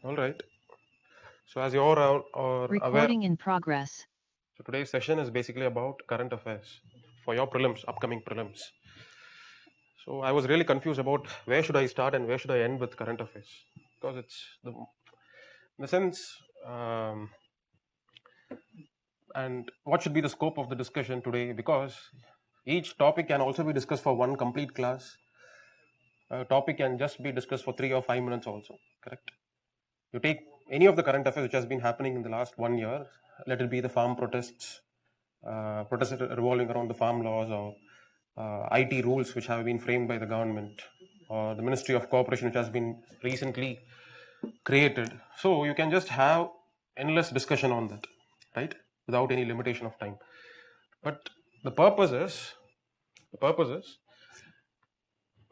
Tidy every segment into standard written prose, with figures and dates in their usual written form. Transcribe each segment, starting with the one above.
All right. So as you're aware, Recording in progress. so today's session is basically about current affairs for your prelims, upcoming prelims. So I was really confused about where should I start and where should I end with current affairs, because it's in the sense, and what should be the scope of the discussion today, because each topic can also be discussed for one complete class. A topic can just be discussed for 3 or 5 minutes also, correct? You take any of the current affairs which has been happening in the last 1 year, let it be the farm protests, protests revolving around the farm laws, or IT rules which have been framed by the government, or the Ministry of Cooperation which has been recently created. So you can just have endless discussion on that, right? Without any limitation of time. But the purpose is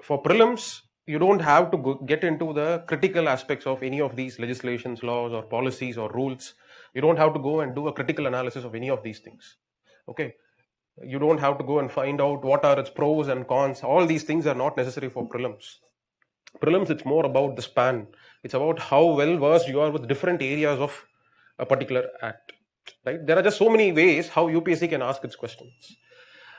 for prelims, you don't have to get into the critical aspects of any of these legislations, laws, or policies, or rules. You don't have to go and do a critical analysis of any of these things. Okay, you don't have to go and find out what are its pros and cons. All these things are not necessary for prelims. Prelims, it's more about the span. It's about how well versed you are with different areas of a particular act, right? There are just so many ways how UPSC can ask its questions.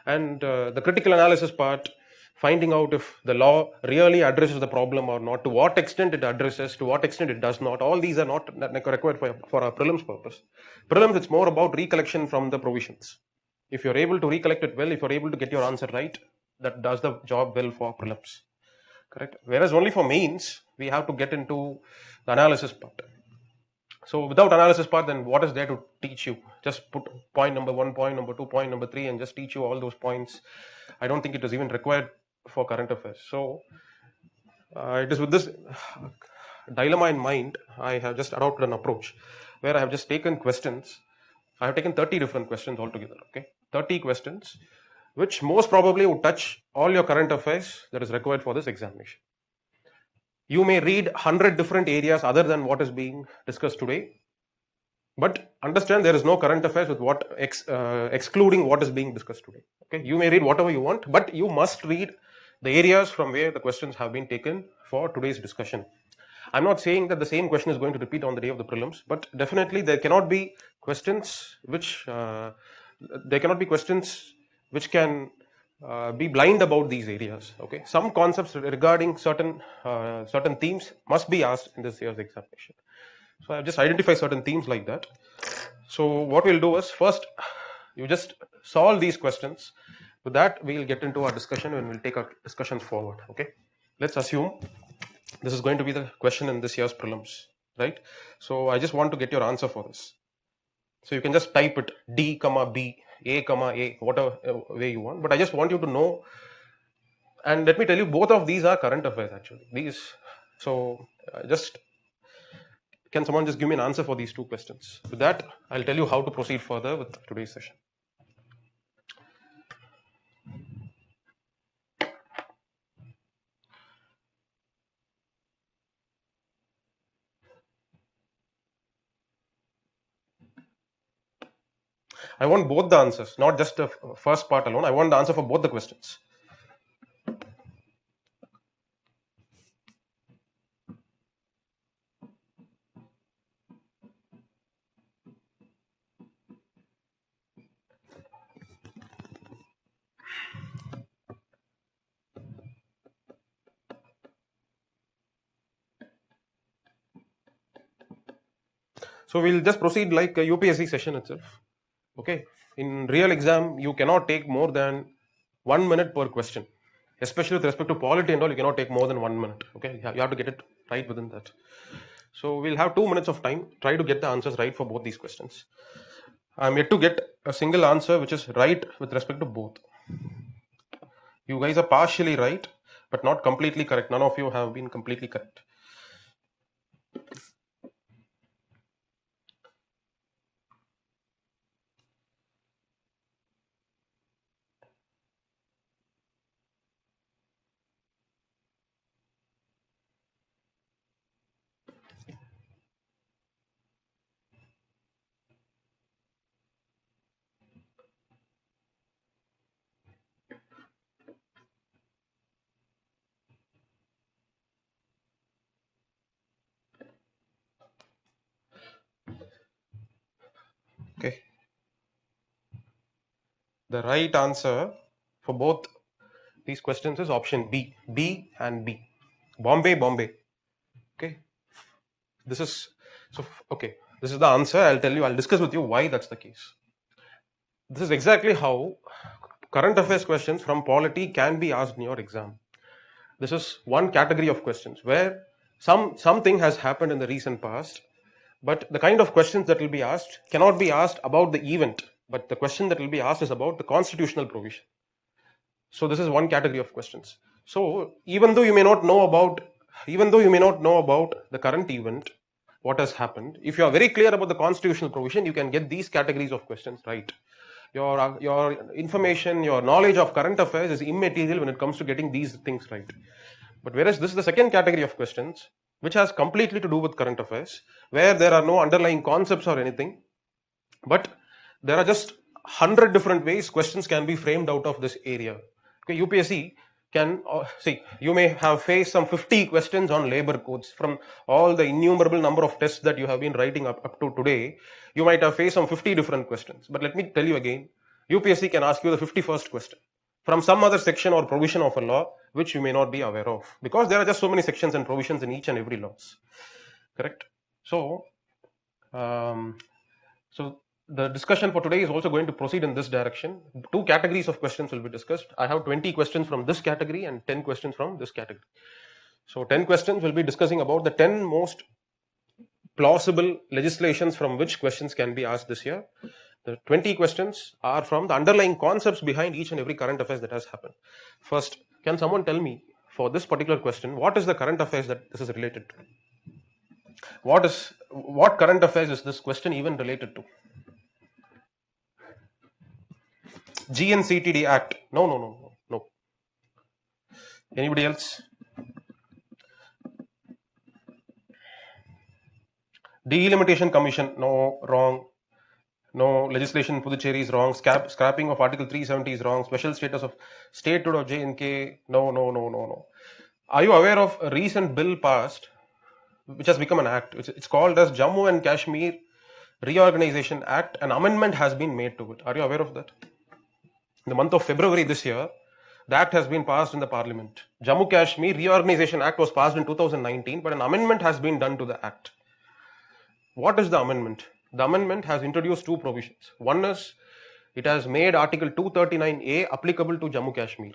And the critical analysis part, finding out if the law really addresses the problem or not, to what extent it addresses, to what extent it does not, all these are not required for our prelims purpose. Prelims, it's more about recollection from the provisions. If you're able to recollect it well, if you're able to get your answer right, that does the job well for prelims, correct? Whereas only for mains we have to get into the analysis part. So without analysis part, then what is there to teach you? Just put point number one, point number two, point number three, and just teach you all those points. I don't think it is even required for current affairs. So it is with this dilemma in mind, I have just adopted an approach where I have just taken questions. I have taken 30 different questions altogether. Okay, 30 questions, which most probably would touch all your current affairs that is required for this examination. You may read 100 different areas other than what is being discussed today, but understand there is no current affairs with what excluding what is being discussed today. Okay, you may read whatever you want, but you must read the areas from where the questions have been taken for today's discussion. I'm not saying that the same question is going to repeat on the day of the prelims, but definitely there cannot be questions which can be blind about these areas. Okay, some concepts regarding certain themes must be asked in this year's examination. So I've just identified certain themes like that. So what we'll do is, first you just solve these questions. With that, we'll get into our discussion and we'll take our discussion forward. Okay, let's assume this is going to be the question in this year's prelims, right? So I just want to get your answer for this. So you can just type it D comma B, A comma A, whatever way you want. But I just want you to know, and let me tell you, both of these are current affairs actually. These, so just can someone just give me an answer for these two questions? With that, I'll tell you how to proceed further with today's session. I want both the answers, not just the first part alone. I want the answer for both the questions. So we'll just proceed like a UPSC session itself. Okay. In real exam, you cannot take more than 1 minute per question. Especially with respect to polity and all, you cannot take more than 1 minute. Okay. You have to get it right within that. So we'll have 2 minutes of time. Try to get the answers right for both these questions. I'm yet to get a single answer which is right with respect to both. You guys are partially right, but not completely correct. None of you have been completely correct. The right answer for both these questions is option B. B and B. Bombay, Bombay. Okay. This is so okay. This is the answer. I'll tell you, I'll discuss with you why that's the case. This is exactly how current affairs questions from polity can be asked in your exam. This is one category of questions where something has happened in the recent past, but the kind of questions that will be asked cannot be asked about the event, but the question that will be asked is about the constitutional provision. So this is one category of questions. So even though you may not know about the current event, what has happened, if you are very clear about the constitutional provision, you can get these categories of questions right. Your information, your knowledge of current affairs is immaterial when it comes to getting these things right. But whereas this is the second category of questions, which has completely to do with current affairs, where there are no underlying concepts or anything, but there are just 100 different ways questions can be framed out of this area. Okay, UPSC can see, you may have faced some 50 questions on labor codes from all the innumerable number of tests that you have been writing up to today. You might have faced some 50 different questions, but let me tell you again, UPSC can ask you the 51st question from some other section or provision of a law which you may not be aware of, because there are just so many sections and provisions in each and every laws. Correct? So the discussion for today is also going to proceed in this direction. Two categories of questions will be discussed. I have 20 questions from this category and 10 questions from this category. So 10 questions will be discussing about the 10 most plausible legislations from which questions can be asked this year. The 20 questions are from the underlying concepts behind each and every current affairs that has happened. First, can someone tell me, for this particular question, what is the current affairs that this is related to? What current affairs is this question even related to? GNCTD Act. No. Anybody else? Delimitation Commission. No, wrong. No, legislation in Puducherry is wrong. Scrapping of Article 370 is wrong. Special status of statehood of J&K. No. Are you aware of a recent bill passed, which has become an act? It's called as Jammu and Kashmir Reorganization Act. An amendment has been made to it. Are you aware of that? In the month of February this year, the act has been passed in the parliament. Jammu Kashmir Reorganization Act was passed in 2019, but an amendment has been done to the act. What is the amendment? The amendment has introduced two provisions. One is, it has made Article 239A applicable to Jammu Kashmir.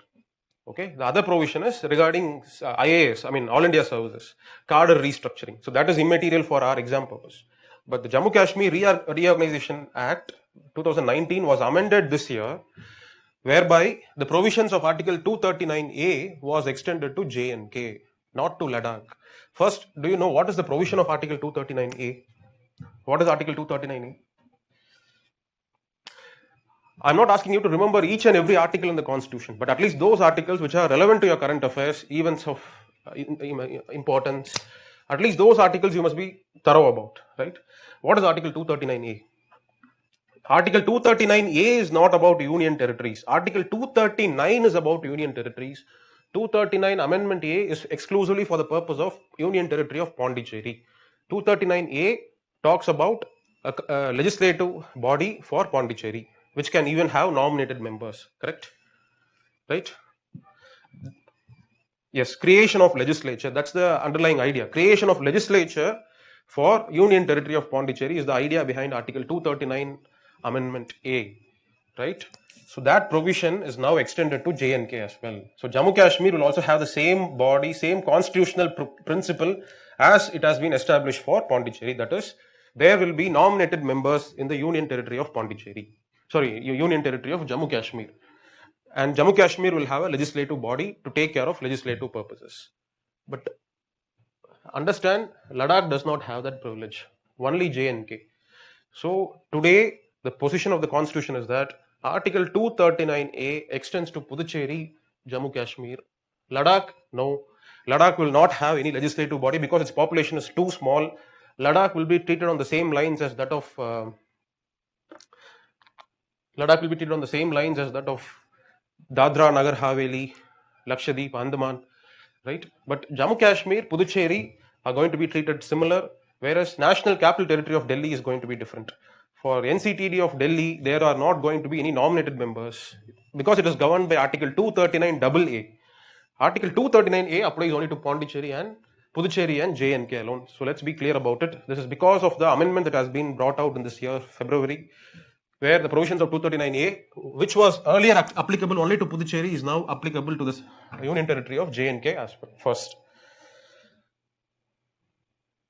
Okay. The other provision is regarding IAS, All India Services, cadre restructuring. So that is immaterial for our exam purpose. But the Jammu Kashmir Reorganization Act 2019 was amended this year, whereby the provisions of Article 239A was extended to J&K, not to Ladakh. First, do you know what is the provision of Article 239A? What is Article 239A? I'm not asking you to remember each and every article in the Constitution, but at least those articles which are relevant to your current affairs, events of importance, at least those articles you must be thorough about, right? What is Article 239A? Article 239A is not about union territories. Article 239 is about union territories. 239 Amendment A is exclusively for the purpose of union territory of Pondicherry. 239A talks about a legislative body for Pondicherry, which can even have nominated members. Correct? Right? Yes, creation of legislature. That's the underlying idea. Creation of legislature for Union Territory of Pondicherry is the idea behind Article 239 Amendment A. Right? So that provision is now extended to J&K as well. So Jammu Kashmir will also have the same body, same constitutional principle as it has been established for Pondicherry. That is, there will be nominated members in the Union Territory of Pondicherry. Union Territory of Jammu Kashmir. And Jammu Kashmir will have a legislative body to take care of legislative purposes. But understand, Ladakh does not have that privilege. Only J&K. So today, the position of the Constitution is that Article 239A extends to Puducherry, Jammu Kashmir. Ladakh, no. Ladakh will not have any legislative body because its population is too small. Ladakh will be treated on the same lines as that of Dadra, Nagar Haveli, Lakshadweep, Andaman, right? But Jammu Kashmir, Puducherry are going to be treated similar, whereas National Capital Territory of Delhi is going to be different. For NCTD of Delhi, there are not going to be any nominated members because it is governed by Article 239AA. Article 239A applies only to Pondicherry and Puducherry and JNK alone. So let's be clear about it. This is because of the amendment that has been brought out in this year, February, where the provisions of 239A, which was earlier applicable only to Puducherry, is now applicable to this union territory of JNK as first.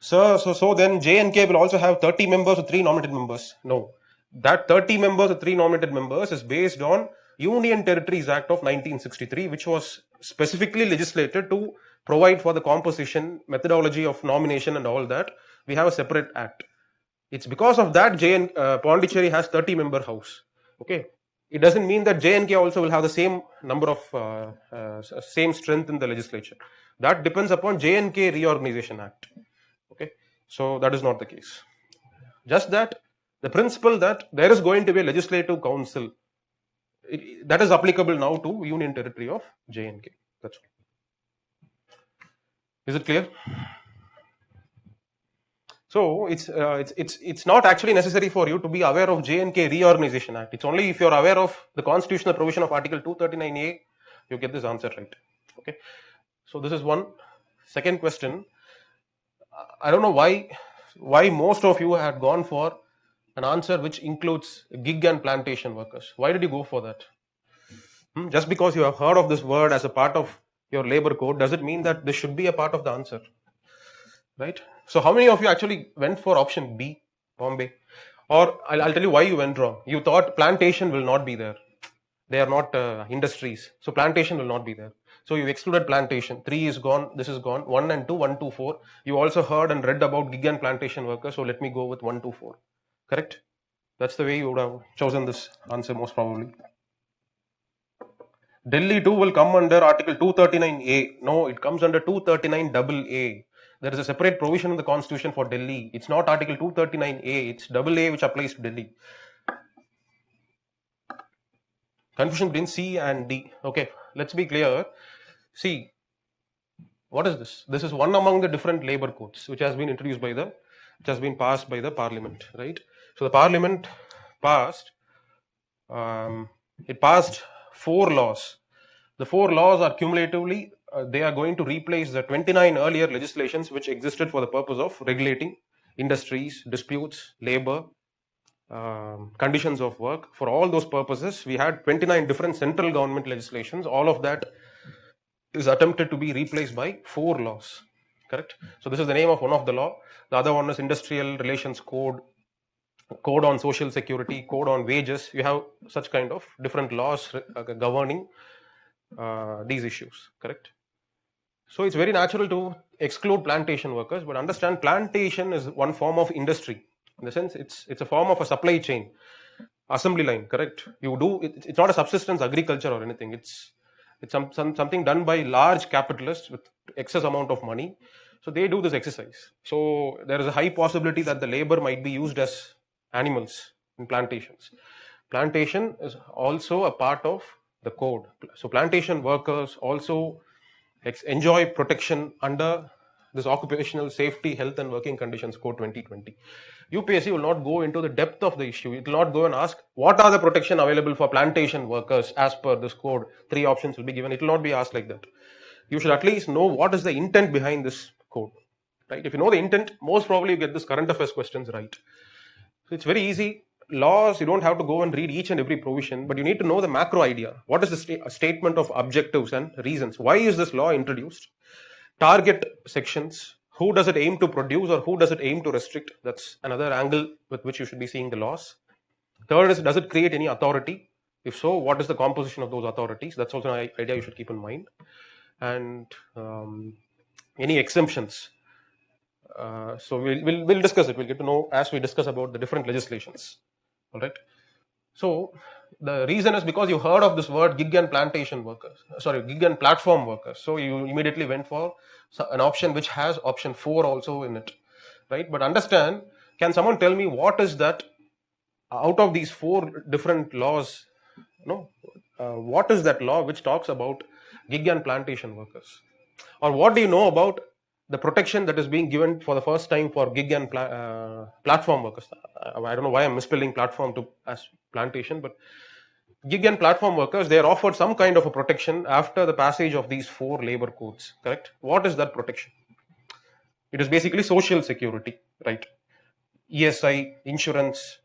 So then JNK will also have 30 members or 3 nominated members. No. That 30 members or 3 nominated members is based on Union Territories Act of 1963, which was specifically legislated to provide for the composition, methodology of nomination and all that. We have a separate act. It's because of that Pondicherry has 30 member house. Okay. It doesn't mean that JNK also will have the same number of same strength in the legislature. That depends upon JNK Reorganization Act. Okay, so that is not the case. Just that the principle that there is going to be a legislative council, that is applicable now to Union Territory of JNK. That's all. Is it clear? So it's not actually necessary for you to be aware of JNK Reorganization Act. It's only if you're aware of the constitutional provision of Article 239A, you get this answer right. Okay, so this is one. Second question. I don't know why most of you had gone for an answer which includes gig and plantation workers. Why did you go for that? Just because you have heard of this word as a part of your labor code, does it mean that this should be a part of the answer? Right? So how many of you actually went for option B, Bombay? Or I'll tell you why you went wrong. You thought plantation will not be there. They are not industries. So plantation will not be there. So you excluded plantation. 3 is gone. This is gone. 1 and 2, 1, 2, 4. You also heard and read about gig and plantation workers. So let me go with 1, 2, 4. Correct? That's the way you would have chosen this answer most probably. Delhi too will come under Article 239A. No, it comes under 239AA. There is a separate provision in the constitution for Delhi. It's not Article 239A. It's AA which applies to Delhi. Confusion between C and D. Okay, let's be clear. See, what is this? This is one among the different labor codes which has been introduced by which has been passed by the parliament, right? So the parliament passed, it passed 4 laws. The 4 laws are cumulatively, they are going to replace the 29 earlier legislations which existed for the purpose of regulating industries, disputes, labor, conditions of work. For all those purposes, we had 29 different central government legislations. All of that is attempted to be replaced by 4 laws. Correct? So this is the name of one of the law. The other one is Industrial Relations Code, Code on Social Security, Code on Wages. You have such kind of different laws governing these issues. Correct? So it's very natural to exclude plantation workers, but understand plantation is one form of industry. In the sense, it's a form of a supply chain, assembly line. Correct? It's not a subsistence agriculture or anything. It's something done by large capitalists with excess amount of money. So they do this exercise. So there is a high possibility that the labor might be used as animals in plantations. Plantation is also a part of the code. So plantation workers also enjoy protection under this Occupational Safety, Health and Working Conditions Code 2020. UPSC will not go into the depth of the issue. It will not go and ask what are the protection available for plantation workers as per this code. 3 options will be given. It will not be asked like that. You should at least know what is the intent behind this code. Right? If you know the intent, most probably you get this current affairs questions right. So it's very easy. Laws, you don't have to go and read each and every provision, but you need to know the macro idea. What is the statement of objectives and reasons? Why is this law introduced? Target sections. Who does it aim to produce or who does it aim to restrict? That's another angle with which you should be seeing the laws. Third is, does it create any authority? If so, what is the composition of those authorities? That's also an idea you should keep in mind. And any exemptions. So we'll discuss it. We'll get to know as we discuss about the different legislations. All right. So the reason is because you heard of this word gig and plantation workers. Gig and platform workers. So you immediately went for an option which has option 4 also in it. Right. But understand, can someone tell me what is that out of these 4 different laws? What is that law which talks about gig and plantation workers? Or what do you know about the protection that is being given for the first time for gig and platform workers. I don't know why I'm misspelling platform to as plantation, but gig and platform workers, they are offered some kind of a protection after the passage of these 4 labor codes, correct? What is that protection? It is basically social security, right? ESI, insurance,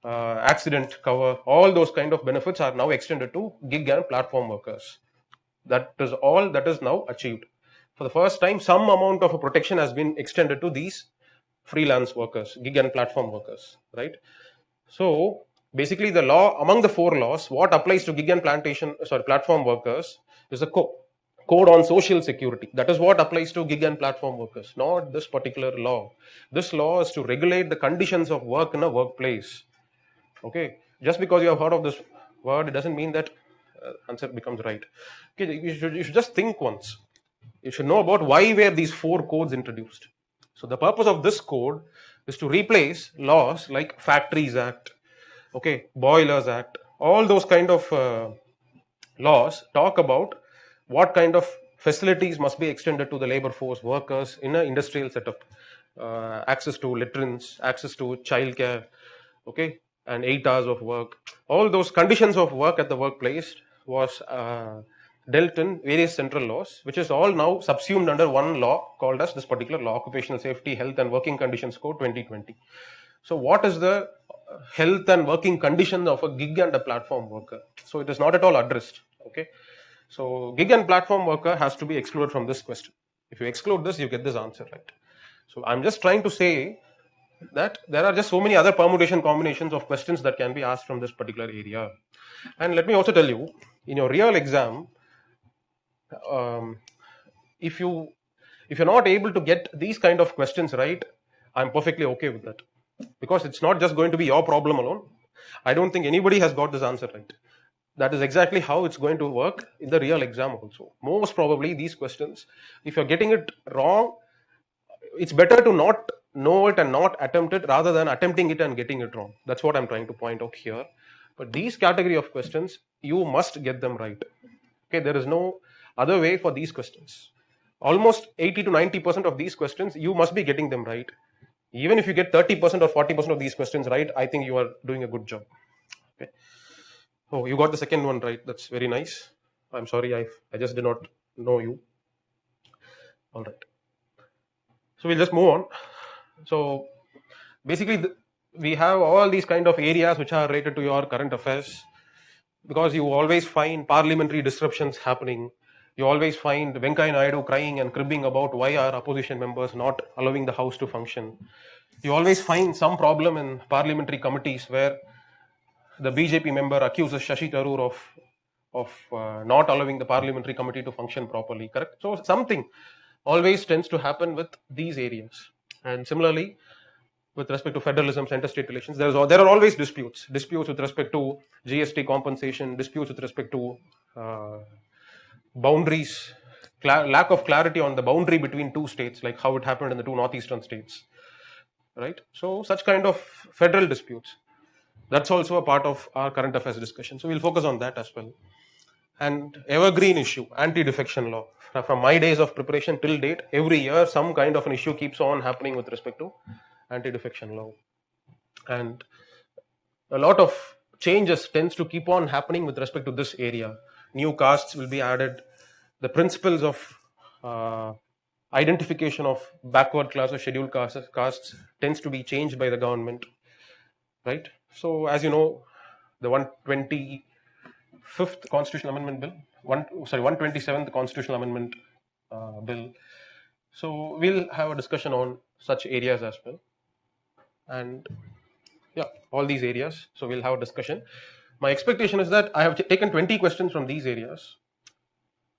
accident cover, all those kind of benefits are now extended to gig and platform workers. That is all that is now achieved. For the first time, some amount of a protection has been extended to these freelance workers, gig and platform workers, right? So basically, the law among the 4 laws, what applies to gig and platform workers is a code on social security. That is what applies to gig and platform workers, not this particular law. This law is to regulate the conditions of work in a workplace. Okay, just because you have heard of this word, it doesn't mean that answer becomes right. Okay, you should just think once. You should know about why were these 4 codes introduced. So the purpose of this code is to replace laws like Factories Act, okay, Boilers Act, all those kind of laws talk about what kind of facilities must be extended to the labor force workers in an industrial setup. Access to latrines, access to childcare, okay, and 8 hours of work. All those conditions of work at the workplace was dealt in various central laws, which is all now subsumed under one law called as this particular law, Occupational Safety, Health and Working Conditions Code 2020. So what is the health and working conditions of a gig and a platform worker? So it is not at all addressed, okay. So gig and platform worker has to be excluded from this question. If you exclude this, you get this answer, right? So I'm just trying to say that there are just so many other permutation combinations of questions that can be asked from this particular area. And let me also tell you, in your real exam, if you're not able to get these kind of questions right, I'm perfectly okay with that, because it's not just going to be your problem alone. I don't think anybody has got this answer right. That is exactly how it's going to work in the real exam also. Most probably these questions, if you're getting it wrong, it's better to not know it and not attempt it rather than attempting it and getting it wrong. That's what I'm trying to point out here. But these category of questions, you must get them right. Okay, there is no other way for these questions. Almost 80 to 90% of these questions, you must be getting them right. Even if you get 30% or 40% of these questions right, I think you are doing a good job. Okay. Oh, you got the second one right. That's very nice. I'm sorry, I just did not know you. All right. So we'll just move on. So basically, we have all these kind of areas which are related to your current affairs, because you always find parliamentary disruptions happening. You always find Venkaiah Naidu crying and cribbing about why are opposition members not allowing the house to function. You always find some problem in parliamentary committees where the BJP member accuses Shashi Tharoor of not allowing the parliamentary committee to function properly, correct? So something always tends to happen with these areas. And similarly, with respect to federalism, center-state relations, there are always disputes with respect to GST compensation, disputes with respect to boundaries, lack of clarity on the boundary between 2 states, like how it happened in the 2 northeastern states, right? So such kind of federal disputes, that's also a part of our current affairs discussion. So we'll focus on that as well. And evergreen issue, anti-defection law. From my days of preparation till date, every year some kind of an issue keeps on happening with respect to anti-defection law. And a lot of changes tends to keep on happening with respect to this area. New castes will be added. The principles of identification of backward class or scheduled castes tends to be changed by the government, right? So as you know, the 125th Constitutional Amendment Bill, 127th Constitutional Amendment Bill. So we'll have a discussion on such areas as well. And yeah, all these areas. So we'll have a discussion. My expectation is that I have taken 20 questions from these areas.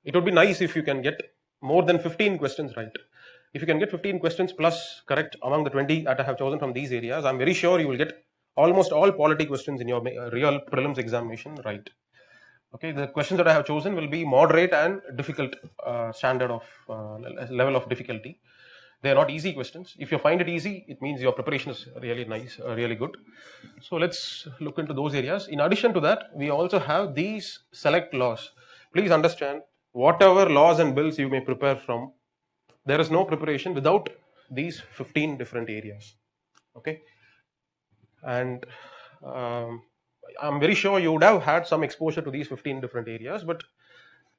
It would be nice if you can get more than 15 questions right. If you can get 15 questions plus correct among the 20 that I have chosen from these areas, I'm very sure you will get almost all polity questions in your real prelims examination right. Okay, the questions that I have chosen will be moderate and difficult standard of level of difficulty. They are not easy questions. If you find it easy, it means your preparation is really nice, really good. So let's look into those areas. In addition to that, we also have these select laws. Please understand, whatever laws and bills you may prepare from, There is no preparation without these 15 different areas. Okay, and I'm very sure you would have had some exposure to these 15 different areas, but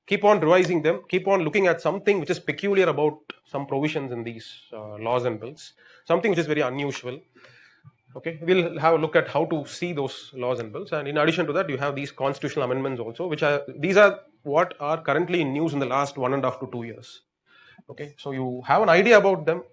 keep on revising them, keep on looking at something which is peculiar about some provisions in these laws and bills, something which is very unusual. Okay, we'll have a look at how to see those laws and bills, and in addition to that, you have these constitutional amendments also, which are these are what are currently in news in the last 1.5 to 2 years. Okay, so you have an idea about them.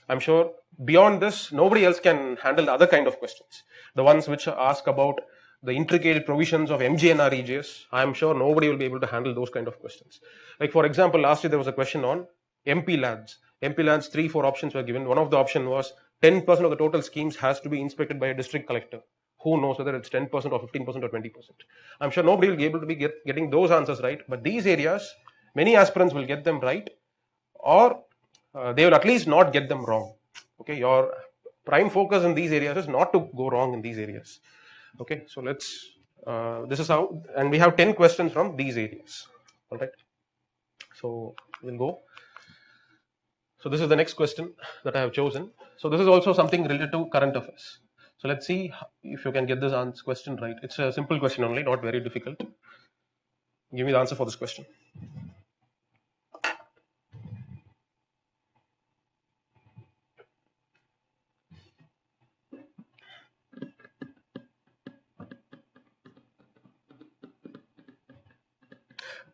I'm sure beyond this, nobody else can handle the other kind of questions, the ones which ask about the intricate provisions of MGNR EGS. I'm sure nobody will be able to handle those kind of questions. Like for example, last year there was a question on MP lands. MP lands, 3-4 options were given. One of the option was 10% of the total schemes has to be inspected by a district collector. Who knows whether it's 10% or 15% or 20%. I'm sure nobody will be able to be getting those answers right, but these areas, many aspirants will get them right, or they will at least not get them wrong. Okay, your prime focus in these areas is not to go wrong in these areas. Okay, so let's this is how, and we have 10 questions from these areas. All right, so we'll go. So this is the next question that I have chosen. So this is also something related to current affairs. So let's see if you can get this question right. It's a simple question only, not very difficult. Give me the answer for this question.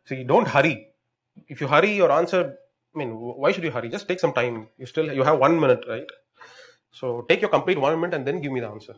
See, don't hurry. If you hurry, your answer, I mean, why should you hurry? Just take some time. You have 1 minute, right? So take your complete 1 minute and then give me the answer.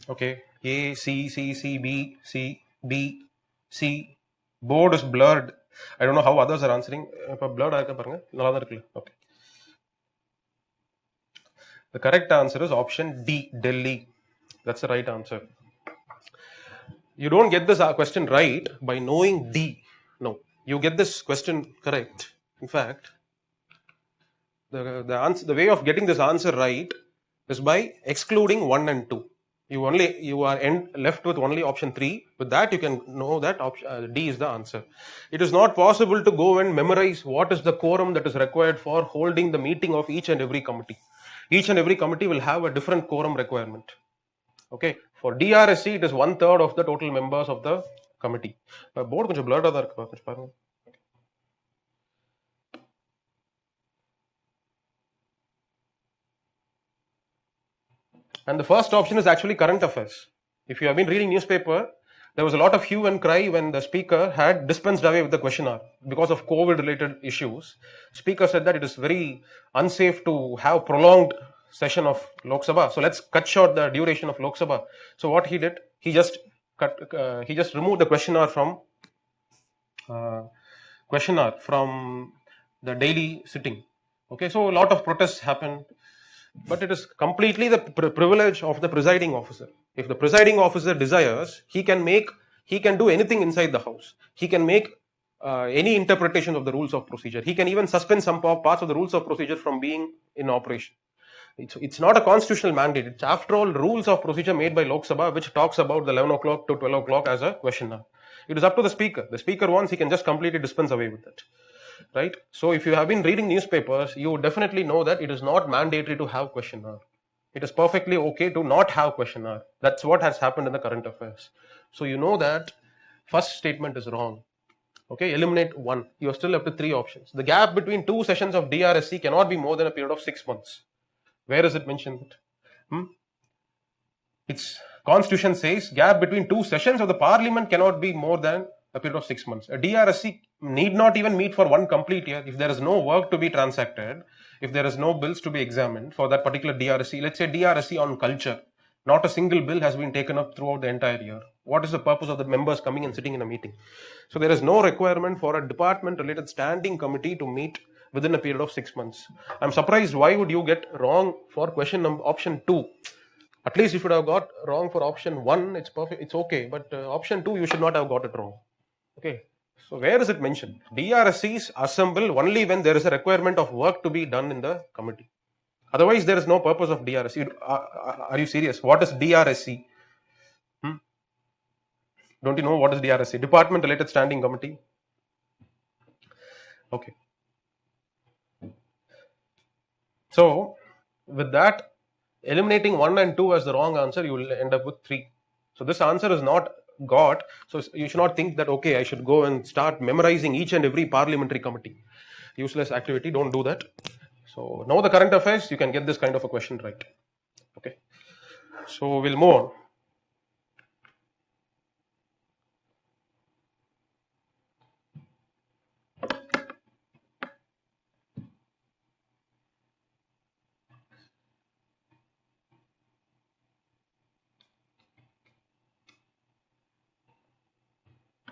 Okay, A, C, C, C, B, C, B, C. Board is blurred. I don't know how others are answering. Blurred. Okay. The correct answer is option D, Delhi. That's the right answer. You don't get this question right by knowing D. No, you get this question correct. In fact, the way of getting this answer right is by excluding 1 and 2. You are left with only option 3. With that, you can know that D is the answer. It is not possible to go and memorize what is the quorum that is required for holding the meeting of each and every committee. Each and every committee will have a different quorum requirement. Okay, for DRSC, it is 1/3 of the total members of the committee. Board konjam blurred ah irukku konjam parunga. And the first option is actually current affairs. If you have been reading newspaper, there was a lot of hue and cry when the speaker had dispensed away with the question hour because of COVID related issues. Speaker said that it is very unsafe to have prolonged session of Lok Sabha. So let's cut short the duration of Lok Sabha. So what he did, he just removed the question hour from the daily sitting. Okay, so a lot of protests happened. But it is completely the privilege of the presiding officer. If the presiding officer desires, he can do anything inside the house. He can make any interpretation of the rules of procedure. He can even suspend some parts of the rules of procedure from being in operation. It's not a constitutional mandate. It's after all rules of procedure made by Lok Sabha, which talks about the 11 o'clock to 12 o'clock as a question hour. It is up to the speaker. The speaker wants, he can just completely dispense away with it. Right? So if you have been reading newspapers, you definitely know that it is not mandatory to have question hour. It is perfectly okay to not have question hour. That's what has happened in the current affairs. So you know that first statement is wrong. Okay, eliminate 1. You are still up to 3 options. The gap between 2 sessions of DRSC cannot be more than a period of 6 months. Where is it mentioned? Its constitution says gap between 2 sessions of the parliament cannot be more than a period of 6 months. A DRSC need not even meet for 1 complete year if there is no work to be transacted, if there is no bills to be examined for that particular DRSC. Let's say DRSC on culture. Not a single bill has been taken up throughout the entire year. What is the purpose of the members coming and sitting in a meeting? So there is no requirement for a department related standing committee to meet within a period of 6 months. I'm surprised why would you get wrong for question number option 2. At least if you would have got wrong for option 1, it's perfect, it's okay, but option 2 you should not have got it wrong. Okay, so where is it mentioned? DRSCs assemble only when there is a requirement of work to be done in the committee. Otherwise, there is no purpose of DRSC. Are you serious? What is DRSC? Don't you know what is DRSC? Department Related Standing Committee. Okay. So, with that, eliminating 1 and 2 as the wrong answer, you will end up with 3. So, this answer is not got. So, you should not think that, okay, I should go and start memorizing each and every parliamentary committee. Useless activity, don't do that. So, now the current affairs, you can get this kind of a question right. Okay. So, we'll move on.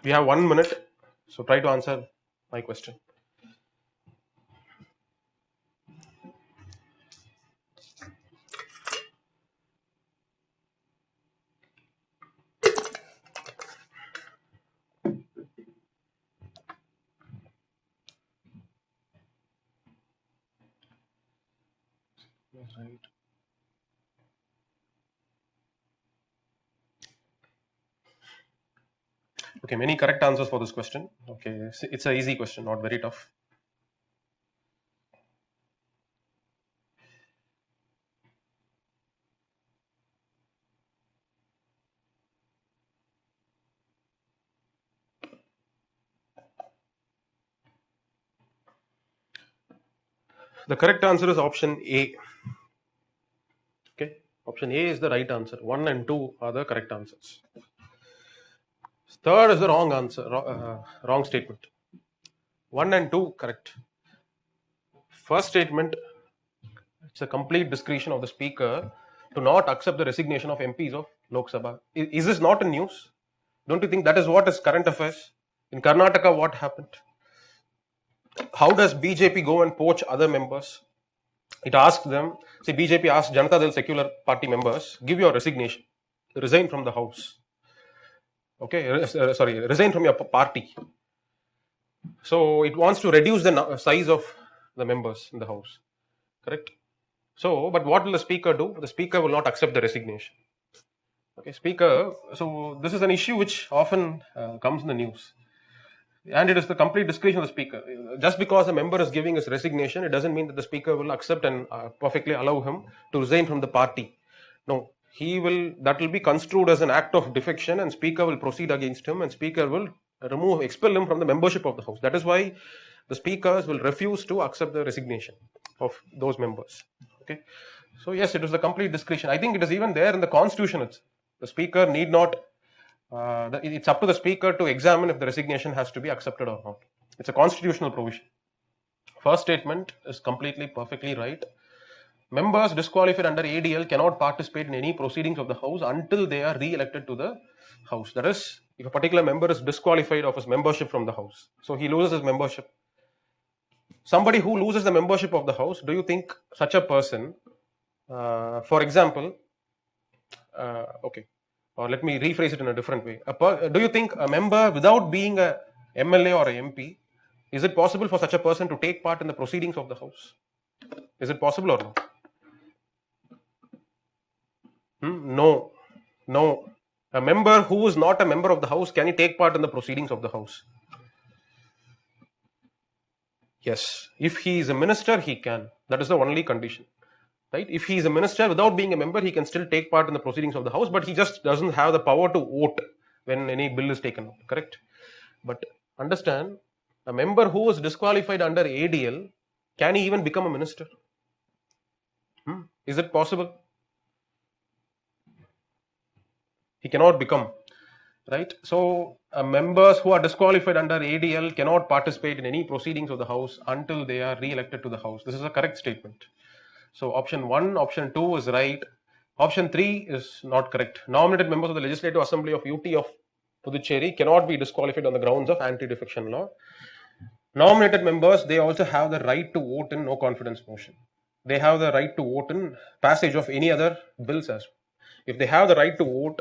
We have 1 minute, so try to answer my question. Right. Okay, many correct answers for this question. Okay, it's an easy question, not very tough. The correct answer is option A. Okay, option A is the right answer. 1 and 2 are the correct answers. Third is the wrong answer, wrong statement. 1 and 2 correct. First statement, it's a complete discretion of the speaker to not accept the resignation of MPs of Lok Sabha. Is this not in news? Don't you think that is what is current affairs? In Karnataka, what happened? How does BJP go and poach other members? It asks them, see, BJP asked Janata Dal secular party members, give your resignation, resign from the house. Okay, resign from your party. So it wants to reduce the size of the members in the house. Correct? So, but what will the speaker do? The speaker will not accept the resignation. Okay, speaker, so this is an issue which often comes in the news. And it is the complete discretion of the speaker. Just because a member is giving his resignation, it doesn't mean that the speaker will accept and perfectly allow him to resign from the party. No, that will be construed as an act of defection, and speaker will proceed against him, and speaker will expel him from the membership of the house. That is why the speakers will refuse to accept the resignation of those members. Okay, so yes, it is the complete discretion. I think it is even there in the constitution itself. The speaker need not. It's up to the speaker to examine if the resignation has to be accepted or not. It's a constitutional provision. First statement is completely, perfectly right. Members disqualified under ADL cannot participate in any proceedings of the House until they are re-elected to the House. That is, if a particular member is disqualified of his membership from the House, so he loses his membership. Somebody who loses the membership of the House, do you think such a person, for example, okay, or let me rephrase it in a different way. Do you think a member, without being a MLA or a MP, is it possible for such a person to take part in the proceedings of the House? Is it possible or not? No. No. A member who is not a member of the House, can he take part in the proceedings of the House? Yes. If he is a minister, he can. That is the only condition. Right? If he is a minister without being a member, he can still take part in the proceedings of the House, but he just doesn't have the power to vote when any bill is taken up. Correct? But understand, a member who is disqualified under ADL, can he even become a minister? Is it possible? He cannot become. Right? So, members who are disqualified under ADL cannot participate in any proceedings of the House until they are re-elected to the House. This is a correct statement. So, option 1, option 2 is right. Option 3 is not correct. Nominated members of the Legislative Assembly of UT of Puducherry cannot be disqualified on the grounds of anti-defection law. Nominated members, they also have the right to vote in no confidence motion. They have the right to vote in passage of any other bills as well. If they have the right to vote,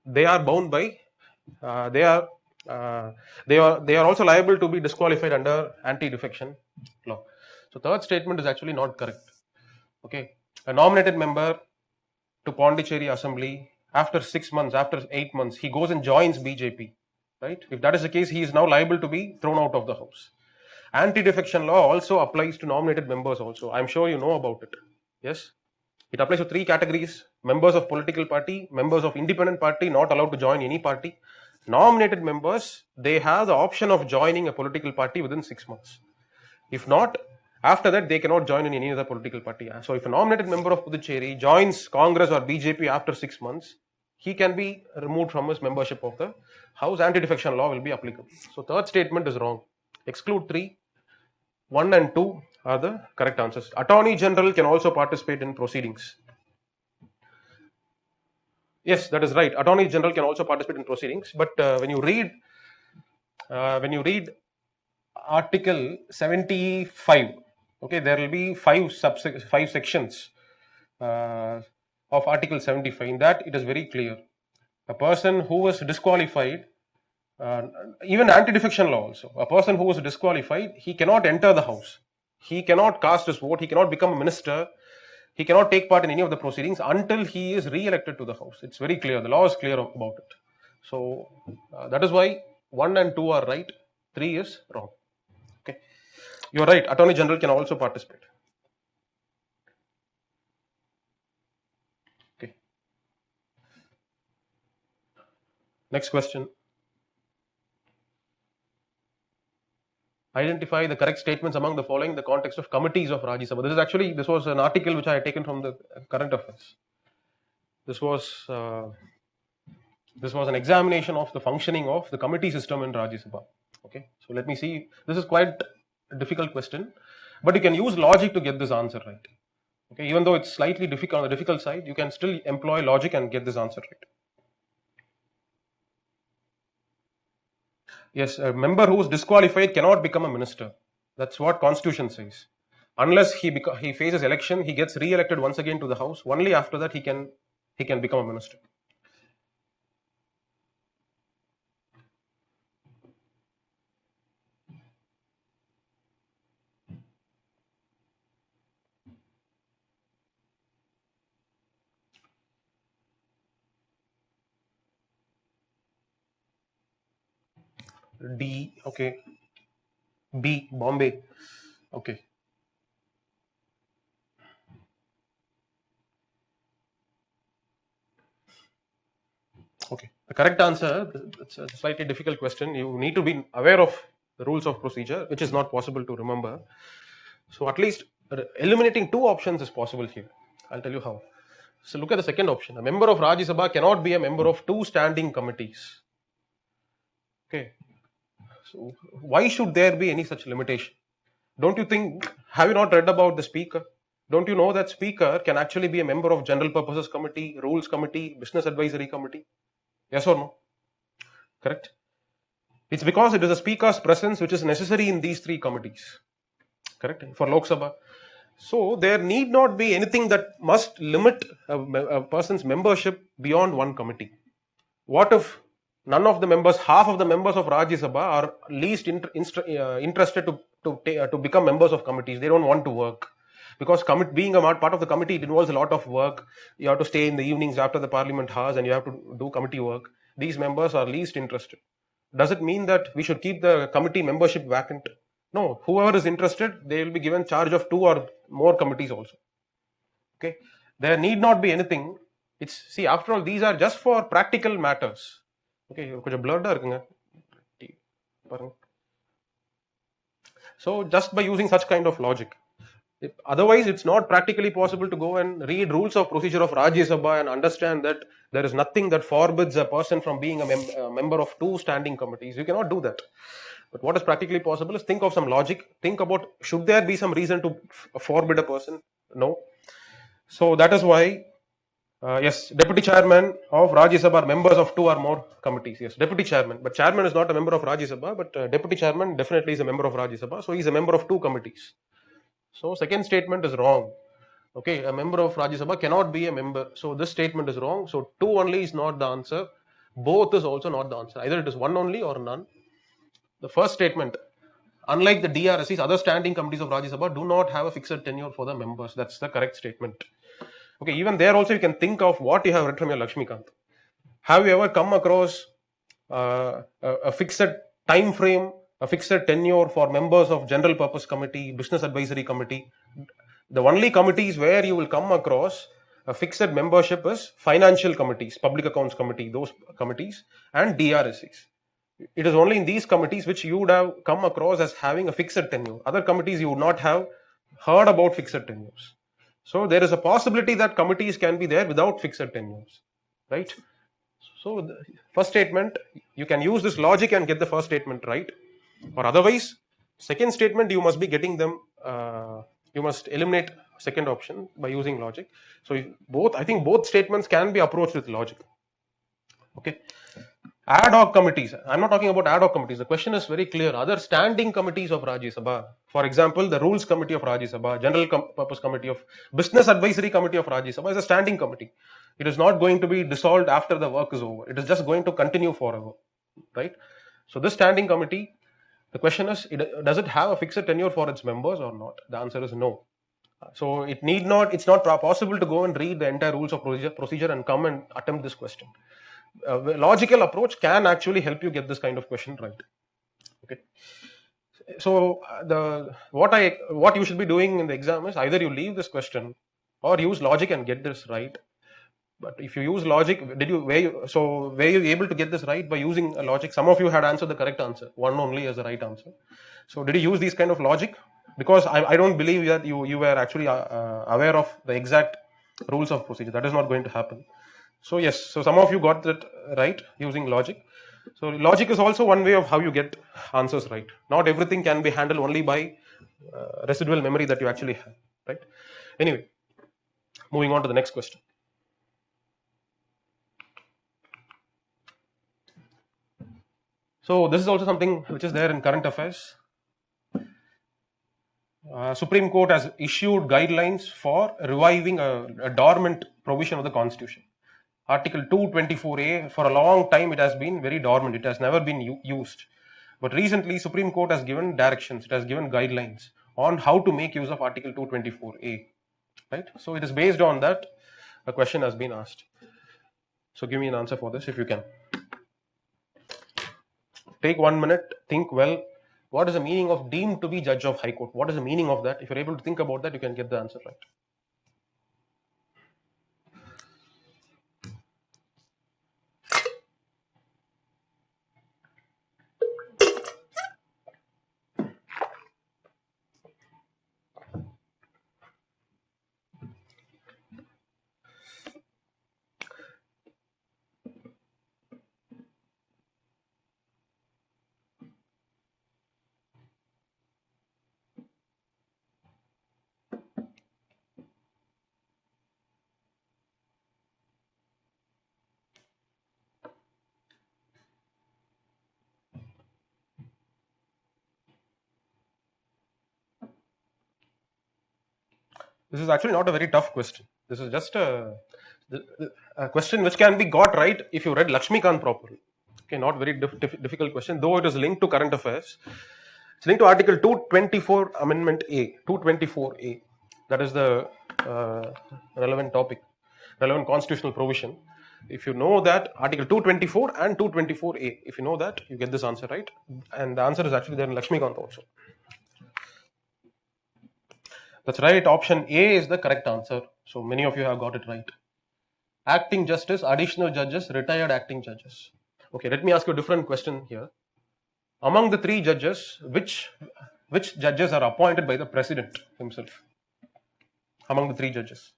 they are bound by, uh, they are uh, they are also liable to be disqualified under anti-defection law. So third statement is actually not correct. Okay, a nominated member to Pondicherry Assembly after 6 months, after 8 months, he goes and joins BJP. Right? If that is the case, he is now liable to be thrown out of the house. Anti-defection law also applies to nominated members also. I'm sure you know about it. Yes? It applies to three categories: members of political party, members of independent party, not allowed to join any party. Nominated members, they have the option of joining a political party within 6 months. If not, after that, they cannot join in any other political party. So if a nominated member of Puducherry joins Congress or BJP after 6 months, he can be removed from his membership of the House. Anti-defection law will be applicable. So third statement is wrong. Exclude 3. 1 and 2 are the correct answers. Attorney General can also participate in proceedings. Yes, that is right. Attorney General can also participate in proceedings. But when you read Article 75, okay, there will be five sections of Article 75. In that, it is very clear. A person who was disqualified, even anti-defection law also, a person who was disqualified, he cannot enter the house. He cannot cast his vote. He cannot become a minister. He cannot take part in any of the proceedings until he is re-elected to the house. It's very clear. The law is clear about it. So that is why 1 and 2 are right. 3 is wrong. Okay, you're right. Attorney General can also participate. Okay. Next question. Identify the correct statements among the following in the context of committees of Rajya Sabha. This was an article which I had taken from the current affairs. This was an examination of the functioning of the committee system in Rajya Sabha. Okay, so let me see. This is quite a difficult question, but you can use logic to get this answer right. Okay, even though it's slightly difficult on the difficult side, you can still employ logic and get this answer right. Yes, a member who is disqualified cannot become a minister. That's what Constitution says. Unless he faces election, he gets re-elected once again to the house. Only after that he can become a minister. D. Okay. B. Bombay. Okay. Okay. The correct answer, it's a slightly difficult question. You need to be aware of the rules of procedure, which is not possible to remember. So at least eliminating two options is possible here. I'll tell you how. So look at the second option. A member of Rajya Sabha cannot be a member of two standing committees. Okay. So why should there be any such limitation? Don't you think, have you not read about the speaker? Don't you know that speaker can actually be a member of general purposes committee, rules committee, business advisory committee? Yes or no? Correct? It's because it is the speaker's presence which is necessary in these three committees. Correct? For Lok Sabha. So there need not be anything that must limit a person's membership beyond one committee. What if none of the members, half of the members of Rajya Sabha are least interested to become members of committees? They don't want to work. Because being a part of the committee, it involves a lot of work. You have to stay in the evenings after the parliament hours and you have to do committee work. These members are least interested. Does it mean that we should keep the committee membership vacant? No. Whoever is interested, they will be given charge of 2 or more committees also. Okay. There need not be anything. See, after all, these are just for practical matters. Okay. So just by using such kind of logic. Otherwise, it's not practically possible to go and read rules of procedure of Rajya Sabha and understand that there is nothing that forbids a person from being a member of two standing committees. You cannot do that. But what is practically possible is think of some logic. Think about, should there be some reason to forbid a person? No. So that is why Yes, deputy chairman of Rajya Sabha are members of two or more committees. Yes, deputy chairman, but chairman is not a member of Rajya Sabha, but deputy chairman definitely is a member of Rajya Sabha, so he is a member of two committees. So second statement is wrong. Okay, a member of Rajya Sabha cannot be a member. So this statement is wrong. So two only is not the answer. Both is also not the answer. Either it is one only or none. The first statement, unlike the DRSCs, other standing committees of Rajya Sabha do not have a fixed tenure for the members. That's the correct statement. Okay, even there also you can think of what you have read from your Lakshmikant. Have you ever come across a fixed time frame, a fixed tenure for members of general purpose committee, business advisory committee? The only committees where you will come across a fixed membership is financial committees, public accounts committee, those committees, and DRSCs. It is only in these committees which you would have come across as having a fixed tenure. Other committees you would not have heard about fixed tenures. So there is a possibility that committees can be there without fixed tenures, right? So the first statement, you can use this logic and get the first statement right, or otherwise, second statement you must be getting them. You must eliminate second option by using logic. So both, I think both statements can be approached with logic. Okay. Ad hoc committees. I'm not talking about ad hoc committees. The question is very clear. Other standing committees of Rajya Sabha, for example, the Rules Committee of Rajya Sabha, General Purpose Committee of Business Advisory Committee of Rajya Sabha is a standing committee. It is not going to be dissolved after the work is over. It is just going to continue forever, right? So this standing committee, the question is, does it have a fixed tenure for its members or not? The answer is no. So it need not. It's not possible to go and read the entire rules of procedure and come and attempt this question. Logical approach can actually help you get this kind of question right. Okay. So the what you should be doing in the exam is either you leave this question or use logic and get this right. But if you use logic, were you able to get this right by using a logic? Some of you had answered the correct answer, one only as the right answer. So did you use these kind of logic? Because I don't believe that you were actually aware of the exact rules of procedure. That is not going to happen. So yes, so some of you got that right using logic. So logic is also one way of how you get answers right. Not everything can be handled only by residual memory that you actually have, right? Anyway, moving on to the next question. So this is also something which is there in current affairs. Supreme Court has issued guidelines for reviving a dormant provision of the Constitution. Article 224A, for a long time it has been very dormant. It has never been used. But recently Supreme Court has given directions, it has given guidelines on how to make use of Article 224A. Right? So it is based on that a question has been asked. So give me an answer for this if you can. Take 1 minute, think well. What is the meaning of deemed to be judge of High Court? What is the meaning of that? If you're able to think about that, you can get the answer right. This is actually not a very tough question. This is just a question which can be got right if you read Lakshmikant properly. Okay, not very difficult question, though it is linked to current affairs. It's linked to Article 224 Amendment A, 224A. That is the relevant topic, relevant constitutional provision. If you know that Article 224 and 224A, if you know that, you get this answer right. And the answer is actually there in Lakshmikant also. That's right. Option A is the correct answer. So many of you have got it right. Acting justice, additional judges, retired acting judges. Okay, let me ask you a different question here. Among the three judges, which judges are appointed by the president himself? Among the three judges.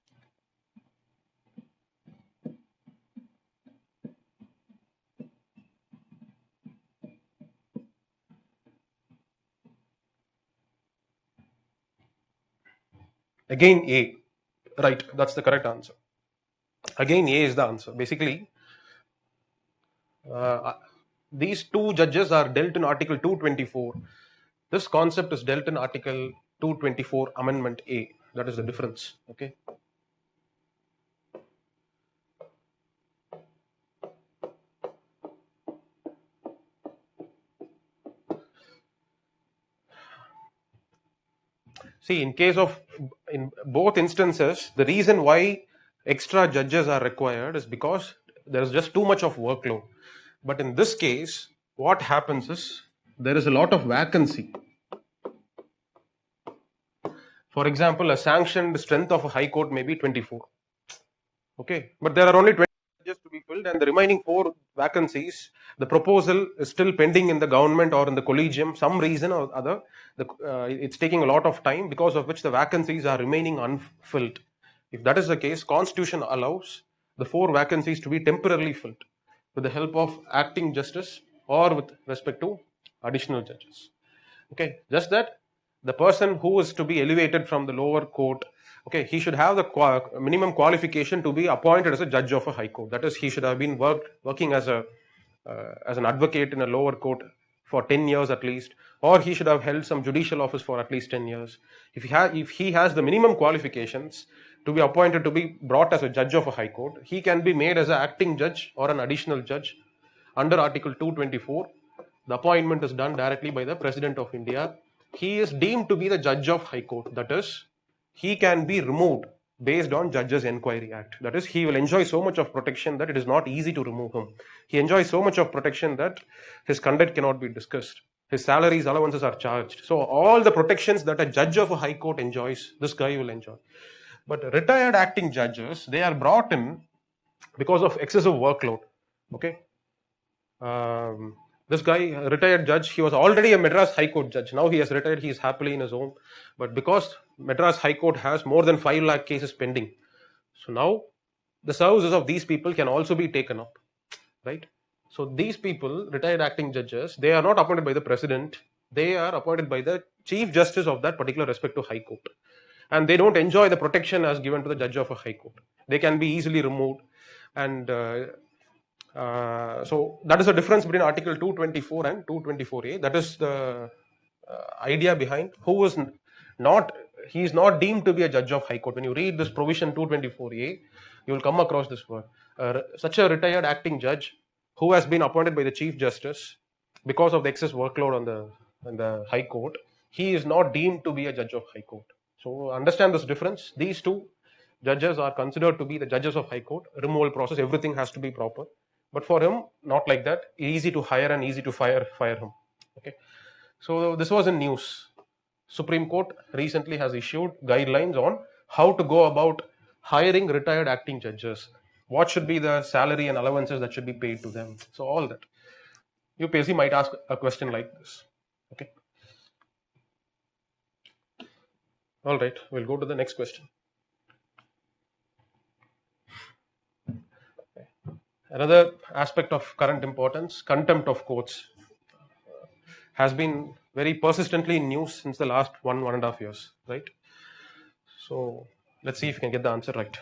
Again A. Right, that's the correct answer. Again, A is the answer. Basically, uh, these two judges are dealt in Article 224. This concept is dealt in Article 224 Amendment A. That is the difference. Okay. See, in both instances, the reason why extra judges are required is because there is just too much of workload. But in this case, what happens is there is a lot of vacancy. For example, a sanctioned strength of a high court may be 24. Okay, but there are only 20 judges to be filled, and the remaining 4 vacancies, the proposal is still pending in the government or in the collegium. Some reason or other, it's taking a lot of time, because of which the vacancies are remaining unfilled. If that is the case, Constitution allows the 4 vacancies to be temporarily filled with the help of acting justice or with respect to additional judges. Okay, just that the person who is to be elevated from the lower court, okay, he should have the minimum qualification to be appointed as a judge of a high court. That is, he should have been working as an advocate in a lower court for 10 years at least, or he should have held some judicial office for at least 10 years. If he has the minimum qualifications to be appointed to be brought as a judge of a high court, he can be made as an acting judge or an additional judge under Article 224. The appointment is done directly by the President of India. He is deemed to be the judge of High Court. That is, he can be removed based on Judges Enquiry Act. That is, he will enjoy so much of protection that it is not easy to remove him. He enjoys so much of protection that his conduct cannot be discussed. His salaries, allowances are charged. So all the protections that a judge of a high court enjoys, this guy will enjoy. But retired acting judges, they are brought in because of excessive workload. Okay. This guy, a retired judge, he was already a Madras High Court judge. Now he has retired, he is happily in his home. But because Madras High Court has more than 5 lakh cases pending, so now the services of these people can also be taken up, right? So these people, retired acting judges, they are not appointed by the president. They are appointed by the chief justice of that particular respective high court. And they don't enjoy the protection as given to the judge of a high court. They can be easily removed. And so that is the difference between Article 224 and 224A. That is the idea behind who is not, he is not deemed to be a judge of high court. When you read this provision 224A, you will come across this word. Such a retired acting judge who has been appointed by the chief justice because of the excess workload on the high court, he is not deemed to be a judge of high court. So understand this difference. These two judges are considered to be the judges of high court. Removal process, everything has to be proper. But for him, not like that. Easy to hire and easy to fire him. Okay. So this was in news. Supreme Court recently has issued guidelines on how to go about hiring retired acting judges. What should be the salary and allowances that should be paid to them. So all that. UPSC might ask a question like this. Okay. All right. We'll go to the next question. Another aspect of current importance, contempt of courts, has been very persistently in news since the last 1.5 years, right? So let's see if we can get the answer right.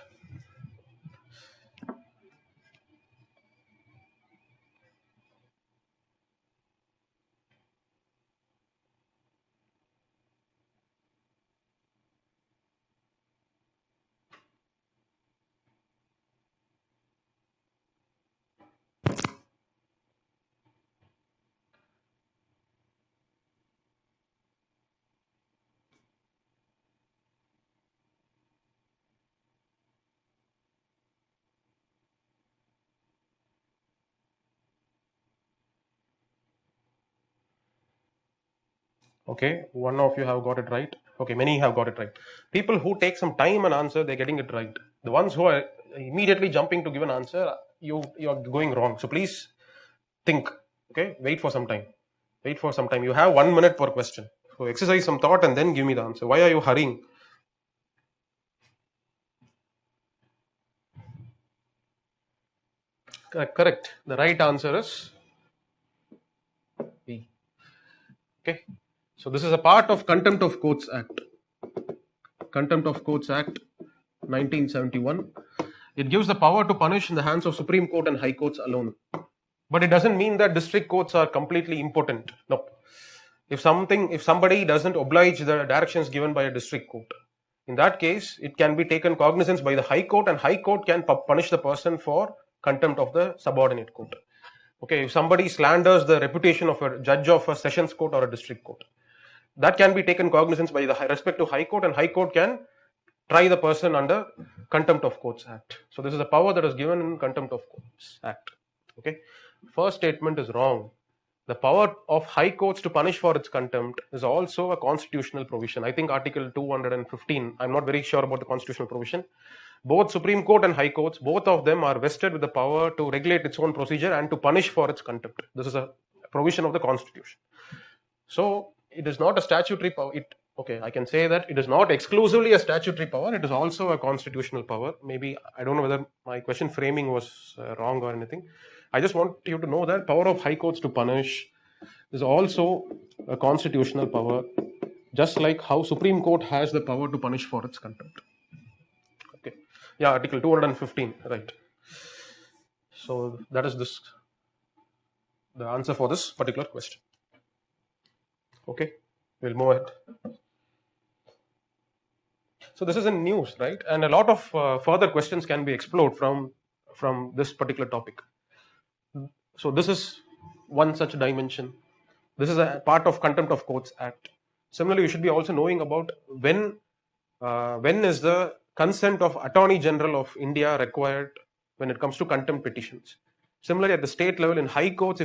Okay, one of you have got it right. Okay, many have got it right. People who take some time and answer, they're getting it right. The ones who are immediately jumping to give an answer, you are going wrong. So please think. Okay, wait for some time. Wait for some time. You have 1 minute per question. So exercise some thought and then give me the answer. Why are you hurrying? Correct. The right answer is B. Okay. So this is a part of Contempt of Courts Act. Contempt of Courts Act 1971. It gives the power to punish in the hands of Supreme Court and High Courts alone. But it doesn't mean that district courts are completely impotent. No. If somebody doesn't oblige the directions given by a district court, in that case, it can be taken cognizance by the High Court, and High Court can punish the person for contempt of the subordinate court. Okay, if somebody slanders the reputation of a judge of a sessions court or a district court, that can be taken cognizance by the respective High Court, and High Court can try the person under Contempt of Courts Act. So this is a power that is given in Contempt of Courts Act. Okay, first statement is wrong. The power of High Courts to punish for its contempt is also a constitutional provision. I think Article 215. I'm not very sure about the constitutional provision. Both Supreme Court and High Courts, both of them are vested with the power to regulate its own procedure and to punish for its contempt. This is a provision of the Constitution. So it is not a statutory power. I can say that it is not exclusively a statutory power. It is also a constitutional power. Maybe, I don't know whether my question framing was wrong or anything. I just want you to know that power of High Courts to punish is also a constitutional power, just like how Supreme Court has the power to punish for its contempt. Okay. Yeah, Article 215, right. So that is the answer for this particular question. Okay, we'll move ahead. So this is in news, right? And a lot of further questions can be explored from this particular topic. So this is one such dimension. This is a part of Contempt of Courts Act. Similarly, you should be also knowing about when is the consent of Attorney General of India required when it comes to contempt petitions. Similarly, at the state level in High Courts,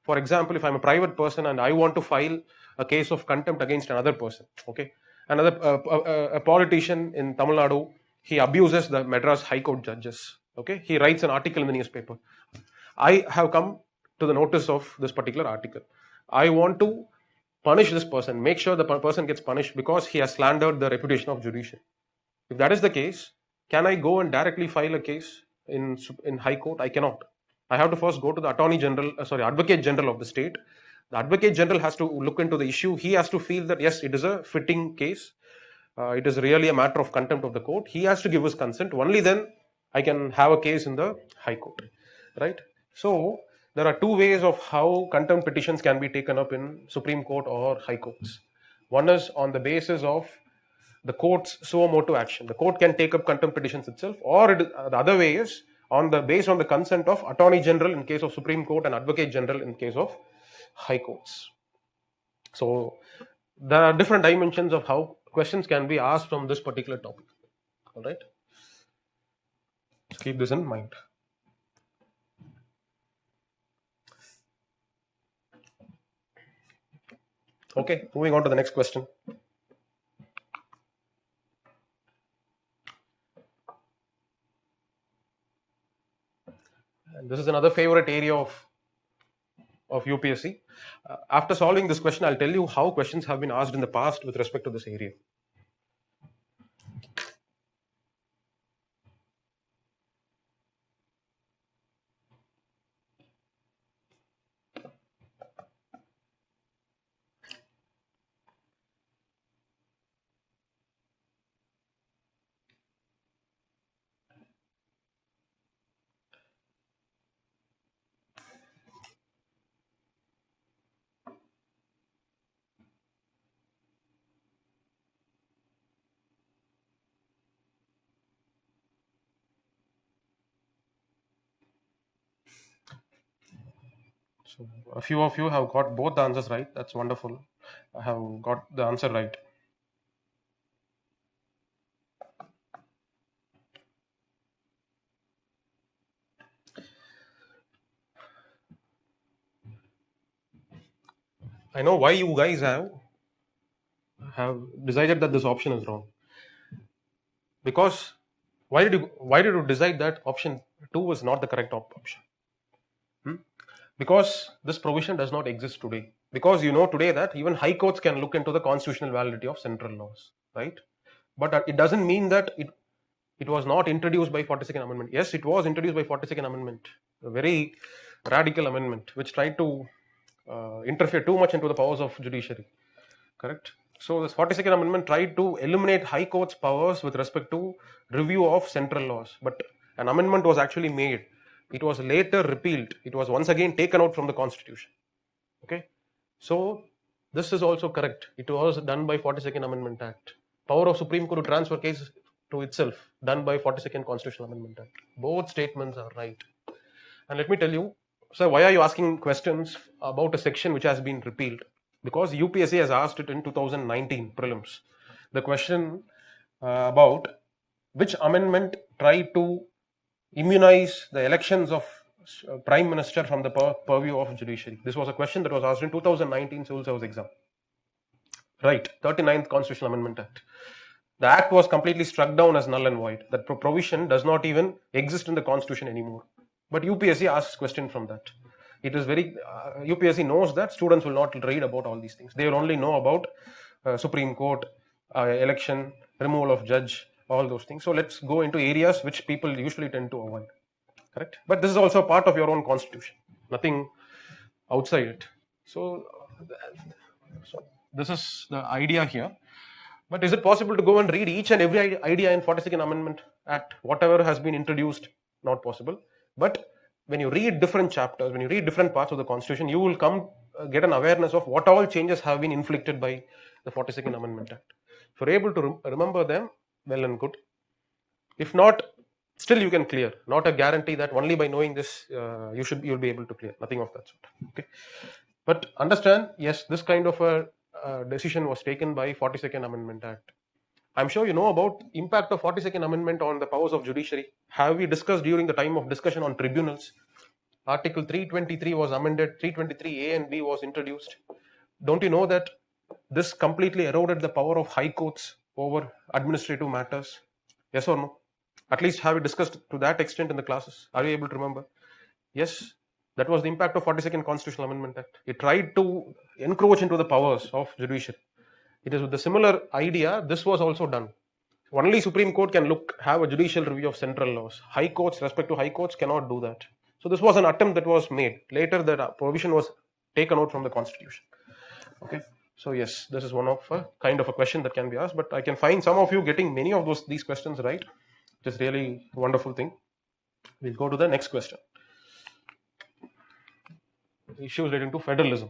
for example, if I'm a private person and I want to file a case of contempt against another person, okay, a politician in Tamil Nadu, he abuses the Madras High Court judges, okay, he writes an article in the newspaper. I have come to the notice of this particular article. I want to punish this person, make sure the person gets punished because he has slandered the reputation of judiciary. If that is the case, can I go and directly file a case in High Court? I cannot. I have to first go to the Advocate General of the state. The Advocate General has to look into the issue. He has to feel that yes, it is a fitting case. It is really a matter of contempt of the court. He has to give his consent. Only then I can have a case in the High Court, right? So there are two ways of how contempt petitions can be taken up in Supreme Court or High Courts. One is on the basis of the court's suo motu action. The court can take up contempt petitions itself, or the other way is based on the consent of Attorney General in case of Supreme Court and Advocate General in case of High Courts. So there are different dimensions of how questions can be asked from this particular topic. All right. So keep this in mind. Okay, moving on to the next question. And this is another favorite area of UPSC. After solving this question, I'll tell you how questions have been asked in the past with respect to this area. So a few of you have got both the answers right. That's wonderful. I have got the answer right. I know why you guys have decided that this option is wrong. Because why did you decide that option 2 is not the correct option? Because this provision does not exist today. Because you know today that even High Courts can look into the constitutional validity of central laws, right? But it doesn't mean that it was not introduced by 42nd Amendment. Yes, it was introduced by 42nd Amendment, a very radical amendment which tried to interfere too much into the powers of judiciary, correct? So this 42nd Amendment tried to eliminate High Court's powers with respect to review of central laws. But An amendment was actually made. It was later repealed. It was once again taken out from the constitution. Okay, so this is also correct. It was done by 42nd Amendment Act. Power of Supreme Court to transfer cases to itself, done by 42nd Constitutional Amendment Act. Both statements are right. And let me tell you, sir, why are you asking questions about a section which has been repealed? Because UPSC has asked it in 2019 prelims. The question about which amendment tried to immunize the elections of prime minister from the purview of judiciary. This was a question that was asked in 2019 civil service exam. Right, 39th Constitutional Amendment Act. The act was completely struck down as null and void. That provision does not even exist in the constitution anymore. But UPSC asks question from that. It is very UPSC knows that students will not read about all these things. They will only know about Supreme Court, election, removal of judge, all those things. So let's go into areas which people usually tend to avoid. Correct? But this is also part of your own constitution. Nothing outside it. So this is the idea here. But is it possible to go and read each and every idea in 42nd Amendment Act? Whatever has been introduced, not possible. But when you read different chapters, when you read different parts of the Constitution, you will come get an awareness of what all changes have been inflicted by the 42nd Amendment Act. If you're able to remember them, well and good. If not, still you can clear. Not a guarantee that only by knowing this you'll be able to clear. Nothing of that sort. Okay. But understand, yes, this kind of a decision was taken by 42nd Amendment Act. I'm sure you know about impact of 42nd Amendment on the powers of judiciary. Have we discussed during the time of discussion on tribunals? Article 323 was amended, 323A and B was introduced. Don't you know that this completely eroded the power of high courts over administrative matters? Yes or no? At least have we discussed to that extent in the classes? Are you able to remember? Yes. That was the impact of 42nd Constitutional Amendment Act. It tried to encroach into the powers of judiciary. It is with the similar idea, this was also done. Only Supreme Court can have a judicial review of central laws. High courts, respect to high courts, cannot do that. So this was an attempt that was made. Later, that provision was taken out from the Constitution. Okay. So yes, this is one of a kind of a question that can be asked. But I can find some of you getting many of these questions right. It is really a wonderful thing. We'll go to the next question. Issues relating to federalism.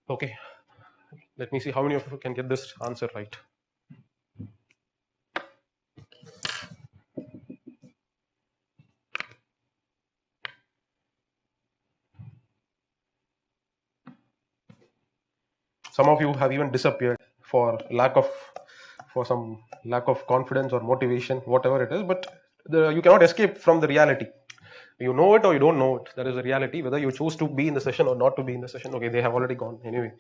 Okay, let me see how many of you can get this answer right. Some of you have even disappeared for some lack of confidence or motivation, whatever it is. But you cannot escape from the reality. You know it or you don't know it. That is the reality. Whether you choose to be in the session or not to be in the session. Okay, they have already gone anyway.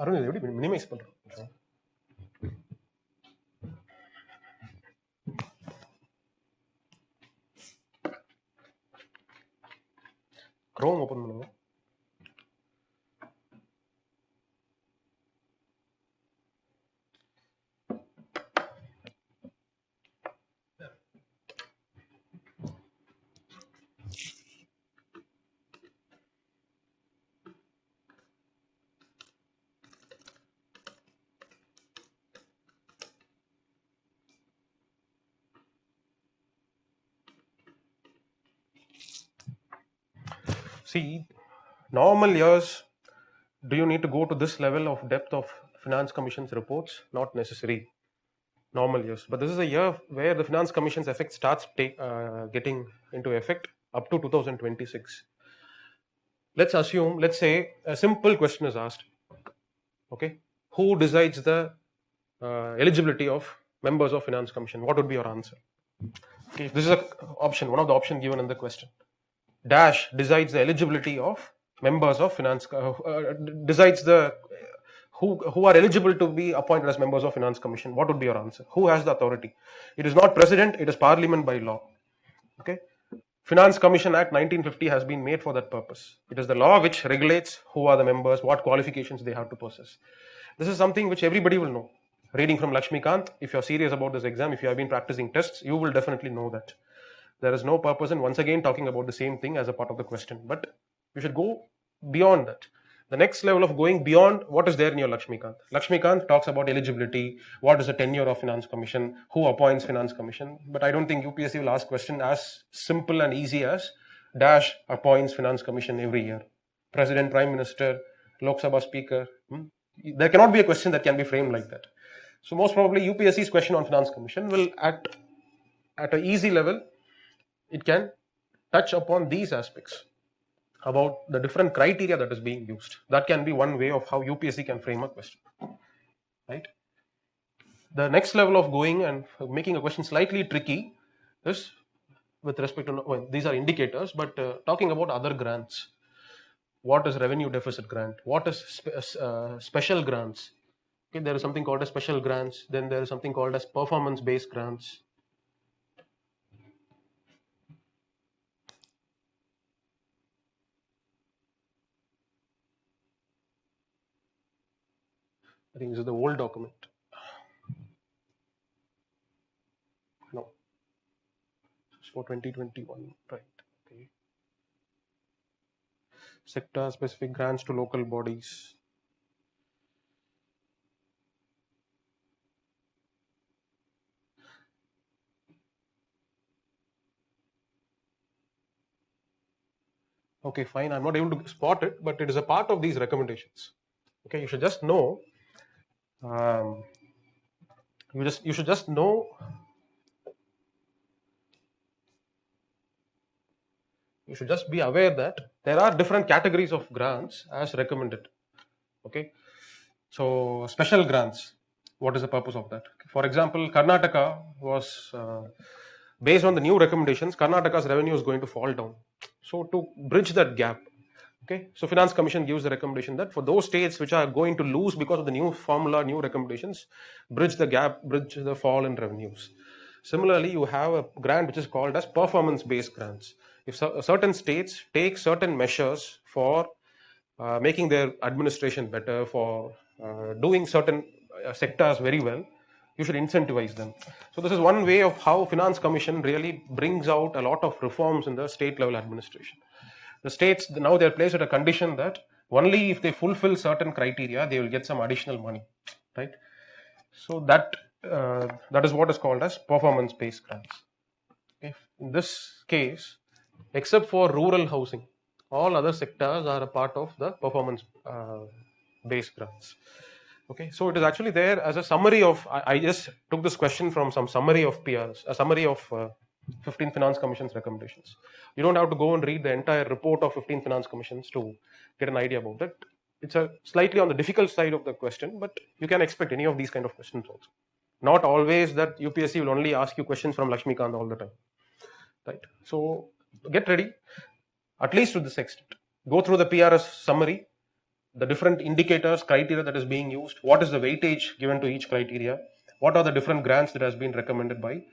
Arun, இது எப்படி minimize பண்றோம்? Chrome open பண்ணுங்க. See, normal years, do you need to go to this level of depth of Finance Commission's reports? Not necessary. Normal years. But this is a year where the Finance Commission's effect starts getting into effect up to 2026. Let's say a simple question is asked. Okay. Who decides the eligibility of members of Finance Commission? What would be your answer? Okay, this is a option, one of the options given in the question. Dash decides the eligibility of members of finance, decides the who are eligible to be appointed as members of Finance Commission. What would be your answer? Who has the authority? It is not president, it is parliament by law. Okay. Finance Commission Act 1950 has been made for that purpose. It is the law which regulates who are the members, what qualifications they have to possess. This is something which everybody will know. Reading from Lakshmikant, if you're serious about this exam, if you have been practicing tests, you will definitely know that. There is no purpose in once again talking about the same thing as a part of the question, but you should go beyond that. The next level of going beyond what is there in your Lakshmikant. Lakshmikant talks about eligibility, what is the tenure of Finance Commission, who appoints Finance Commission, but I don't think UPSC will ask question as simple and easy as dash appoints Finance Commission every year. President, Prime Minister, Lok Sabha Speaker. There cannot be a question that can be framed like that. So most probably UPSC's question on Finance Commission will at an easy level, it can touch upon these aspects about the different criteria that is being used. That can be one way of how UPSC can frame a question. Right? The next level of going and making a question slightly tricky is with respect to, well, these are indicators, but talking about other grants. What is revenue deficit grant? What is special grants? Okay, there is something called as special grants. Then there is something called as performance-based grants. I think this is the old document. No, it's for 2021, right? Okay. Sector-specific grants to local bodies. Okay, fine. I'm not able to spot it, but it is a part of these recommendations. Okay, you should just know. You should just know. You should just be aware that there are different categories of grants as recommended. Okay, so special grants. What is the purpose of that? For example, Karnataka was based on the new recommendations. Karnataka's revenue is going to fall down. So to bridge that gap, okay, so Finance Commission gives the recommendation that for those states which are going to lose because of the new formula, new recommendations, bridge the gap, bridge the fall in revenues. Similarly, you have a grant which is called as performance-based grants. If certain states take certain measures for making their administration better, for doing certain sectors very well, you should incentivize them. So this is one way of how Finance Commission really brings out a lot of reforms in the state level administration. The states now they're placed at a condition that only if they fulfill certain criteria they will get some additional money, right? So that is what is called as performance-based grants. Okay. In this case, except for rural housing, all other sectors are a part of the performance-based grants. Okay, so it is actually there as a summary of. I just took this question from some summary of PRs, a summary of 15 Finance Commission's recommendations. You don't have to go and read the entire report of 15 Finance Commissions to get an idea about it. It's a slightly on the difficult side of the question, but you can expect any of these kind of questions also. Not always that UPSC will only ask you questions from Lakshmikant all the time, right? So get ready, at least to this extent. Go through the PRS summary, the different indicators, criteria that is being used, what is the weightage given to each criteria, what are the different grants that has been recommended by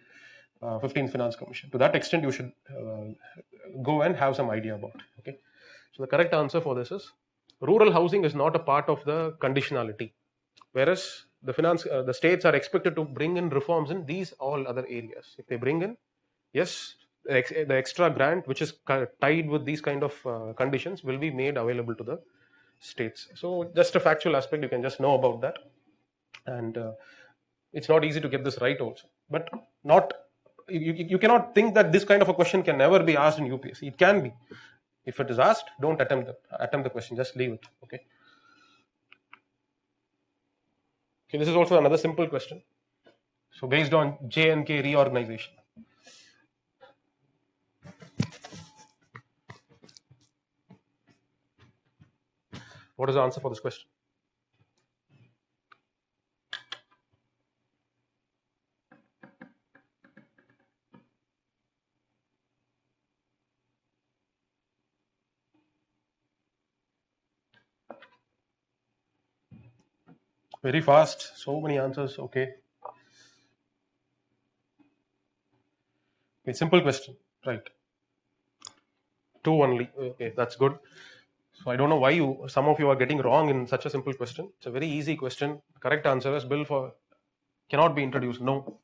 15th Finance Commission. To that extent, you should go and have some idea about it. Okay, so the correct answer for this is rural housing is not a part of the conditionality, whereas the states are expected to bring in reforms in these all other areas. If they bring in, yes, the extra grant which is tied with these kind of conditions will be made available to the states. So just a factual aspect, you can just know about that, and it's not easy to get this right also. But not you cannot think that this kind of a question can never be asked in UPSC. It can be. If it is asked, don't attempt the question. Just leave it. Okay. Okay. This is also another simple question. So based on J&K reorganization. What is the answer for this question? Very fast. So many answers. Okay. Okay, simple question. Right. Two only. Okay, that's good. So I don't know why some of you are getting wrong in such a simple question. It's a very easy question. Correct answer is bill for cannot be introduced. No.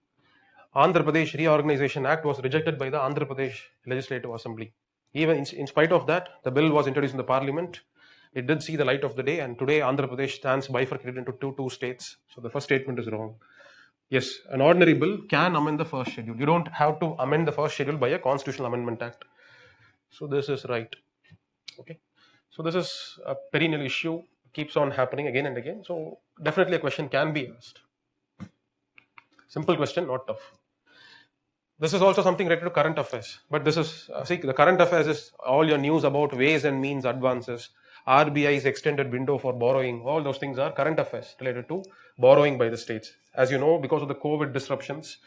Andhra Pradesh Reorganization Act was rejected by the Andhra Pradesh Legislative Assembly. Even in spite of that, the bill was introduced in the parliament. It did see the light of the day, and today Andhra Pradesh stands bifurcated into two states. So the first statement is wrong. Yes, an ordinary bill can amend the first schedule. You don't have to amend the first schedule by a constitutional amendment act. So this is right. Okay. So this is a perennial issue, keeps on happening again and again. So definitely a question can be asked. Simple question, not tough. This is also something related to current affairs, but this is see the current affairs is all your news about ways and means advances, RBI's extended window for borrowing. All those things are current affairs related to borrowing by the states. As you know, because of the COVID disruptions,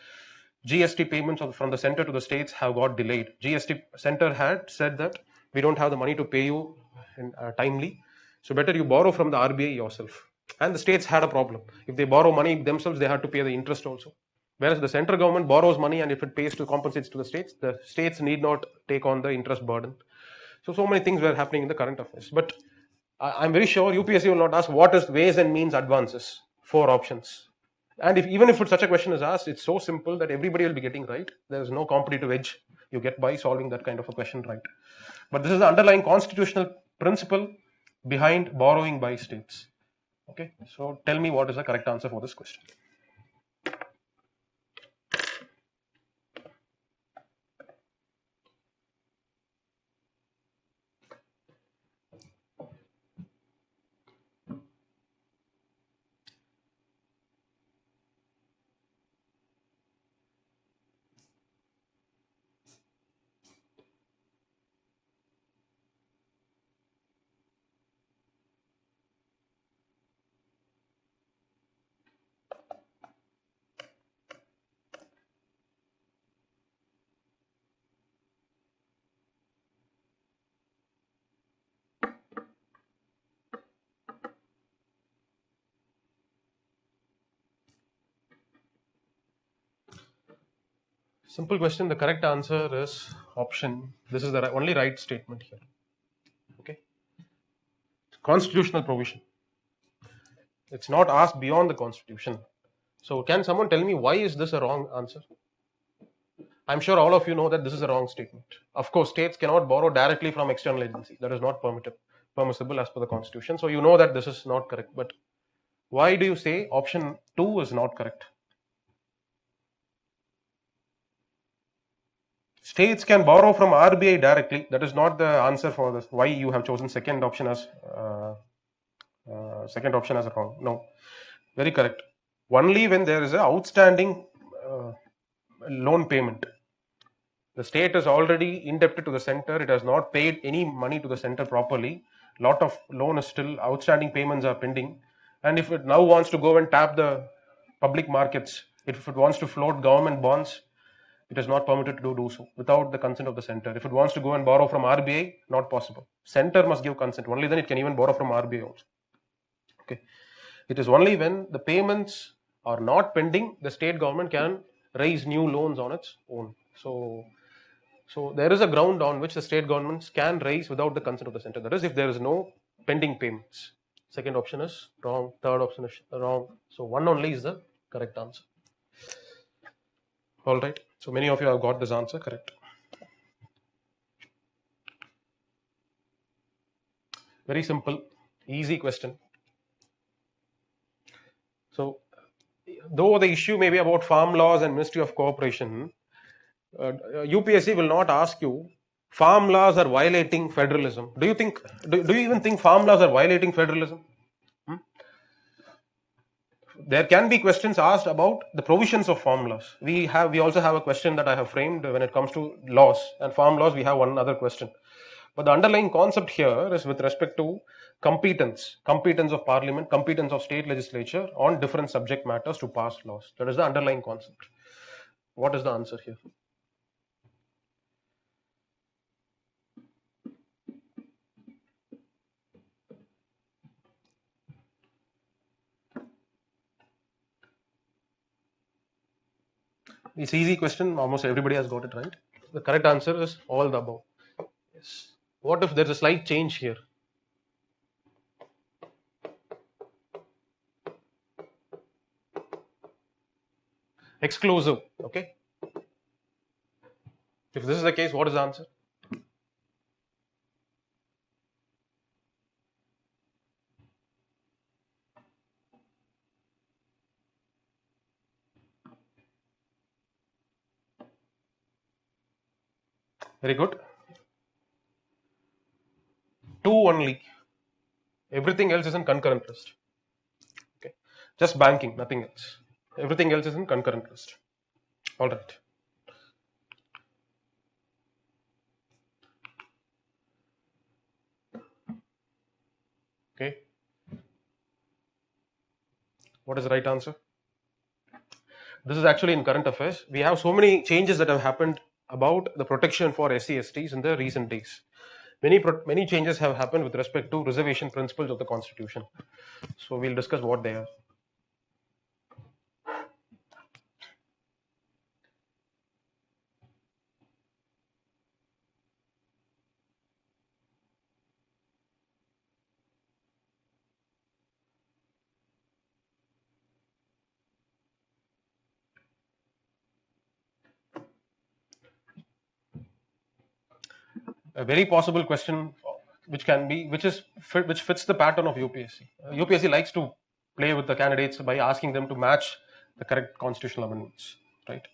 GST payments from the center to the states have got delayed. GST center had said that we don't have the money to pay you timely, so better you borrow from the RBI yourself. And the states had a problem. If they borrow money themselves, they had to pay the interest also. Whereas the central government borrows money, and if it pays to compensates to the states need not take on the interest burden. So many things were happening in the current affairs. But I'm very sure UPSC will not ask what is ways and means advances. Four options. And even if such a question is asked, it's so simple that everybody will be getting right. There is no competitive edge you get by solving that kind of a question right. But this is the underlying constitutional principle behind borrowing by states. Okay, so tell me what is the correct answer for this question. Simple question. The correct answer is option. This is the only right statement here. Okay. Constitutional provision. It's not asked beyond the constitution. So can someone tell me why is this a wrong answer? I'm sure all of you know that this is a wrong statement. Of course, states cannot borrow directly from external agencies. That is not permissible as per the constitution. So you know that this is not correct. But why do you say option 2 is not correct? States can borrow from RBI directly. That is not the answer for this. Why you have chosen second option as wrong? No, very correct. Only when there is an outstanding loan payment. The state is already indebted to the center. It has not paid any money to the center properly. Lot of loan is still outstanding. Payments are pending. And if it now wants to go and tap the public markets, if it wants to float government bonds, it is not permitted to do so without the consent of the center. If it wants to go and borrow from RBI, not possible. Center must give consent. Only then it can even borrow from RBI also. Okay. It is only when the payments are not pending, the state government can raise new loans on its own. So there is a ground on which the state governments can raise without the consent of the center. That is, if there is no pending payments. Second option is wrong. Third option is wrong. So one only is the correct answer. All right. So many of you have got this answer correct. Very simple, easy question. So, though the issue may be about farm laws and Ministry of Cooperation, UPSC will not ask you farm laws are violating federalism. Do you think? Do you even think farm laws are violating federalism? There can be questions asked about the provisions of farm laws. We also have a question that I have framed when it comes to laws and farm laws. We have one other question, but the underlying concept here is with respect to competence of parliament, competence of state legislature on different subject matters to pass laws. That is the underlying concept. What is the answer here? It's easy question. Almost everybody has got it right. The correct answer is all the above. Yes. What if there's a slight change here? Exclusive. Okay. If this is the case, what is the answer? Very good. Two only. Everything else is in concurrent list. Okay. Just banking, nothing else. Everything else is in concurrent list. All right. Okay. What is the right answer? This is actually in current affairs. We have so many changes that have happened about the protection for SC/STs in the recent days. Many changes have happened with respect to reservation principles of the Constitution. So we'll discuss what they are. A very possible question, which fits the pattern of UPSC. UPSC likes to play with the candidates by asking them to match the correct constitutional amendments, right?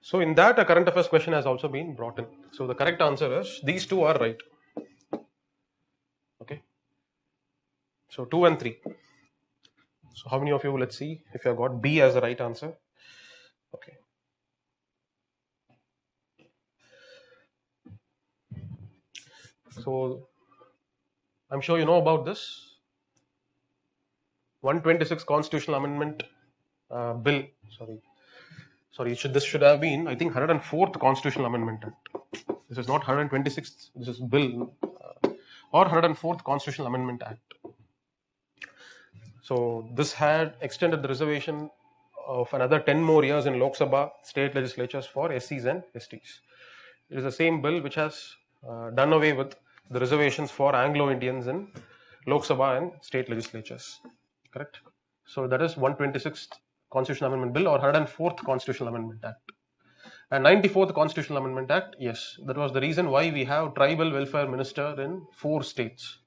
So in that, a current affairs question has also been brought in. So the correct answer is these two are right. Okay. So 2 and 3. So how many of you, let's see if you have got B as the right answer. Okay. So I'm sure you know about this 126 Constitutional Amendment Bill. This should have been, I think, 104th Constitutional Amendment Act. This is not 126th. This is Bill or 104th Constitutional Amendment Act. So this had extended the reservation of another 10 more years in Lok Sabha state legislatures for SCs and STs. It is the same bill which has done away with the reservations for Anglo-Indians in Lok Sabha and state legislatures. Correct? So that is 126th Constitutional Amendment Bill or 104th Constitutional Amendment Act. And 94th Constitutional Amendment Act, yes, that was the reason why we have tribal welfare minister in 4 states.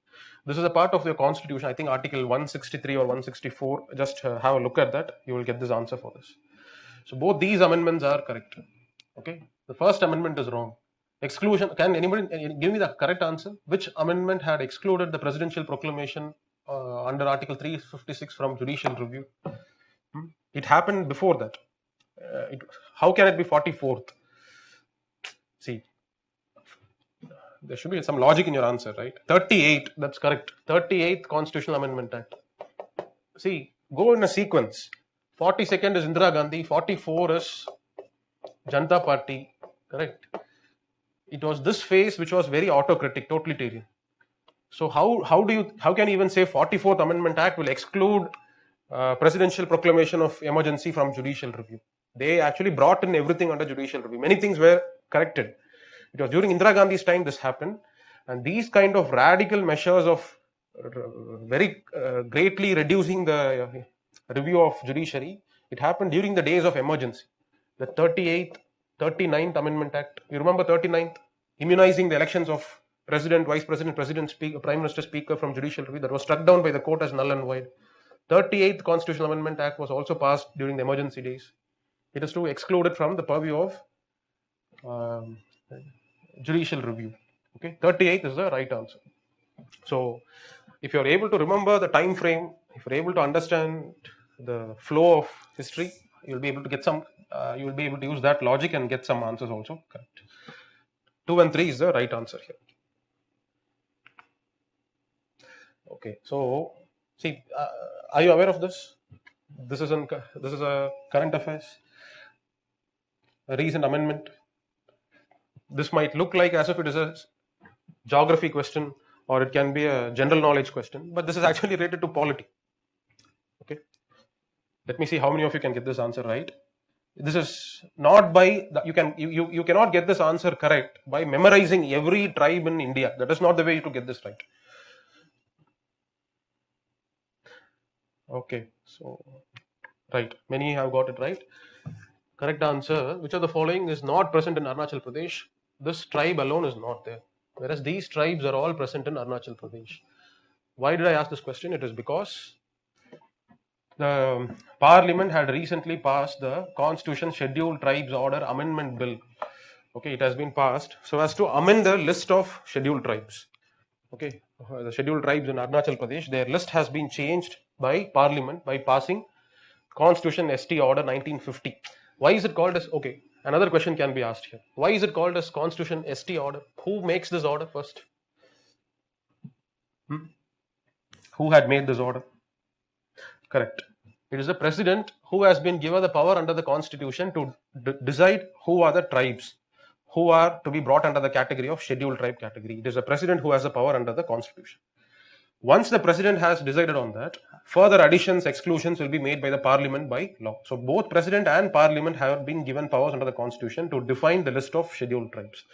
This is a part of your constitution, I think Article 163 or 164. Just have a look at that. You will get this answer for this. So both these amendments are correct. Okay. The first amendment is wrong. Exclusion. Can anybody give me the correct answer? Which amendment had excluded the presidential proclamation under Article 356 from judicial review? It happened before that. How can it be 44th? See, there should be some logic in your answer, right? 38, that's correct. 38th Constitutional Amendment Act. See, go in a sequence. 42nd is Indira Gandhi, 44 is Janata Party, correct? It was this phase which was very autocratic, totalitarian. So how can you even say 44th Amendment Act will exclude presidential proclamation of emergency from judicial review? They actually brought in everything under judicial review. Many things were corrected. It was during Indira Gandhi's time this happened, and these kind of radical measures of very greatly reducing the review of judiciary, it happened during the days of emergency. The 39th Amendment Act, you remember 39th? Immunizing the elections of President, Vice President, President, Speaker, Prime Minister, Speaker from judicial review, that was struck down by the court as null and void. 38th Constitutional Amendment Act was also passed during the emergency days. It is to exclude it from the purview of judicial review. Okay, 38th is the right answer. So if you are able to remember the time frame, if you are able to understand the flow of history, you will be able to get some. You will be able to use that logic and get some answers also. Correct. 2 and 3 is the right answer here. Okay, so see, are you aware of this? This is a current affairs, a recent amendment. This might look like as if it is a geography question or it can be a general knowledge question, but this is actually related to polity. Okay, let me see how many of you can get this answer right. This is not by you cannot get this answer correct by memorizing every tribe in India. That is not the way to get this right. Okay, so right, many have got it right. Correct answer: which of the following is not present in Arunachal Pradesh? This tribe alone is not there, whereas these tribes are all present in Arunachal Pradesh. Why did I ask this question? It is because the Parliament had recently passed the Constitution Scheduled Tribes Order Amendment Bill. Okay, it has been passed so as to amend the list of scheduled tribes. Okay, the scheduled tribes in Arunachal Pradesh, their list has been changed by Parliament by passing Constitution ST Order 1950. Why is it called as, okay, another question can be asked here. Why is it called as Constitution ST Order? Who makes this order first? Who had made this order? Correct. It is the president who has been given the power under the constitution to decide who are the tribes who are to be brought under the category of scheduled tribe category. It is the president who has the power under the constitution. Once the president has decided on that, further additions, exclusions will be made by the parliament by law. So both president and parliament have been given powers under the constitution to define the list of scheduled tribes.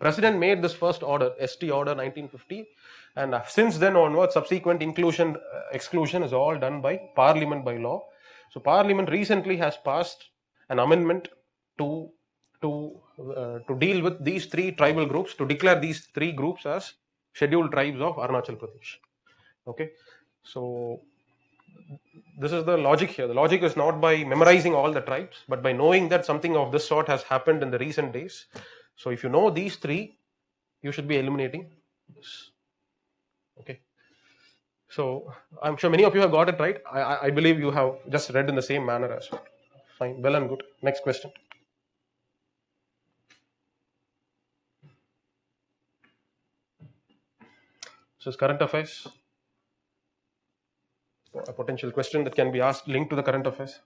President made this first order, ST Order 1950, and since then onwards, subsequent inclusion, exclusion is all done by Parliament by law. So Parliament recently has passed an amendment to deal with these three tribal groups, to declare these three groups as scheduled tribes of Arunachal Pradesh. Okay, so this is the logic here. The logic is not by memorizing all the tribes, but by knowing that something of this sort has happened in the recent days. So if you know these three, you should be eliminating this. Okay. So I'm sure many of you have got it right. I believe you have just read in the same manner as well. Fine, well and good. Next question. This is current affairs. A potential question that can be asked linked to the current affairs.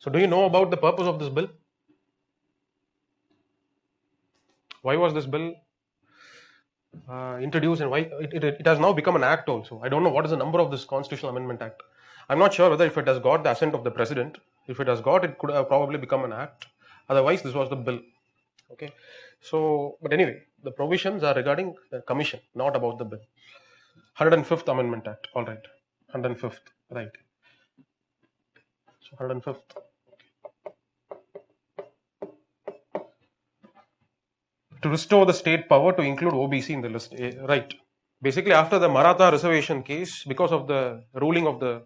So do you know about the purpose of this bill? Why was this bill introduced, and why it has now become an act also? I don't know what is the number of this Constitutional Amendment Act. I'm not sure whether if it has got the assent of the president. If it has got, it could have probably become an act. Otherwise, this was the bill. Okay. So, but anyway, the provisions are regarding the commission, not about the bill. 105th Amendment Act. All right. 105th. Right. So 105th. To restore the state power to include OBC in the list. Right. Basically, after the Maratha reservation case, because of the ruling of the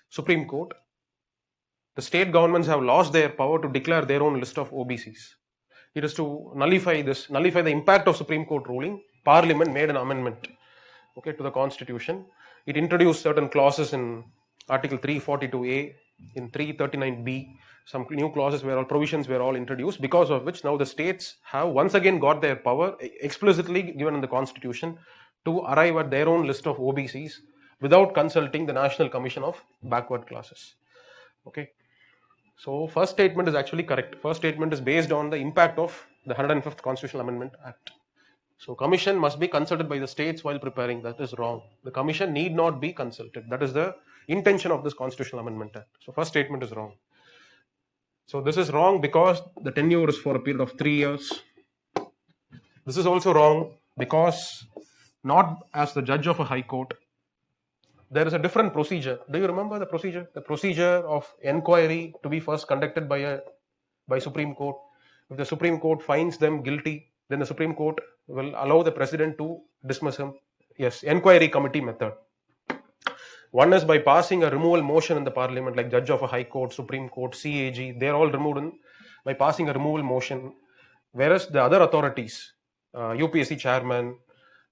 Supreme Court, the state governments have lost their power to declare their own list of OBCs. It is to nullify the impact of Supreme Court ruling. Parliament made an amendment, okay, to the Constitution. It introduced certain clauses in Article 342A, in 339B. Some new clauses provisions were all introduced, because of which now the states have once again got their power explicitly given in the Constitution to arrive at their own list of OBCs without consulting the National Commission of Backward Classes. Okay. So first statement is actually correct. First statement is based on the impact of the 105th Constitutional Amendment Act. So commission must be consulted by the states while preparing. That is wrong. The commission need not be consulted. That is the intention of this Constitutional Amendment Act. So first statement is wrong. So this is wrong because the tenure is for a period of 3 years. This is also wrong because not as the judge of a high court. There is a different procedure. Do you remember the procedure? The procedure of inquiry to be first conducted by Supreme Court. If the Supreme Court finds them guilty, then the Supreme Court will allow the president to dismiss him. Yes, inquiry committee method. One is by passing a removal motion in the parliament, like judge of a high court, Supreme Court, CAG, they're all removed by passing a removal motion. Whereas the other authorities, UPSC chairman,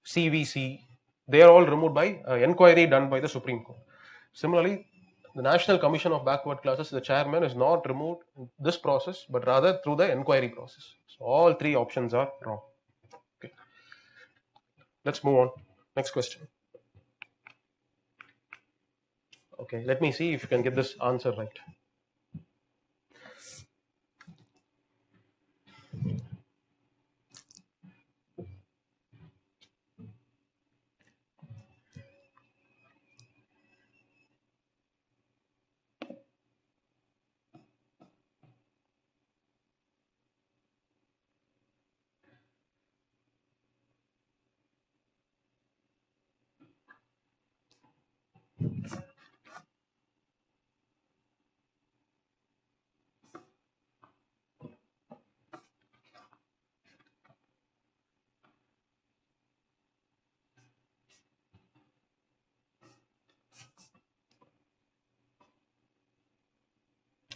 CVC, they are all removed by inquiry done by the Supreme Court. Similarly, the National Commission of Backward Classes, the chairman is not removed in this process, but rather through the inquiry process. So all three options are wrong. Okay. Let's move on. Next question. Okay, let me see if you can get this answer right.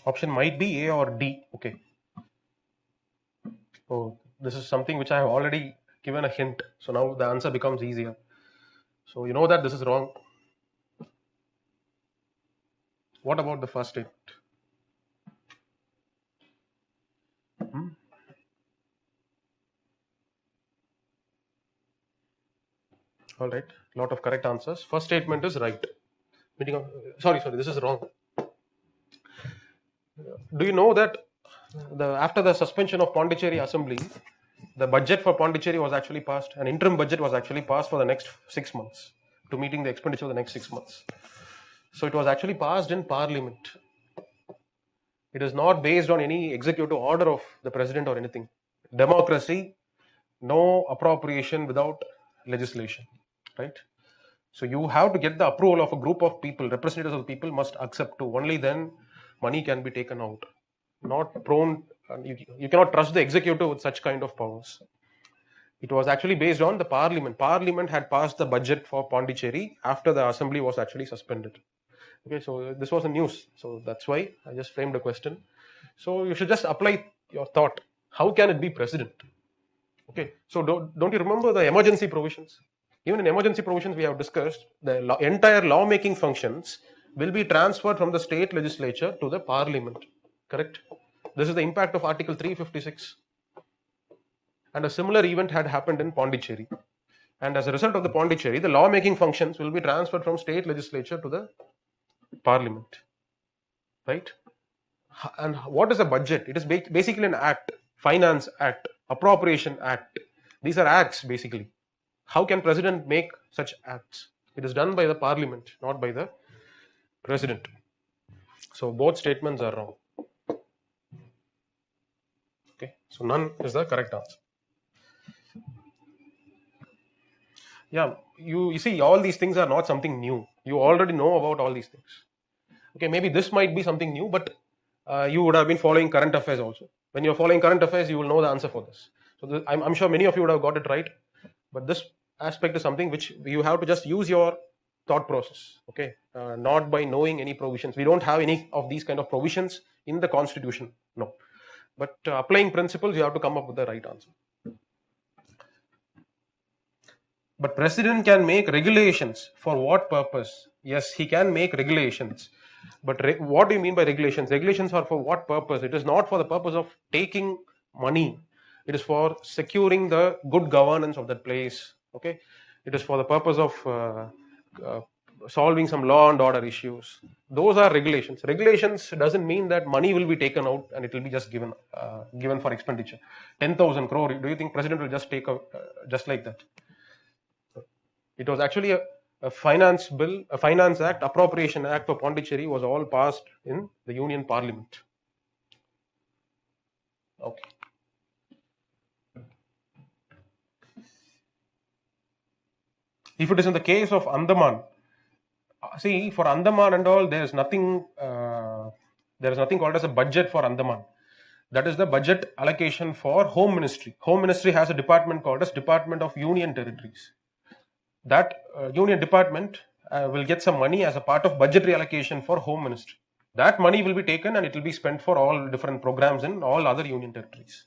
Option might be A or D. Okay. So this is something which I have already given a hint. So now the answer becomes easier. So you know that this is wrong. What about the first statement? All right, lot of correct answers. First statement is right. Sorry, this is wrong. Do you know that after the suspension of Pondicherry Assembly, the budget for Pondicherry was actually passed. An interim budget was actually passed for the next 6 months to meeting the expenditure of the next 6 months. So it was actually passed in Parliament. It is not based on any executive order of the president or anything. Democracy, no appropriation without legislation, right? So you have to get the approval of a group of people, representatives of the people must accept to. Only then money can be taken out. Not prone, you cannot trust the executive with such kind of powers. It was actually based on the Parliament. Parliament had passed the budget for Pondicherry after the assembly was actually suspended. Okay, so this was a news. So that's why I just framed the question. So you should just apply your thought. How can it be president? Okay, so don't you remember the emergency provisions? Even in emergency provisions, we have discussed the entire lawmaking functions will be transferred from the state legislature to the parliament. Correct? This is the impact of Article 356. And a similar event had happened in Pondicherry. And as a result of the Pondicherry, the lawmaking functions will be transferred from state legislature to the parliament. Right? And what is a budget? It is basically an act, finance act, appropriation act. These are acts basically. How can president make such acts? It is done by the parliament, not by the president. So both statements are wrong. Okay, so none is the correct answer. Yeah, you see, all these things are not something new. You already know about all these things. Okay, maybe this might be something new, but you would have been following current affairs also. When you're following current affairs, you will know the answer for this. So I'm sure many of you would have got it right, but this aspect is something which you have to just use your thought process. Okay, not by knowing any provisions. We don't have any of these kind of provisions in the constitution. No, but applying principles, you have to come up with the right answer. But president can make regulations. For what purpose? Yes, he can make regulations. But what do you mean by regulations? Regulations are for what purpose? It is not for the purpose of taking money. It is for securing the good governance of that place. Okay, it is for the purpose of solving some law and order issues. Those are regulations. Regulations doesn't mean that money will be taken out and it will be just given for expenditure. 10,000 crore. Do you think president will just take out just like that? It was actually a finance bill, a finance act, appropriation act for Pondicherry was all passed in the Union Parliament. Okay. If it is in the case of Andaman, see, for Andaman and all, there is nothing called as a budget for Andaman. That is the budget allocation for Home Ministry. Home Ministry has a department called as Department of Union Territories. That union department will get some money as a part of budgetary allocation for Home Ministry. That money will be taken and it will be spent for all different programs in all other union territories.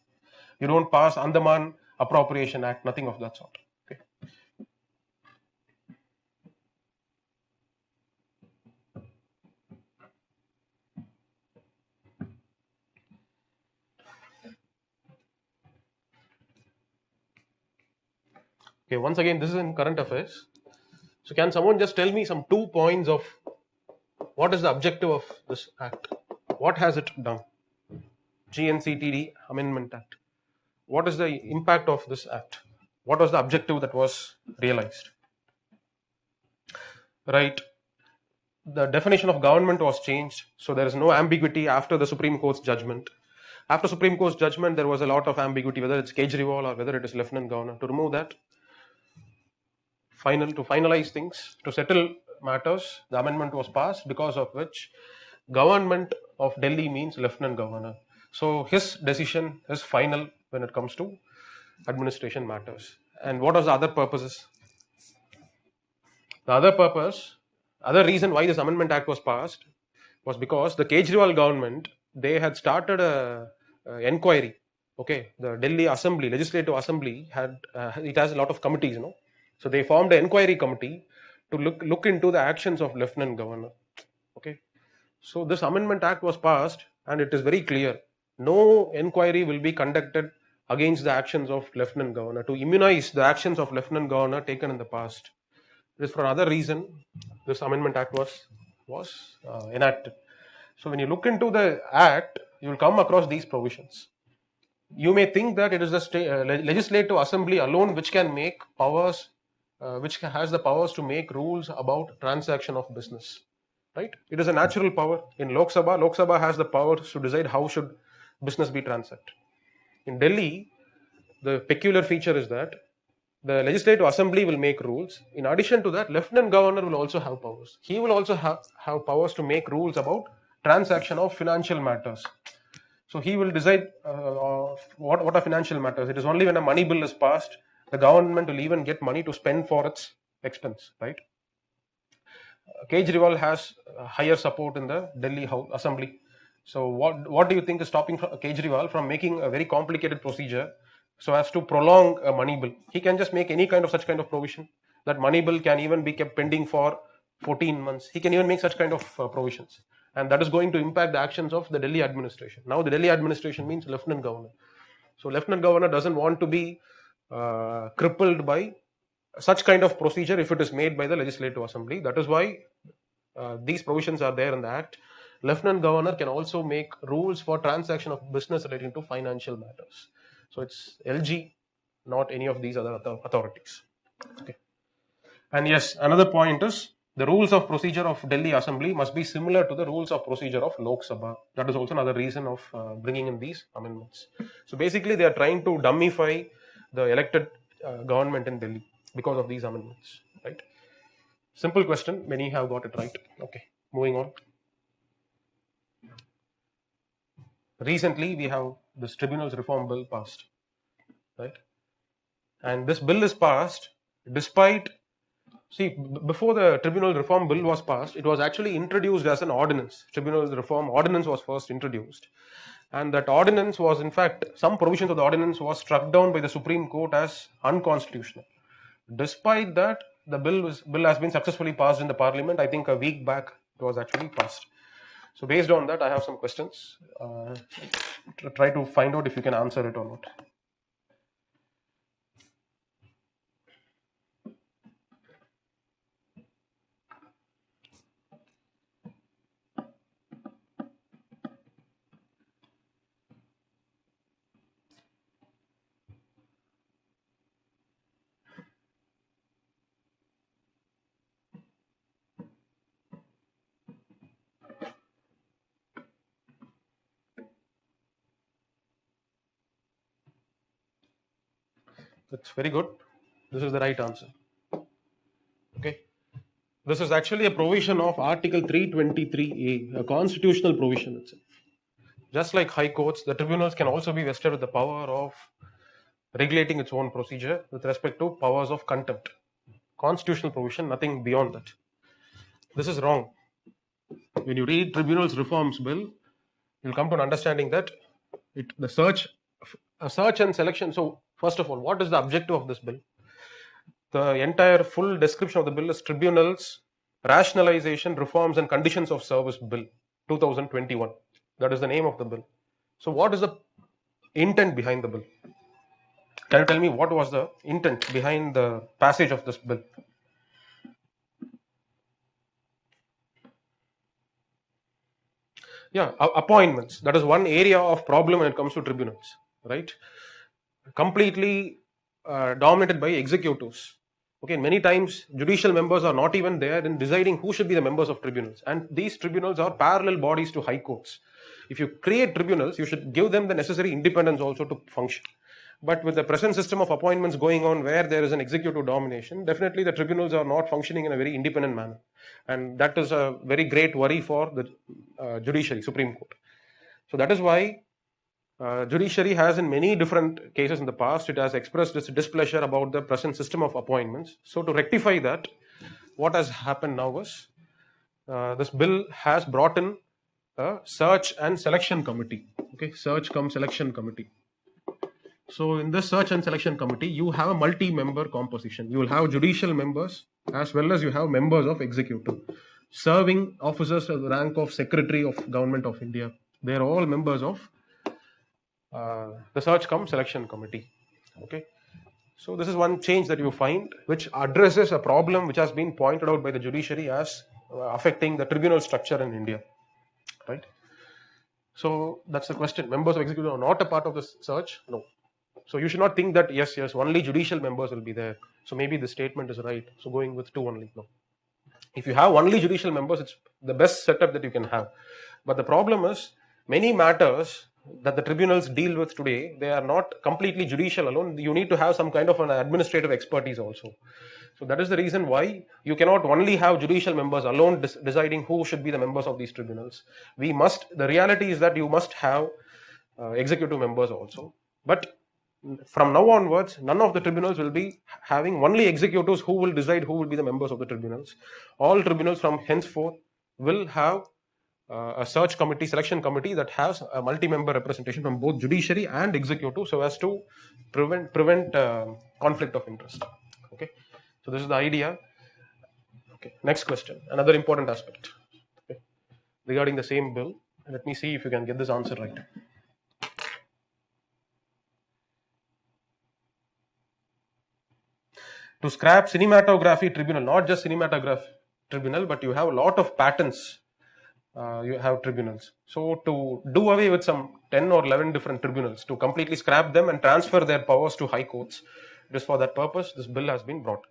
You don't pass Andaman Appropriation Act, nothing of that sort. Okay. Okay, once again, this is in current affairs. So, can someone just tell me some 2 points of what is the objective of this act? What has it done? GNCTD Amendment Act. What is the impact of this act? What was the objective that was realized? Right. The definition of government was changed, so there is no ambiguity after the Supreme Court's judgment. After Supreme Court's judgment, there was a lot of ambiguity whether it's Kejriwal or whether it is Lieutenant Governor. To remove that, to finalize things, to settle matters, the amendment was passed, because of which government of Delhi means Lieutenant Governor. So his decision is final when it comes to administration matters. And what was the other purposes? The other reason why this Amendment Act was passed was because the Kejriwal government, they had started a inquiry. Okay, the Delhi Assembly, Legislative Assembly it has a lot of committees, So they formed an inquiry committee to look into the actions of Lieutenant Governor. Okay, so this Amendment Act was passed, and it is very clear: no inquiry will be conducted against the actions of Lieutenant Governor, to immunize the actions of Lieutenant Governor taken in the past. It is for another reason this Amendment Act was enacted. So when you look into the Act, you will come across these provisions. You may think that it is the Legislative Assembly alone which can make powers, which has the powers to make rules about transaction of business. Right? It is a natural power. In Lok Sabha has the powers to decide how should business be transacted. In Delhi, the peculiar feature is that the Legislative Assembly will make rules. In addition to that, Lieutenant Governor will also have powers. He will also have powers to make rules about transaction of financial matters. So he will decide what are financial matters. It is only when a money bill is passed, the government will even get money to spend for its expense, right? Kejriwal has higher support in the Delhi House Assembly. So what do you think is stopping Kejriwal from making a very complicated procedure so as to prolong a money bill? He can just make any kind of such kind of provision. That money bill can even be kept pending for 14 months. He can even make such kind of provisions. And that is going to impact the actions of the Delhi administration. Now the Delhi administration means Lieutenant Governor. So Lieutenant Governor doesn't want to be crippled by such kind of procedure if it is made by the Legislative Assembly. That is why these provisions are there in the Act. Lieutenant Governor can also make rules for transaction of business relating to financial matters. So it's LG, not any of these other authorities. Okay. And yes, another point is the rules of procedure of Delhi Assembly must be similar to the rules of procedure of Lok Sabha. That is also another reason of bringing in these amendments. So basically, they are trying to dummify the elected government in Delhi because of these amendments, right? Simple question, many have got it right. Okay, moving on. Recently, we have this Tribunals Reform Bill passed, right? And this bill is passed despite, before the Tribunal Reform Bill was passed, it was actually introduced as an ordinance. Tribunal Reform Ordinance was first introduced. And that ordinance was, in fact, some provisions of the ordinance was struck down by the Supreme Court as unconstitutional. Despite that, the bill has been successfully passed in the Parliament. I think a week back it was actually passed. So based on that, I have some questions. Try to find out if you can answer it or not. That's very good. This is the right answer. Okay. This is actually a provision of Article 323A, a constitutional provision itself. Just like high courts, the tribunals can also be vested with the power of regulating its own procedure with respect to powers of contempt. Constitutional provision, nothing beyond that. This is wrong. When you read Tribunal's Reforms Bill, you'll come to an understanding that the search and selection. So, first of all, what is the objective of this bill? The entire full description of the bill is Tribunals Rationalization, Reforms and Conditions of Service Bill 2021. That is the name of the bill. So, what is the intent behind the bill? Can you tell me what was the intent behind the passage of this bill? Yeah, appointments. That is one area of problem when it comes to tribunals, right? Completely dominated by executives. Okay, many times judicial members are not even there in deciding who should be the members of tribunals, and these tribunals are parallel bodies to high courts. If you create tribunals, you should give them the necessary independence also to function. But with the present system of appointments going on where there is an executive domination, definitely the tribunals are not functioning in a very independent manner. And that is a very great worry for the judiciary, Supreme Court. So that is why judiciary has in many different cases in the past, it has expressed its displeasure about the present system of appointments. So to rectify that, what has happened now is this bill has brought in a search and selection committee. Okay, search cum selection committee. So in this search and selection committee, you have a multi-member composition. You will have judicial members as well as you have members of executive, serving officers of the rank of Secretary of Government of India. They are all members of the search cum selection committee. Okay. So this is one change that you find which addresses a problem which has been pointed out by the judiciary as affecting the tribunal structure in India. Right. So that's the question. Members of executive are not a part of the search. No. So you should not think that yes, only judicial members will be there. So maybe the statement is right. So going with two only. No. If you have only judicial members, it's the best setup that you can have. But the problem is many matters that the tribunals deal with today, they are not completely judicial alone. You need to have some kind of an administrative expertise also. So that is the reason why you cannot only have judicial members alone deciding who should be the members of these tribunals. The reality is that you must have executive members also. But from now onwards, none of the tribunals will be having only executives who will decide who will be the members of the tribunals. All tribunals from henceforth will have a search committee, selection committee that has a multi-member representation from both judiciary and executive, so as to prevent conflict of interest. Okay, so this is the idea. Okay, next question, another important aspect regarding the same bill. Let me see if you can get this answer right. To scrap cinematography tribunal, not just cinematography tribunal, but you have a lot of patents. You have tribunals. So to do away with some 10 or 11 different tribunals, to completely scrap them and transfer their powers to high courts, it is for that purpose this bill has been brought.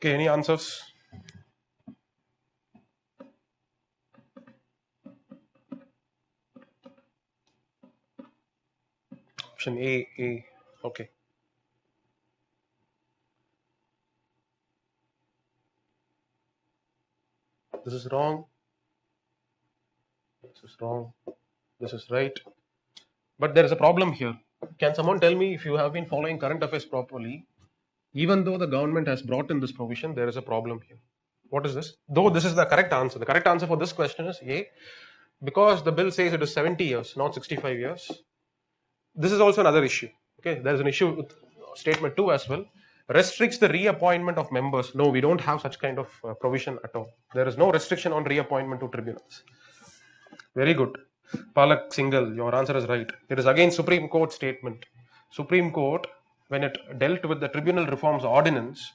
Okay, any answers? Option A. Okay. This is wrong. This is wrong. This is right. But there is a problem here. Can someone tell me, if you have been following current affairs properly, even though the government has brought in this provision, there is a problem here. What is this? Though this is the correct answer. The correct answer for this question is A. Because the bill says it is 70 years, not 65 years. This is also another issue. Okay, there is an issue with statement 2 as well. Restricts the reappointment of members. No, we don't have such kind of provision at all. There is no restriction on reappointment to tribunals. Very good. Palak Singhal, your answer is right. It is again Supreme Court statement. Supreme Court, when it dealt with the Tribunal Reforms Ordinance,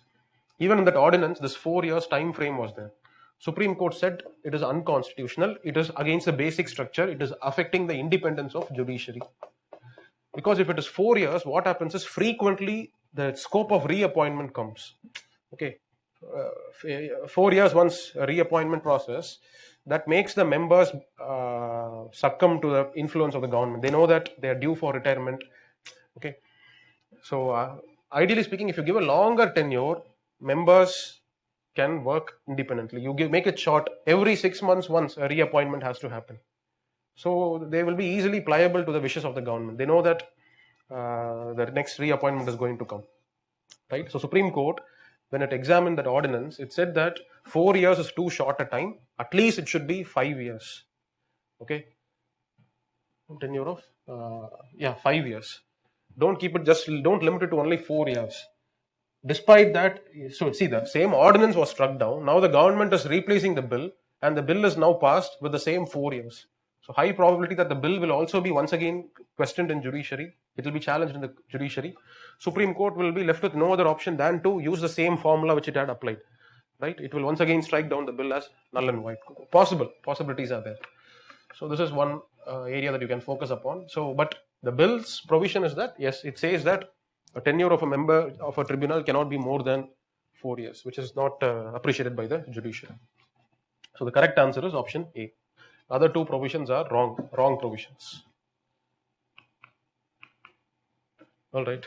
even in that ordinance, this 4 years time frame was there. Supreme Court said it is unconstitutional. It is against the basic structure. It is affecting the independence of judiciary. Because if it is 4 years, what happens is frequently the scope of reappointment comes. Okay. 4 years once a reappointment process, that makes the members succumb to the influence of the government. They know that they are due for retirement. Okay, so ideally speaking, if you give a longer tenure, members can work independently. You make it short. Every 6 months once a reappointment has to happen. So they will be easily pliable to the wishes of the government. They know that the next reappointment is going to come, right? So Supreme Court, when it examined that ordinance, it said that 4 years is too short a time. At least it should be 5 years. Okay, tenure of 5 years. Don't keep it, just don't limit it to only 4 years. Despite that, so see, the same ordinance was struck down. Now the government is replacing the bill, and the bill is now passed with the same 4 years. So high probability that the bill will also be once again questioned in judiciary. It will be challenged in the judiciary. Supreme Court will be left with no other option than to use the same formula which it had applied. Right? It will once again strike down the bill as null and void. Possibilities are there. So this is one area that you can focus upon. So, but the bill's provision is that, yes, it says that a tenure of a member of a tribunal cannot be more than 4 years, which is not appreciated by the judiciary. So the correct answer is option A. Other two provisions are wrong provisions. All right.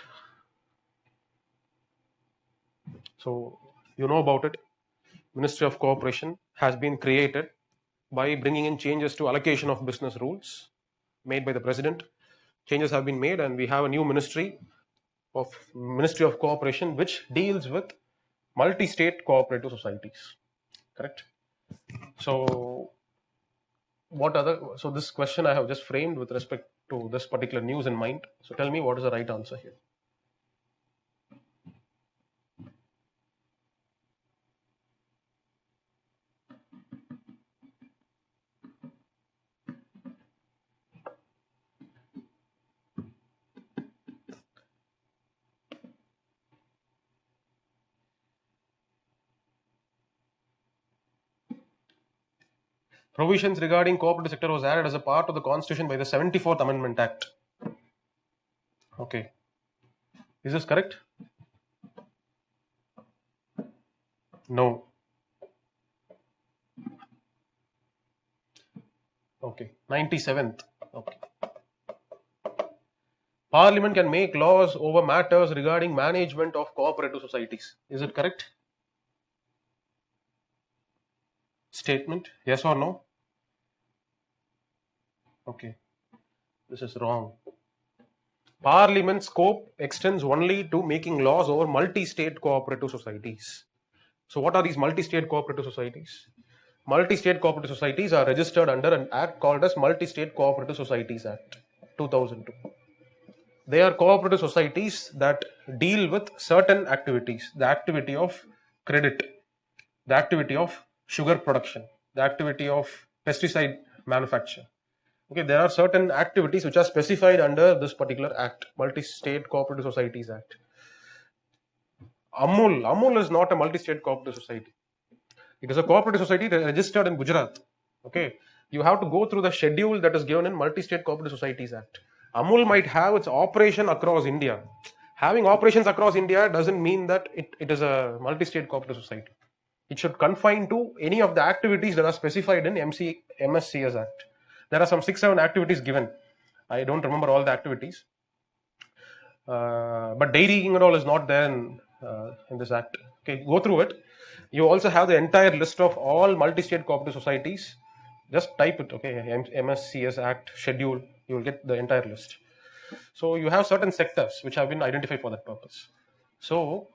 So you know about it. Ministry of Cooperation has been created by bringing in changes to allocation of business rules made by the president. Changes have been made, and we have a new Ministry of Cooperation which deals with multi-state cooperative societies. Correct. So so this question I have just framed with respect to this particular news in mind. So tell me, what is the right answer here? Provisions regarding cooperative sector was added as a part of the Constitution by the 74th Amendment Act. Okay. Is this correct? No. Okay. 97th. Okay. Parliament can make laws over matters regarding management of cooperative societies. Is it correct? Statement, yes or no? Okay. This is wrong. Parliament's scope extends only to making laws over multi-state cooperative societies. So what are these multi-state cooperative societies? Multi-state cooperative societies are registered under an act called as Multi-State Cooperative Societies Act 2002. They are cooperative societies that deal with certain activities: the activity of credit, the activity of sugar production, the activity of pesticide manufacture. Okay, there are certain activities which are specified under this particular act, Multi-State Cooperative Societies Act. Amul is not a multi-state cooperative society. It is a cooperative society registered in Gujarat. Okay, you have to go through the schedule that is given in Multi-State Cooperative Societies Act. Amul might have its operation across India. Having operations across India doesn't mean that it is a multi-state cooperative society. It should confine to any of the activities that are specified in MSCS Act. There are some 6-7 activities given. I don't remember all the activities. But dairying and all is not there in this act. Okay, go through it. You also have the entire list of all multi-state cooperative societies. Just type it, okay, MSCS Act schedule. You will get the entire list. So you have certain sectors which have been identified for that purpose. So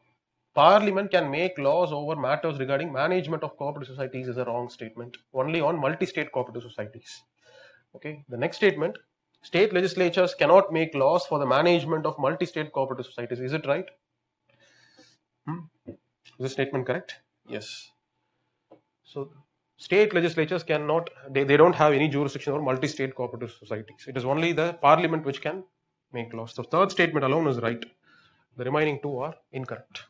Parliament can make laws over matters regarding management of cooperative societies is a wrong statement. Only on multi-state cooperative societies. Okay. The next statement: state legislatures cannot make laws for the management of multi-state cooperative societies. Is it right? Is this statement correct? Yes. So state legislatures cannot, they don't have any jurisdiction over multi-state cooperative societies. It is only the Parliament which can make laws. So third statement alone is right. The remaining two are incorrect.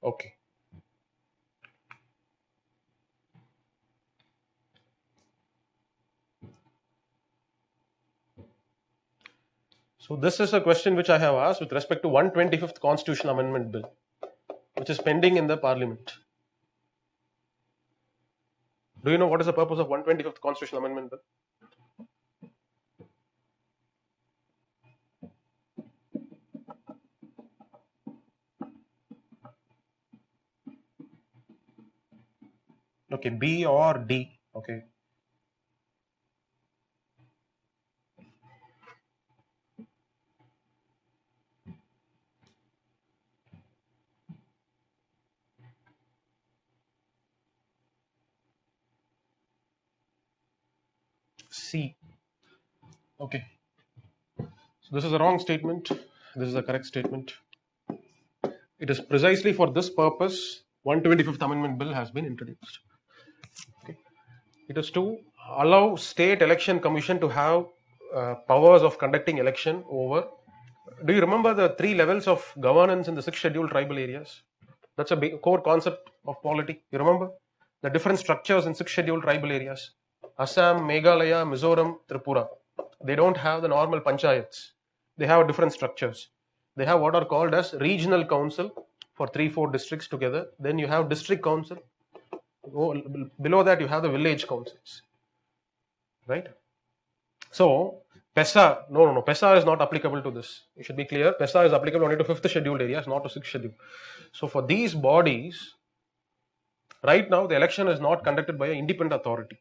Okay. So this is a question which I have asked with respect to 125th Constitutional Amendment Bill, which is pending in the parliament. Do you know what is the purpose of 125th Constitutional Amendment Bill? Okay, B or D. Okay. C. Okay. So this is a wrong statement. This is a correct statement. It is precisely for this purpose 125th Amendment Bill has been introduced. Okay. It is to allow State Election Commission to have powers of conducting election over. Do you remember the 3 levels of governance in the 6 scheduled tribal areas? That's a big core concept of polity. You remember the different structures in 6 scheduled tribal areas? Assam, Meghalaya, Mizoram, Tripura. They don't have the normal panchayats. They have different structures. They have what are called as regional council for 3-4 districts together. Then you have district council. Below that you have the village councils. Right? So, PESA, no, PESA is not applicable to this. It should be clear. PESA is applicable only to 5th scheduled areas, not to 6th schedule. So, for these bodies, right now the election is not conducted by an independent authority.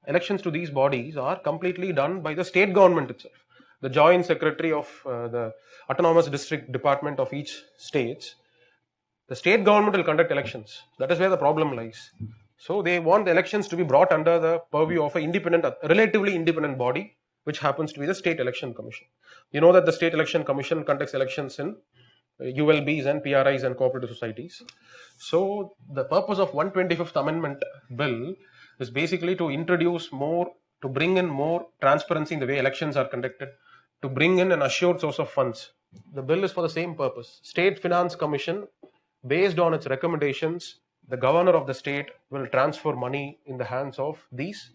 Elections to these bodies are completely done by the state government itself. The joint secretary of the autonomous district department of each state, the state government will conduct elections. That is where the problem lies. So they want the elections to be brought under the purview of a relatively independent body, which happens to be the State Election Commission. You know that the State Election Commission conducts elections in ULBs and PRIs and cooperative societies. So the purpose of 125th Amendment Bill is basically to introduce more, to bring in more transparency in the way elections are conducted, to bring in an assured source of funds. The bill is for the same purpose. State Finance Commission, based on its recommendations, the governor of the state will transfer money in the hands of these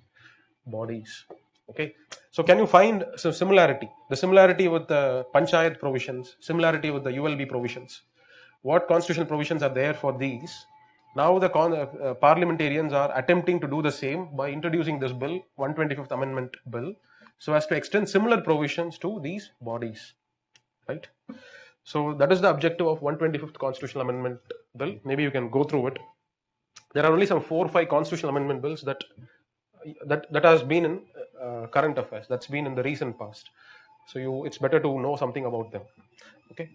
bodies. Okay, so can you find some similarity? The similarity with the panchayat provisions, similarity with the ULB provisions. What constitutional provisions are there for these? Now the parliamentarians are attempting to do the same by introducing this bill, 125th Amendment Bill, so as to extend similar provisions to these bodies. Right? So that is the objective of 125th Constitutional Amendment Bill. Maybe you can go through it. There are only some 4 or 5 constitutional amendment bills that has been in current affairs, that's been in the recent past. So it's better to know something about them. Okay,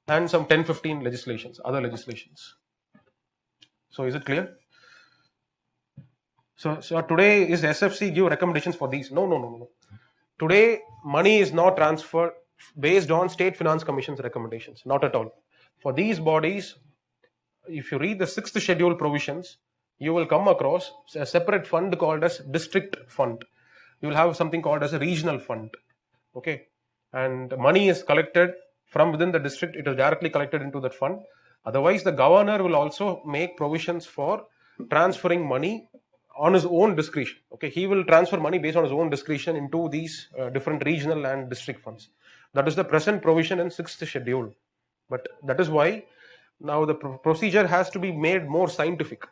and some 10-15 legislations, other legislations. So is it clear? So today is SFC give recommendations for these? No. Today money is not transferred based on State Finance Commission's recommendations, not at all. For these bodies, if you read the 6th schedule provisions, you will come across a separate fund called as district fund. You will have something called as a regional fund. Okay, and money is collected from within the district. It is directly collected into that fund. Otherwise, the governor will also make provisions for transferring money on his own discretion. Okay, he will transfer money based on his own discretion into these different regional and district funds. That is the present provision in 6th schedule. But that is why now the procedure has to be made more scientific.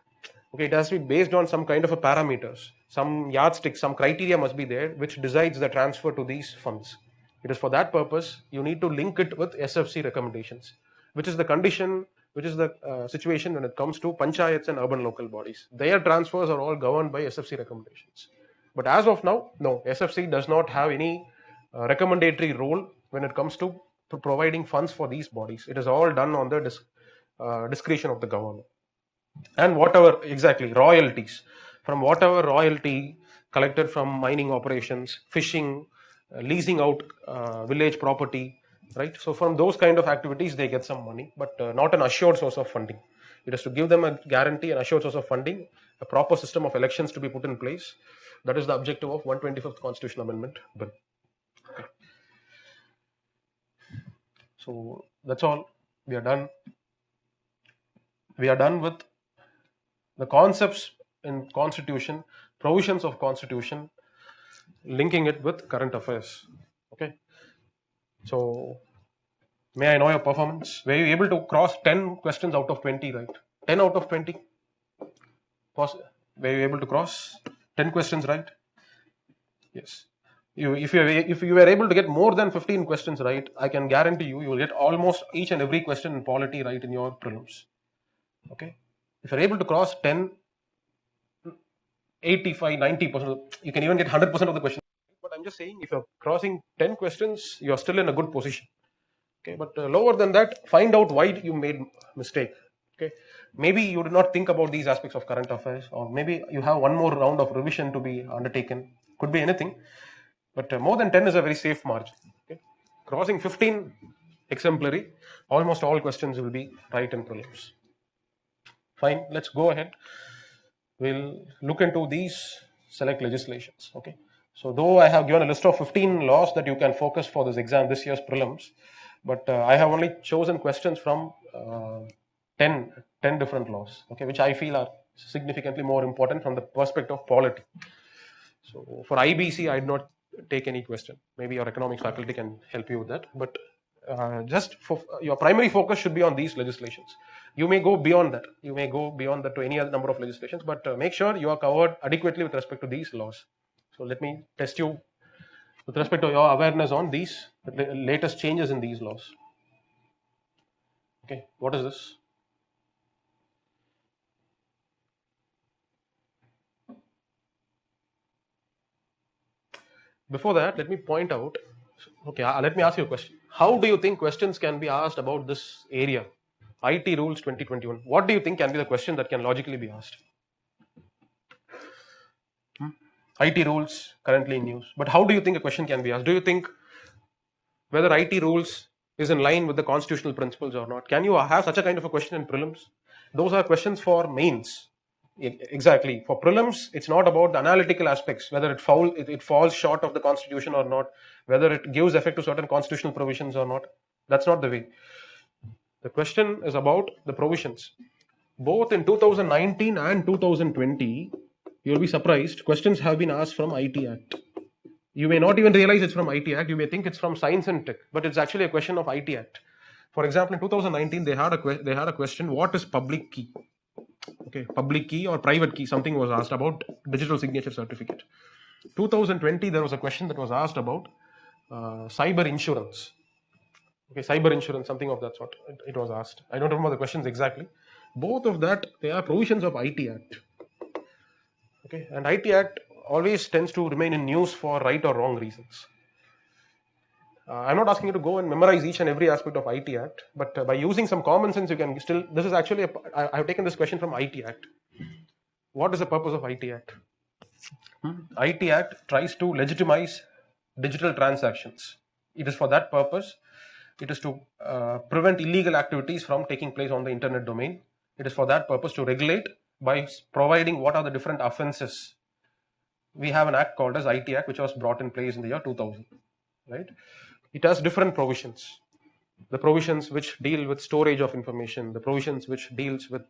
Okay, it has to be based on some kind of a parameters, some yardstick, some criteria must be there which decides the transfer to these funds. It is for that purpose you need to link it with SFC recommendations, which is the condition, which is the situation when it comes to panchayats and urban local bodies. Their transfers are all governed by SFC recommendations. But as of now, no, SFC does not have any recommendatory role when it comes to providing funds for these bodies. It is all done on the discretion of the governor. And whatever, exactly, royalties, from whatever royalty collected from mining operations, fishing, leasing out village property, right? So from those kind of activities they get some money, but not an assured source of funding. It is to give them a guarantee, an assured source of funding, a proper system of elections to be put in place. That is the objective of 125th Constitutional Amendment Bill. Okay. So that's all. We are done. We are done with the concepts in Constitution, provisions of Constitution, linking it with current affairs. Okay. So May I know your performance? Were you able to cross 10 questions out of 20, right? 10 out of 20? Were you able to cross 10 questions, right? Yes. If you were able to get more than 15 questions right, I can guarantee you, you will get almost each and every question in polity right in your prelims. Okay. If you're able to cross 10, 85, 90%, you can even get 100% of the questions. But I'm just saying, if you're crossing 10 questions, you're still in a good position. Okay, but lower than that, find out why you made mistake. Okay, maybe you did not think about these aspects of current affairs, or maybe you have one more round of revision to be undertaken. Could be anything, but more than 10 is a very safe margin. Okay, crossing 15, exemplary. Almost all questions will be right in prelims. Fine, let's go ahead. We'll look into these select legislations. Okay, so though I have given a list of 15 laws that you can focus for this exam, this year's prelims, but I have only chosen questions from 10 different laws, okay, which I feel are significantly more important from the perspective of polity. So for IBC, I did not take any question. Maybe your economics faculty can help you with that, but just for your primary focus should be on these legislations. You may go beyond that. You may go beyond that to any other number of legislations, but make sure you are covered adequately with respect to these laws. So let me test you with respect to your awareness on these latest changes in these laws. Okay, what is this? Before that, let me point out, okay, let me ask you a question. How do you think questions can be asked about this area? IT rules 2021. What do you think can be the question that can logically be asked? IT rules currently in use. But how do you think a question can be asked? Do you think whether IT rules is in line with the constitutional principles or not? Can you have such a kind of a question in prelims? Those are questions for mains. Exactly. For prelims, it's not about the analytical aspects, whether it falls short of the constitution or not, whether it gives effect to certain constitutional provisions or not. That's not the way. The question is about the provisions. Both in 2019 and 2020, you'll be surprised, questions have been asked from IT Act. You may not even realize it's from IT Act. You may think it's from Science and Tech, but it's actually a question of IT Act. For example, in 2019, they had a question: what is public key? Okay, public key or private key? Something was asked about digital signature certificate. 2020, there was a question that was asked about cyber insurance. Okay, cyber insurance, something of that sort. It was asked. I don't remember the questions exactly. Both of that, they are provisions of IT Act. Okay, and IT Act always tends to remain in news for right or wrong reasons. I'm not asking you to go and memorize each and every aspect of IT Act, but by using some common sense, you can still. This is actually I have taken this question from IT Act. What is the purpose of IT Act? IT Act tries to legitimize digital transactions. It is for that purpose. It is to prevent illegal activities from taking place on the internet domain. It is for that purpose to regulate by providing what are the different offenses. We have an act called as IT Act, which was brought in place in the year 2000, right? It has different provisions. The provisions which deal with storage of information, the provisions which deals with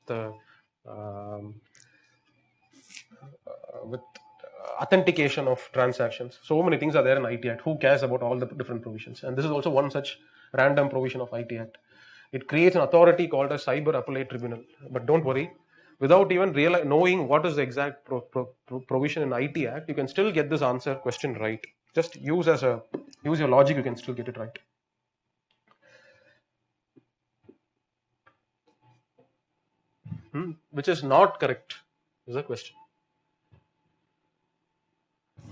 authentication of transactions. So many things are there in IT Act. Who cares about all the different provisions? And this is also one such random provision of IT Act. It creates an authority called a cyber appellate tribunal. But don't worry, without even knowing what is the exact provision in IT Act, you can still get this question right. Just use your logic, you can still get it right. Which is not correct is the question.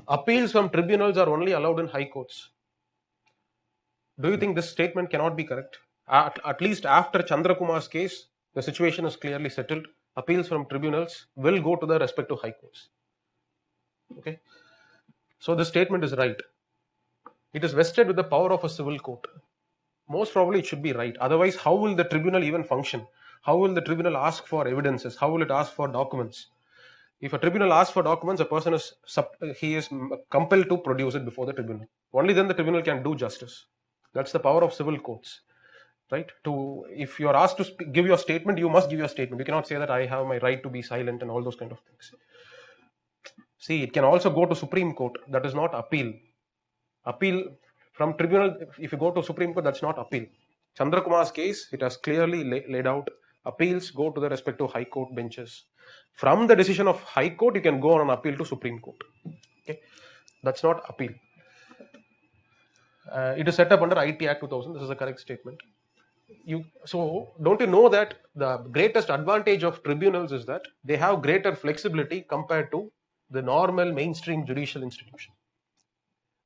Appeals from tribunals are only allowed in high courts. Do you think this statement cannot be correct? At least after Chandrakumar's case, the situation is clearly settled. Appeals from tribunals will go to the respective high courts. Okay. So this statement is right. It is vested with the power of a civil court. Most probably it should be right. Otherwise, how will the tribunal even function? How will the tribunal ask for evidences? How will it ask for documents? If a tribunal asks for documents, a person is compelled to produce it before the tribunal. Only then the tribunal can do justice. That's the power of civil courts, right? If you are asked to give your statement, you must give your statement. You cannot say that I have my right to be silent and all those kind of things. See, it can also go to Supreme Court. That is not appeal. Appeal from tribunal, if you go to Supreme Court, that's not appeal. Chandrakumar's case, it has clearly laid out appeals go to the respective high court benches. From the decision of high court, you can go on an appeal to Supreme Court. Okay, that's not appeal. It is set up under IT Act 2000. This is a correct statement. So don't you know that the greatest advantage of tribunals is that they have greater flexibility compared to the normal mainstream judicial institution.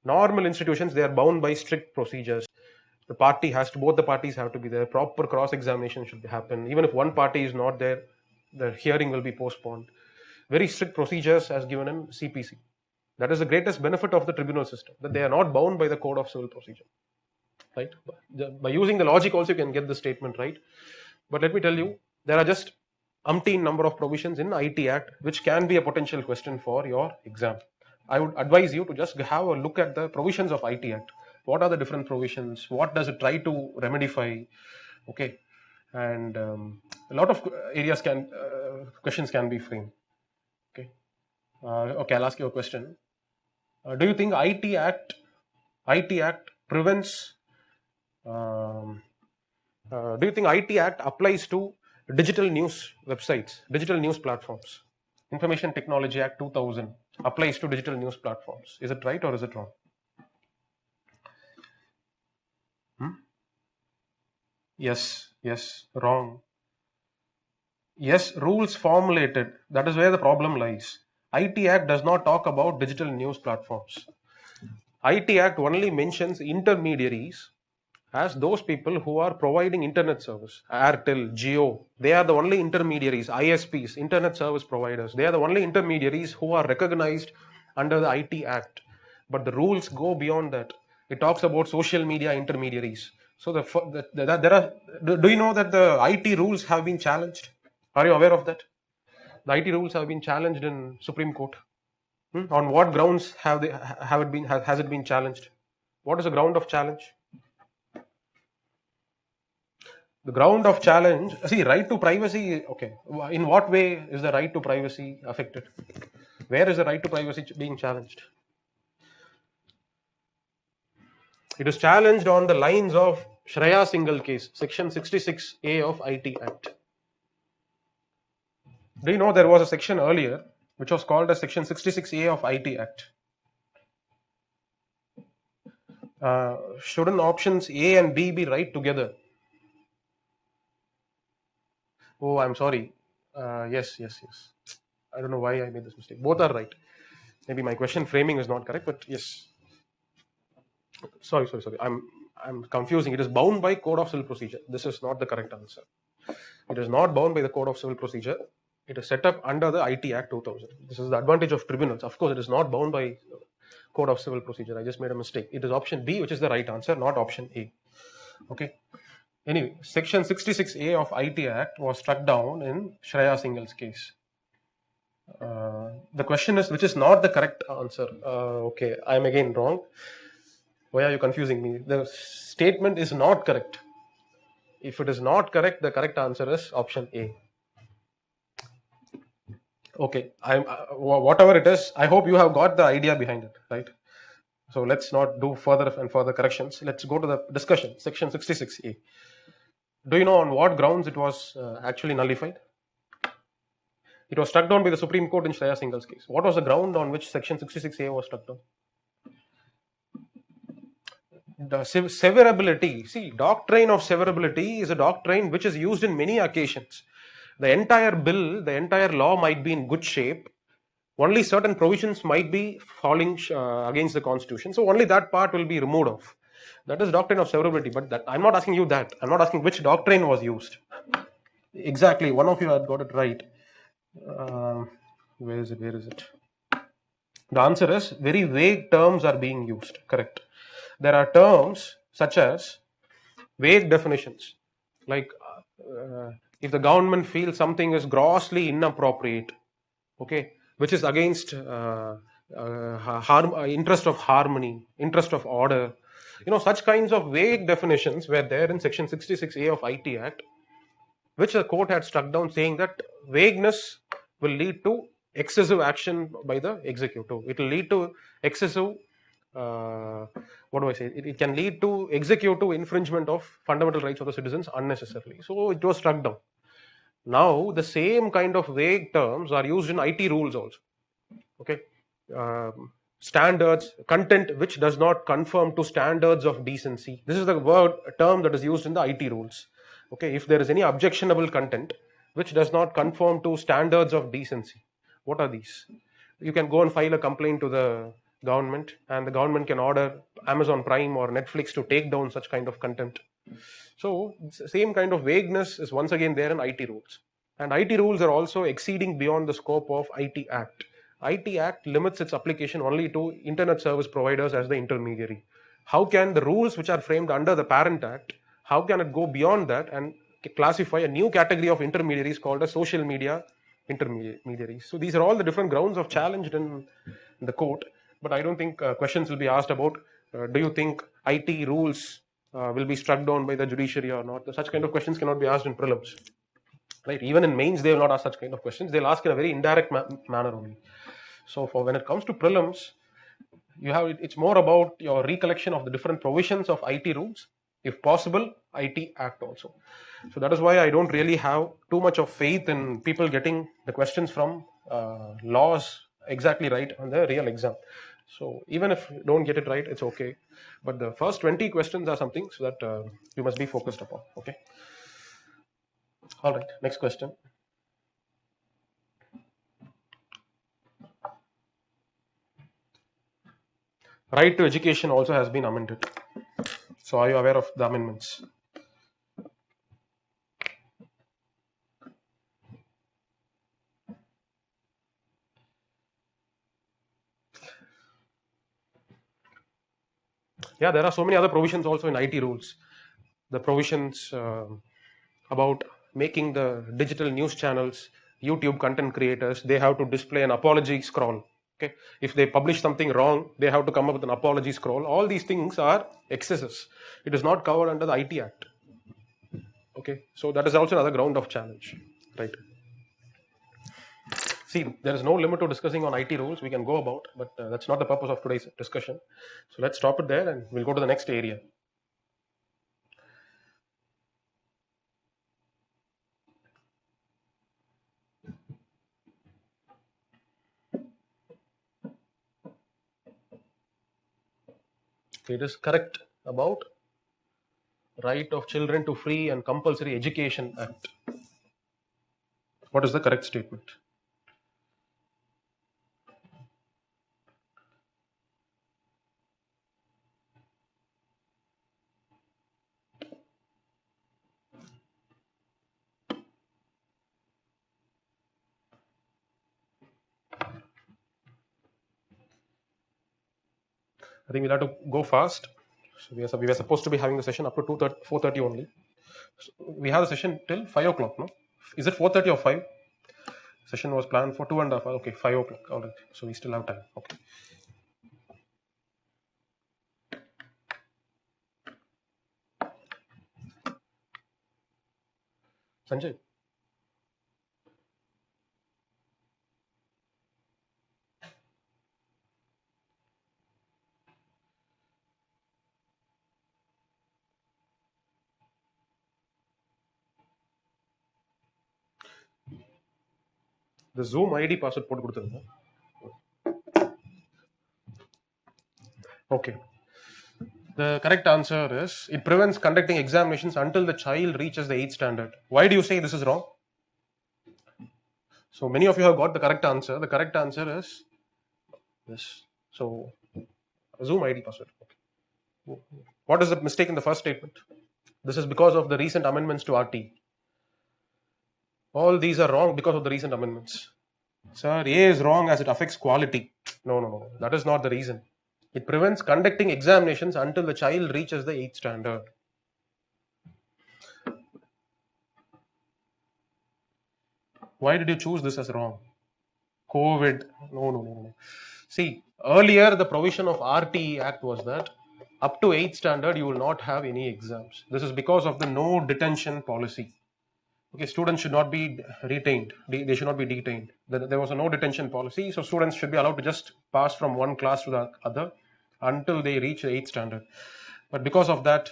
Normal institutions, they are bound by strict procedures. Both the parties have to be there. Proper cross-examination should happen. Even if one party is not there, the hearing will be postponed. Very strict procedures as given in CPC. That is the greatest benefit of the tribunal system, that they are not bound by the code of civil procedure. Right? By using the logic also you can get the statement right. But let me tell you, there are just umpteen number of provisions in IT Act which can be a potential question for your exam. I would advise you to just have a look at the provisions of IT Act. What are the different provisions? What does it try to remedify? Okay, and a lot of areas questions can be framed. Okay, okay, I'll ask you a question. Do you think IT Act prevents? Do you think IT Act applies to digital news websites, digital news platforms? Information Technology Act 2000 applies to digital news platforms. Is it right or is it wrong? Yes, wrong. Yes, rules formulated. That is where the problem lies. IT Act does not talk about digital news platforms. IT Act only mentions intermediaries as those people who are providing internet service. Airtel, Jio, they are the only intermediaries. ISPs, internet service providers, they are the only intermediaries who are recognized under the IT Act. But the rules go beyond that. It talks about social media intermediaries. So do you know that the IT rules have been challenged? Are you aware of that? The IT rules have been challenged in Supreme Court. On what grounds has it been challenged? What is the ground of challenge? The ground of challenge, see, right to privacy, okay. In what way is the right to privacy affected? Where is the right to privacy being challenged? It is challenged on the lines of Shreya Singhal case, section 66A of IT Act. Do you know there was a section earlier which was called as section 66A of IT Act? Shouldn't options A and B be right together? Oh, I'm sorry. Yes. I don't know why I made this mistake. Both are right. Maybe my question framing is not correct, but yes. Sorry. I'm confusing. It is bound by Code of Civil Procedure. This is not the correct answer. It is not bound by the Code of Civil Procedure. It is set up under the IT Act 2000. This is the advantage of tribunals. Of course, it is not bound by Code of Civil Procedure. I just made a mistake. It is option B, which is the right answer, not option A. Okay. Anyway, section 66A of IT Act was struck down in Shreya Singhal's case. The question is, which is not the correct answer? Okay, I am again wrong. Why are you confusing me? The statement is not correct. If it is not correct, the correct answer is option A. Okay, whatever it is, I hope you have got the idea behind it, right? So let's not do further and further corrections. Let's go to the discussion, section 66A. Do you know on what grounds it was actually nullified? It was struck down by the Supreme Court in Shreya Singhal's case. What was the ground on which section 66A was struck down? The severability. See, doctrine of severability is a doctrine which is used in many occasions. The entire bill, the entire law might be in good shape. Only certain provisions might be falling against the constitution. So only that part will be removed off. That is doctrine of severability. But I'm not asking you that. I'm not asking which doctrine was used. Exactly. One of you had got it right. Where is it? The answer is very vague terms are being used. Correct. There are terms such as vague definitions. Like if the government feels something is grossly inappropriate, okay, which is against interest of harmony, interest of order, such kinds of vague definitions were there in section 66A of IT Act, which the court had struck down, saying that vagueness will lead to excessive action by the executive. It will lead to excessive what do I say? It can lead to executive infringement of fundamental rights of the citizens unnecessarily. So it was struck down. Now the same kind of vague terms are used in IT rules also. Okay, standards, content which does not conform to standards of decency. This is the word term that is used in the IT rules. Okay, if there is any objectionable content which does not conform to standards of decency, what are these? You can go and file a complaint to the government, and the government can order Amazon Prime or Netflix to take down such kind of content. So same kind of vagueness is once again there in IT rules. And IT rules are also exceeding beyond the scope of IT Act. IT Act limits its application only to internet service providers as the intermediary. How can the rules which are framed under the parent act, how can it go beyond that and classify a new category of intermediaries called as social media intermediaries? So these are all the different grounds of challenge in the court. But I don't think questions will be asked about do you think IT rules will be struck down by the judiciary or not? Such kind of questions cannot be asked in prelims. Right? Even in mains, they will not ask such kind of questions. They'll ask in a very indirect manner only. So for when it comes to prelims, you have it's more about your recollection of the different provisions of IT rules, if possible, IT Act also. So that is why I don't really have too much of faith in people getting the questions from laws exactly right on the real exam. So even if you don't get it right, it's okay. But the first 20 questions are something so that you must be focused upon. Okay. All right. Next question. Right to education also has been amended. So are you aware of the amendments? Yeah, there are so many other provisions also in IT rules. The provisions about making the digital news channels, YouTube content creators, they have to display an apology scroll. Okay, if they publish something wrong, they have to come up with an apology scroll. All these things are excesses. It is not covered under the IT Act. Okay, so that is also another ground of challenge, right? See, there is no limit to discussing on IT rules. We can go about, but that's not the purpose of today's discussion. So let's stop it there, and we'll go to the next area. It is correct about Right of Children to Free and Compulsory Education Act. What is the correct statement? I think we'll have to go fast. So we were supposed to be having the session up to 4:30 only. So we have the session till 5 o'clock, no? Is it 4:30 or 5? Session was planned for 2.5 hours. Okay, 5 o'clock. All right. So we still have time. Okay. Sanjay? The Zoom ID password போட்டு கொடுத்துருங்க. Okay. The correct answer is it prevents conducting examinations until the child reaches the 8th standard. Why do you say this is wrong? So many of you have got the correct answer. The correct answer is this. So Zoom ID password. Okay. What is the mistake in the first statement? This is because of the recent amendments to RT. All these are wrong because of the recent amendments. Sir, A is wrong as it affects quality. No. That is not the reason. It prevents conducting examinations until the child reaches the 8th standard. Why did you choose this as wrong? COVID. No. See, earlier the provision of RTE Act was that up to 8th standard you will not have any exams. This is because of the no detention policy. Okay, students should not be retained. They should not be detained. There was a no detention policy, so students should be allowed to just pass from one class to the other until they reach the 8th standard. But because of that,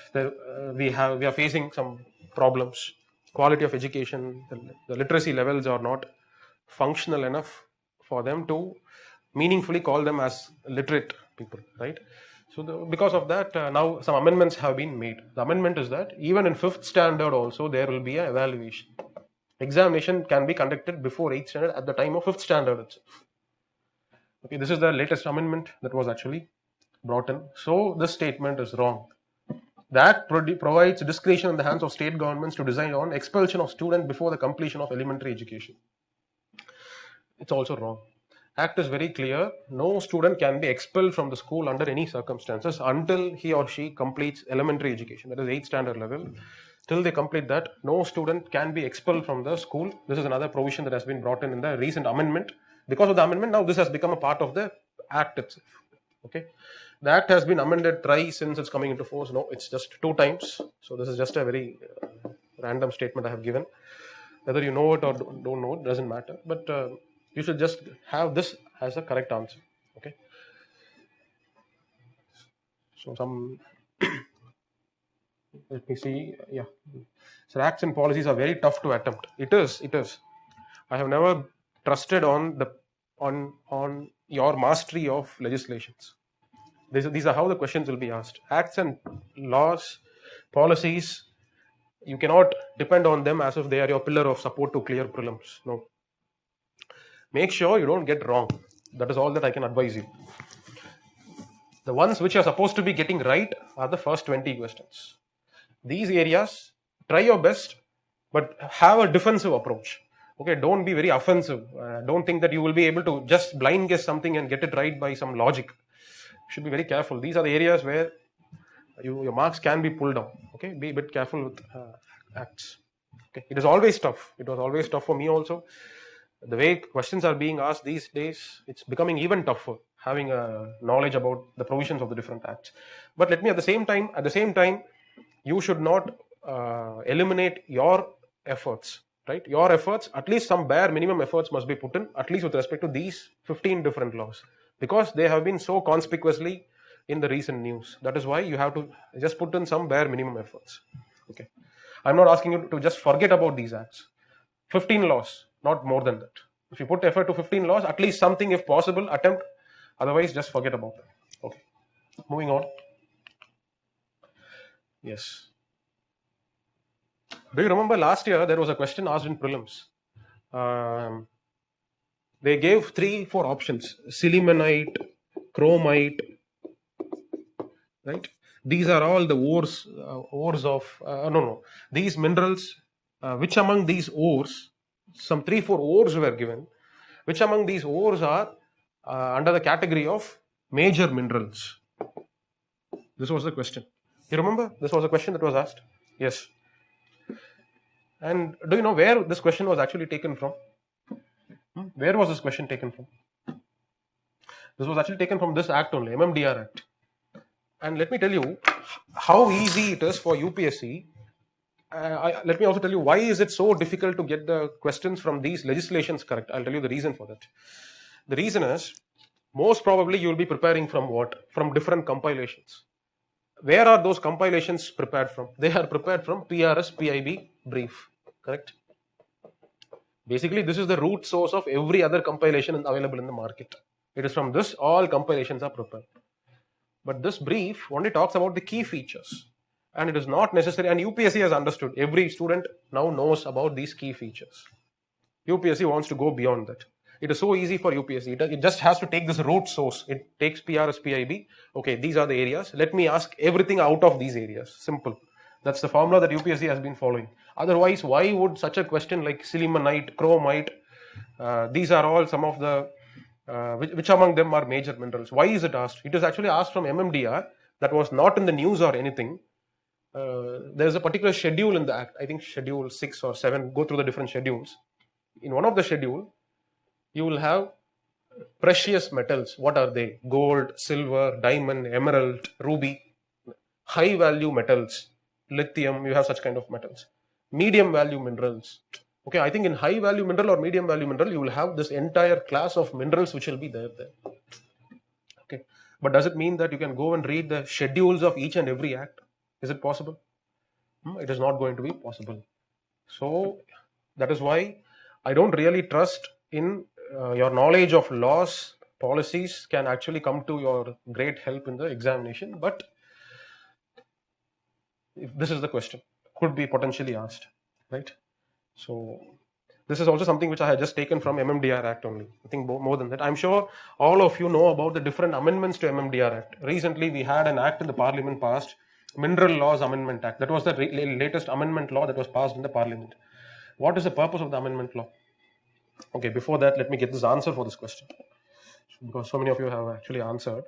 we are facing some problems. Quality of education, the literacy levels are not functional enough for them to meaningfully call them as literate people, right? So because of that, now some amendments have been made. The amendment is that even in 5th standard also there will be an evaluation. Examination can be conducted before 8th standard at the time of 5th standard itself. Okay, this is the latest amendment that was actually brought in. So this statement is wrong. The Act provides discretion in the hands of state governments to decide on expulsion of students before the completion of elementary education. It's also wrong. Act is very clear. No student can be expelled from the school under any circumstances until he or she completes elementary education, that is 8th standard level. Till they complete that, no student can be expelled from the school. This is another provision that has been brought in the recent amendment. Because of the amendment, now this has become a part of the Act itself. Okay, the Act has been amended thrice since it's coming into force. No, it's just 2 times. So this is just a very random statement I have given. Whether you know it or don't know it doesn't matter. But you should just have this as a correct answer. Okay. So some let me see. Yeah. So acts and policies are very tough to attempt. It is. I have never trusted on your mastery of legislations. These are how the questions will be asked. Acts and laws, policies, you cannot depend on them as if they are your pillar of support to clear prelims. No. Make sure you don't get wrong. That is all that I can advise you. The ones which you are supposed to be getting right are the first 20 questions. These areas, try your best, but have a defensive approach. Okay, don't be very offensive. Don't think that you will be able to just blind guess something and get it right by some logic. You should be very careful. These are the areas where your marks can be pulled down. Okay, be a bit careful with acts. Okay, it is always tough. It was always tough for me also. The way questions are being asked these days, it's becoming even tougher having a knowledge about the provisions of the different acts. But let me at the same time, you should not eliminate your efforts, right? Your efforts, at least some bare minimum efforts must be put in, at least with respect to these 15 different laws, because they have been so conspicuously in the recent news. That is why you have to just put in some bare minimum efforts. Okay, I'm not asking you to just forget about these acts. 15 laws, not more than that. If you put effort to 15 laws, at least something, if possible, attempt. Otherwise, just forget about them. Okay, moving on. Yes. Do you remember last year there was a question asked in prelims? They gave 3-4 options: silimanite, chromite, right? These are all the ores of these minerals. Which among these ores, some 3-4 ores were given, which among these ores are under the category of major minerals? This was the question. You remember? This was a question that was asked. Yes. And do you know where this question was actually taken from? Where was this question taken from? This was actually taken from this act only, MMDR Act. And let me tell you how easy it is for UPSC. Let me also tell you why is it so difficult to get the questions from these legislations correct. I'll tell you the reason for that. The reason is, most probably you will be preparing from what? From different compilations. Where are those compilations prepared from? They are prepared from PRS PIB brief, correct? Basically, this is the root source of every other compilation available in the market. It is from this all compilations are prepared. But this brief only talks about the key features. And it is not necessary, and UPSC has understood. Every student now knows about these key features. UPSC wants to go beyond that. It is so easy for UPSC. It just has to take this root source. It takes PRS PIB. Okay, these are the areas. Let me ask everything out of these areas. Simple. That's the formula that UPSC has been following. Otherwise, why would such a question like silimanite, chromite, these are all some of the, which among them are major minerals? Why is it asked? It is actually asked from MMDR. That was not in the news or anything. There is a particular schedule in the Act. I think schedule 6 or 7. Go through the different schedules. In one of the schedule, you will have precious metals. What are they? Gold, silver, diamond, emerald, ruby. High value metals, lithium, you have such kind of metals. Medium value minerals. Okay, I think in high value mineral or medium value mineral, you will have this entire class of minerals which will be there. Okay, But does it mean that you can go and read the schedules of each and every act? Is it possible? It is not going to be possible. So that is why I don't really trust in your knowledge of laws. Policies can actually come to your great help in the examination, but if this is the question, could be potentially asked, right? So this is also something which I had just taken from MMDR Act only. I think more than that. I'm sure all of you know about the different amendments to MMDR Act. Recently, we had an act in the Parliament passed, Mineral Laws Amendment Act. That was the latest amendment law that was passed in the Parliament. What is the purpose of the amendment law? Okay, before that, let me get this answer for this question, because so many of you have actually answered.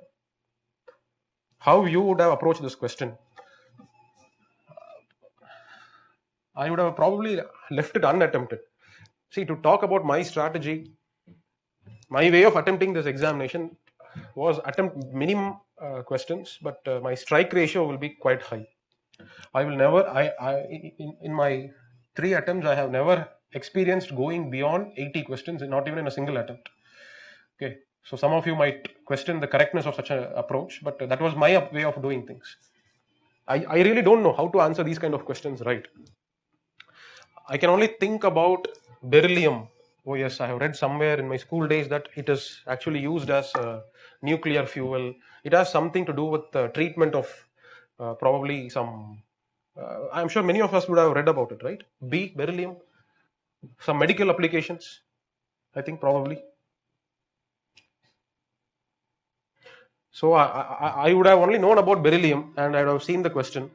How you would have approached this question? I would have probably left it unattempted. See, to talk about my strategy, my way of attempting this examination was attempt minimum questions, but my strike ratio will be quite high. I will never, in my 3 attempts, I have never experienced going beyond 80 questions, not even in a single attempt. Okay, so some of you might question the correctness of such an approach, but that was my way of doing things. I really don't know how to answer these kind of questions right. I can only think about beryllium. Oh yes, I have read somewhere in my school days that it is actually used as a nuclear fuel. It has something to do with the treatment of probably some. I'm sure many of us would have read about it, right? Beryllium, some medical applications. I think probably. So I would have only known about beryllium and I would have seen the question,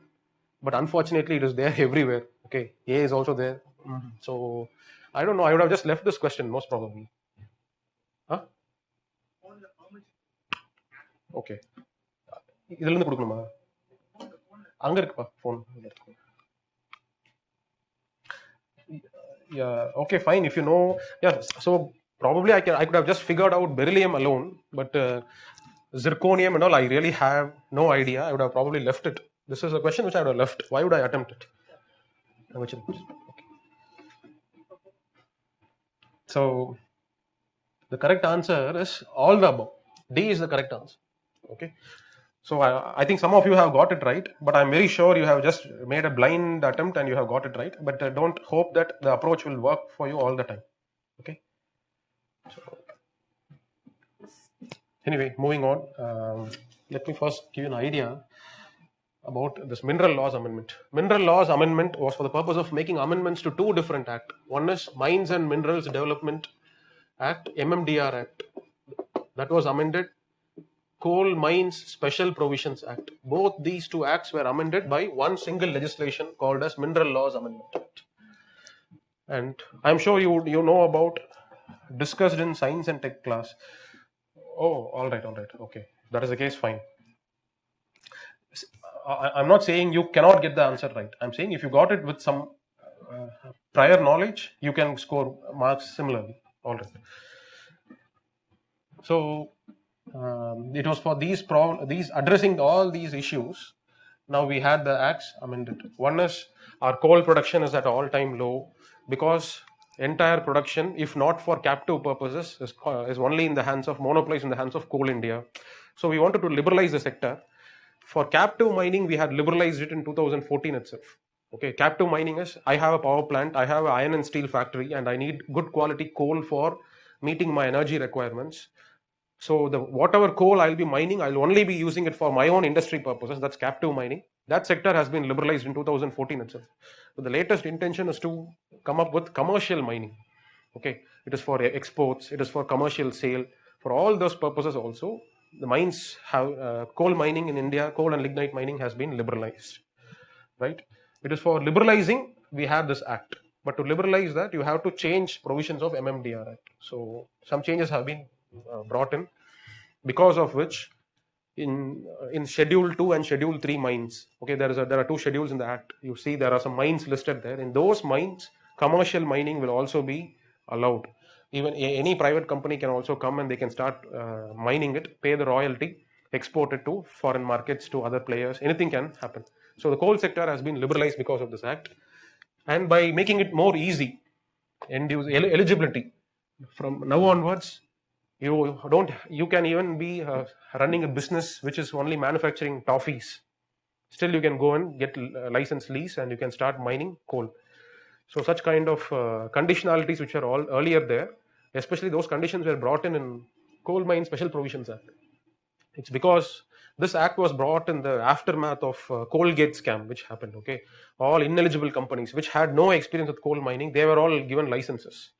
but unfortunately it is there everywhere. Okay, A is also there. So I don't know. I would have just left this question most probably. Huh? Okay. இதுல இருந்து கொடுக்கணுமா? அங்க இருக்குப்பா phone. Yeah. Okay. Fine. If you know, yeah. So probably I could have just figured out beryllium alone, but zirconium and all, I really have no idea. I would have probably left it. This is a question which I would have left. Why would I attempt it? Okay. So the correct answer is all the above. D is the correct answer. Okay. So I think some of you have got it right, but I'm very sure you have just made a blind attempt and you have got it right. But don't hope that the approach will work for you all the time. Okay. So, anyway, moving on. Let me first give you an idea about this Mineral Laws Amendment. Mineral Laws Amendment was for the purpose of making amendments to 2 different acts. One is Mines and Minerals Development Act, MMDR Act. That was amended. Coal Mines Special Provisions Act. Both these 2 acts were amended by one single legislation called as Mineral Laws Amendment Act. And I'm sure you know about, discussed in science and tech class. Oh, all right, okay. That is the case, fine. I'm not saying you cannot get the answer right. I'm saying if you got it with some prior knowledge, you can score marks similarly. All right. So it was for these addressing all these issues. Now we had the acts amended. One is our coal production is at all-time low because entire production, if not for captive purposes, is only in the hands of monopolies, in the hands of Coal India. So we wanted to liberalize the sector. For captive mining, we had liberalized it in 2014 itself. Okay, captive mining is, I have a power plant, I have an iron and steel factory, and I need good quality coal for meeting my energy requirements. So the whatever coal I'll be mining, I'll only be using it for my own industry purposes. That's captive mining. That sector has been liberalized in 2014 itself. So the latest intention is to come up with commercial mining. Okay, it is for exports, it is for commercial sale. For all those purposes also, the mines have coal mining in India, coal and lignite mining has been liberalized. Right? It is for liberalizing we have this act. But to liberalize that, you have to change provisions of MMDR Act. So some changes have been brought in, because of which in Schedule 2 and Schedule 3 mines, okay, there are 2 schedules in the act. You see there are some mines listed there. In those mines, commercial mining will also be allowed. Even any private company can also come and they can start mining it, pay the royalty, export it to foreign markets, to other players. Anything can happen. So the coal sector has been liberalized because of this act, and by making it more easy, end use eligibility from now onwards, You can even be running a business which is only manufacturing toffees. Still, you can go and get license lease and you can start mining coal. So such kind of conditionalities which are all earlier there, especially those conditions were brought in Coal Mine Special Provisions Act. It's because this act was brought in the aftermath of Coalgate scam, which happened. Okay, all ineligible companies which had no experience with coal mining, they were all given licenses.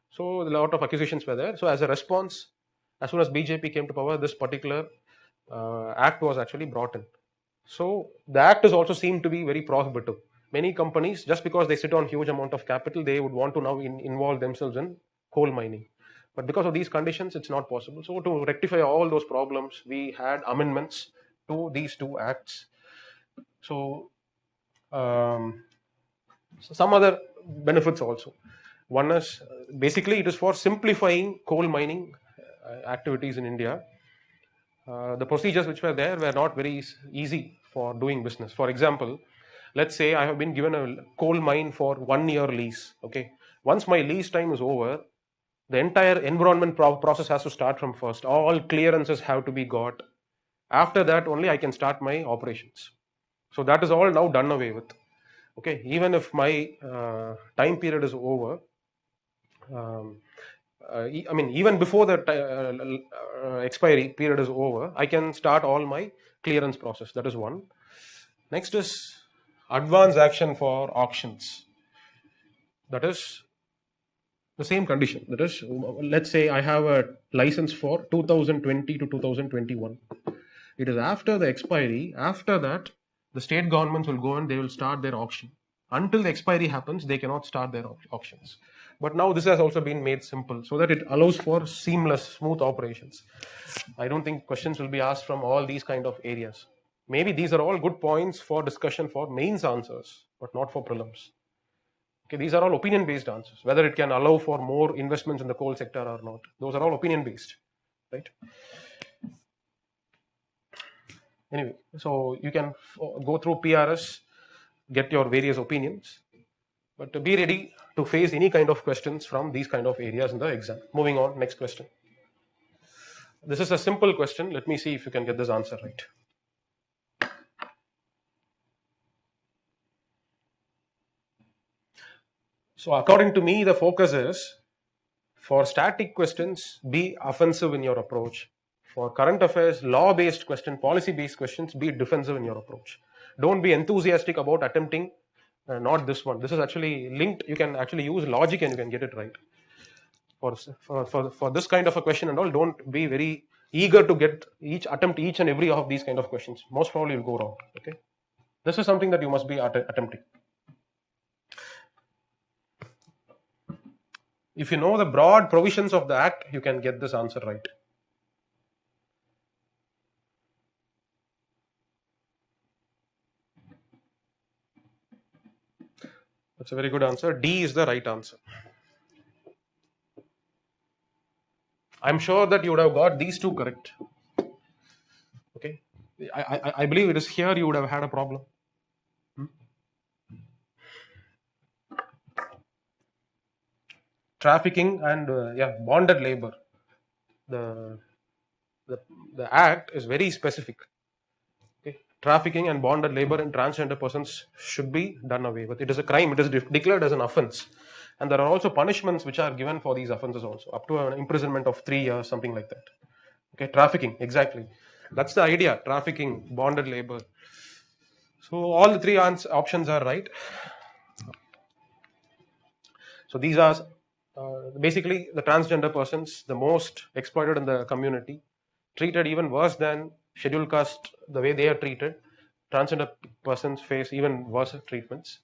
So a lot of accusations were there. So as a response, as soon as BJP came to power, this particular act was actually brought in. So the act is also seen to be very prohibitive. Many companies, just because they sit on huge amount of capital, they would want to now involve themselves in coal mining. But because of these conditions, it's not possible. So to rectify all those problems, we had amendments to these two acts. So some other benefits also. One is basically it is for simplifying coal mining activities in India. The procedures which were there were not very easy for doing business. For example, let's say I have been given a coal mine for 1 year lease. Okay, once my lease time is over, the entire environment process has to start from first. All clearances have to be got. After that, only I can start my operations. So that is all now done away with. Okay, even if my time period is over, I mean, even before the expiry period is over, I can start all my clearance process. That is one. Next is advance action for auctions. That is the same condition. That is, let's say I have a license for 2020 to 2021. It is after the expiry. After that, the state governments will go and they will start their auction. Until the expiry happens, they cannot start their auctions. But now this has also been made simple so that it allows for seamless, smooth operations. I don't think questions will be asked from all these kind of areas. Maybe these are all good points for discussion for mains answers, but not for prelims. Okay, these are all opinion based answers. Whether it can allow for more investments in the coal sector or not, those are all opinion based, right? Anyway, so you can go through PRS, get your various opinions, but be ready to face any kind of questions from these kind of areas in the exam. Moving on, next question. This is a simple question. Let me see if you can get this answer right. So according to me, the focus is for static questions, be offensive in your approach. For current affairs, law-based question, policy-based questions, be defensive in your approach. Don't be enthusiastic about attempting not this one. This is actually linked. You can actually use logic and you can get it right. For this kind of a question and all, don't be very eager to attempt each and every of these kind of questions. Most probably you'll go wrong. Okay, this is something that you must be attempting. If you know the broad provisions of the act, you can get this answer right. That's a very good answer. D is the right answer. I'm sure that you would have got these two correct. Okay, I believe it is here you would have had a problem. Trafficking and bonded labor. The act is very specific. Okay, trafficking and bonded labor in transgender persons should be done away with. It is a crime. It is declared as an offence, and there are also punishments which are given for these offences also, up to an imprisonment of 3 years, something like that. Okay, trafficking, exactly. That's the idea. Trafficking, bonded labor. So all the three options are right. So these are basically the transgender persons, the most exploited in the community, treated even worse than scheduled caste. The way they are treated, transgender persons face even worse treatments.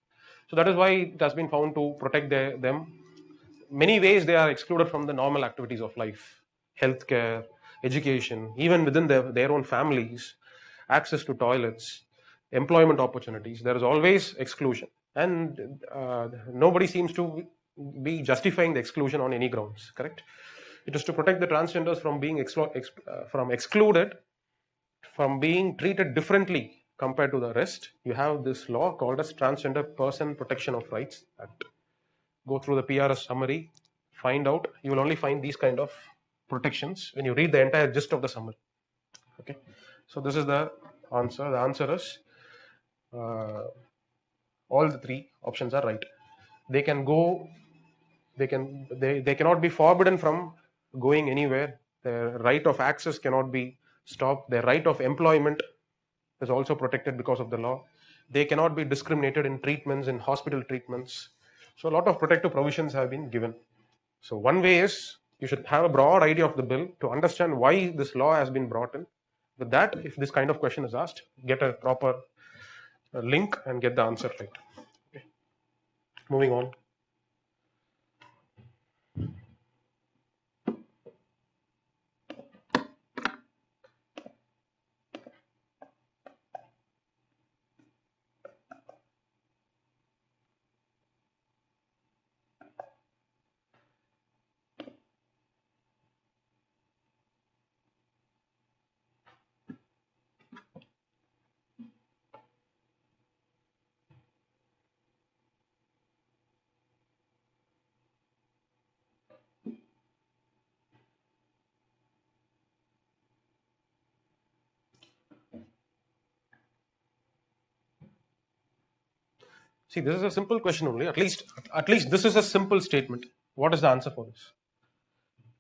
So that is why it has been found to protect them. Many ways they are excluded from the normal activities of life, healthcare, education, even within their own families, access to toilets, employment opportunities. There is always exclusion, and nobody seems to be justifying the exclusion on any grounds. Correct? It is to protect the transgenders from being excluded, from being treated differently compared to the rest. You have this law called as Transgender Person Protection of Rights Act. Go through the PRS summary, find out. You will only find these kind of protections when you read the entire gist of the summary. Okay, so this is the answer. The answer is all the three options are right. They can go. They cannot be forbidden from going anywhere. Their right of access cannot be stopped. Their right of employment is also protected because of the law. They cannot be discriminated in treatments, in hospital treatments. So a lot of protective provisions have been given. So one way is you should have a broad idea of the bill to understand why this law has been brought in. With that, if this kind of question is asked, get a proper link and get the answer right. Okay. Moving on. See, this is a simple question only. At least this is a simple statement. What is the answer for this?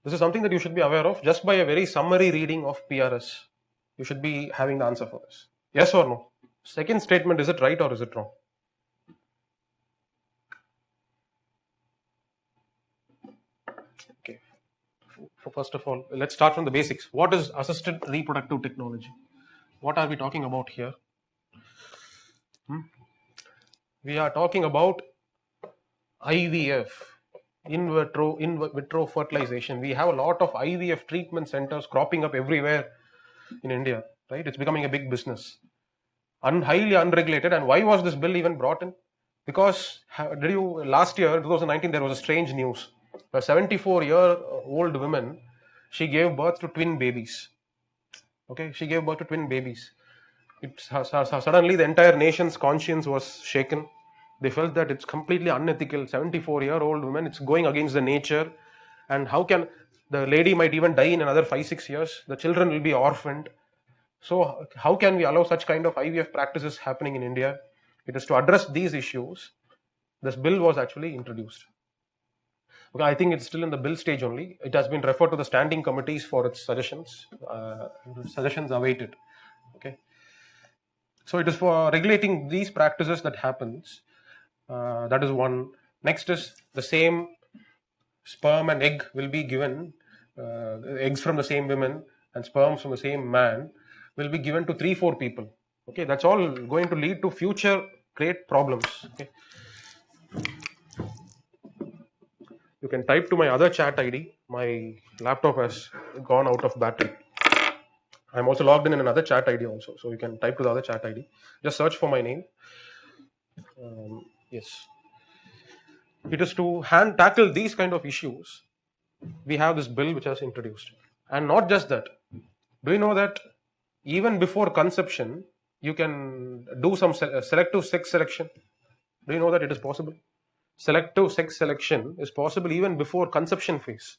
This is something that you should be aware of just by a very summary reading of PRS. You should be having the answer for this. Yes or no? Second statement, is it right or is it wrong? Okay. First of all, let's start from the basics. What is assisted reproductive technology? What are we talking about here? We are talking about IVF, in vitro fertilization. We have a lot of IVF treatment centers cropping up everywhere in India, right? It's becoming a big business, highly unregulated. And why was this bill even brought in? Because last year, 2019, there was a strange news. A 74-year-old woman, she gave birth to twin babies. Okay, she gave birth to twin babies. Suddenly, the entire nation's conscience was shaken. They felt that it's completely unethical. 74-year-old woman, it's going against the nature. And how can the lady might even die in another 5-6 years? The children will be orphaned. So how can we allow such kind of IVF practices happening in India? It is to address these issues. This bill was actually introduced. Okay, I think it's still in the bill stage only. It has been referred to the standing committees for its suggestions. Suggestions awaited. Okay. So it is for regulating these practices that happens. That is one. Next is the same sperm and egg will be given. Eggs from the same women and sperms from the same man will be given to 3-4 people. Okay, that's all going to lead to future great problems. Okay. You can type to my other chat ID. My laptop has gone out of battery. I'm also logged in another chat ID also. So you can type to the other chat ID. Just search for my name. Yes. It is to tackle these kind of issues. We have this bill which has introduced. And not just that. Do you know that even before conception, you can do some selective sex selection? Do you know that it is possible? Selective sex selection is possible even before conception phase.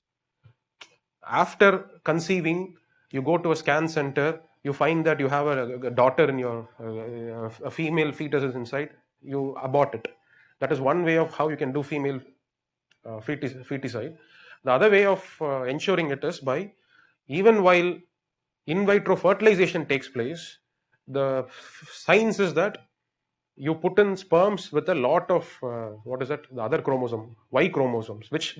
After conceiving, you go to a scan center, you find that you have a daughter in your, a female fetus is inside, you abort it. That is one way of how you can do female feticide. The other way of ensuring it is by, even while in vitro fertilization takes place, the science is that you put in sperms with a lot of the other chromosome, Y chromosomes, which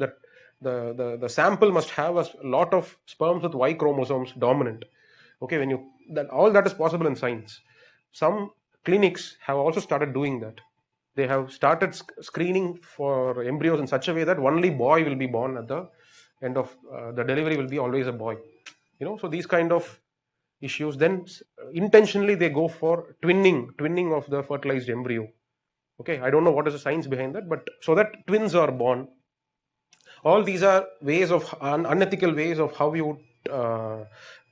the sample must have a lot of sperms with Y chromosomes dominant. Okay, all that is possible in science. Some clinics have also started doing that. They have started screening for embryos in such a way that only boy will be born at the end of the delivery will be always a boy. So these kind of issues, then intentionally they go for twinning of the fertilized embryo. Okay, I don't know what is the science behind that, but so that twins are born. All these are ways of unethical ways of how you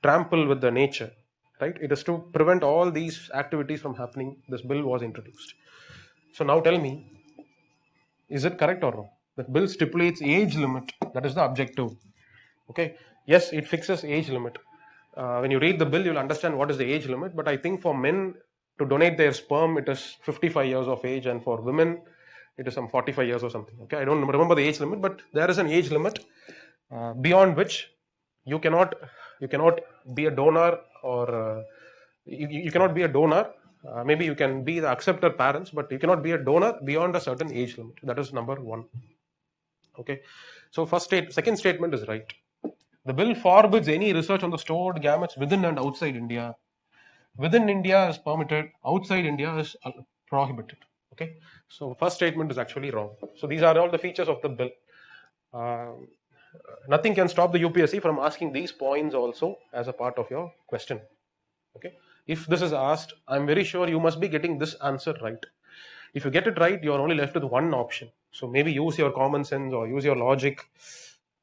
trample with the nature, right? It is to prevent all these activities from happening. This bill was introduced. So now tell me, is it correct or wrong? The bill stipulates age limit. That is the objective. Okay, yes, it fixes age limit. When you read the bill, you'll understand what is the age limit. But I think for men to donate their sperm, it is 55 years of age, and for women, it is some 45 years or something. Okay, I don't remember the age limit, but there is an age limit beyond which you cannot you cannot be a donor, or you cannot be a donor. Maybe you can be the acceptor parents, but you cannot be a donor beyond a certain age limit. That is number one. Okay, so second statement is right. The bill forbids any research on the stored gametes within and outside India. Within India is permitted, outside India is prohibited. Okay, so first statement is actually wrong. So these are all the features of the bill. Nothing can stop the UPSC from asking these points also as a part of your question. Okay, if this is asked, I'm very sure you must be getting this answer right. If you get it right, you're only left with one option. So maybe use your common sense or use your logic,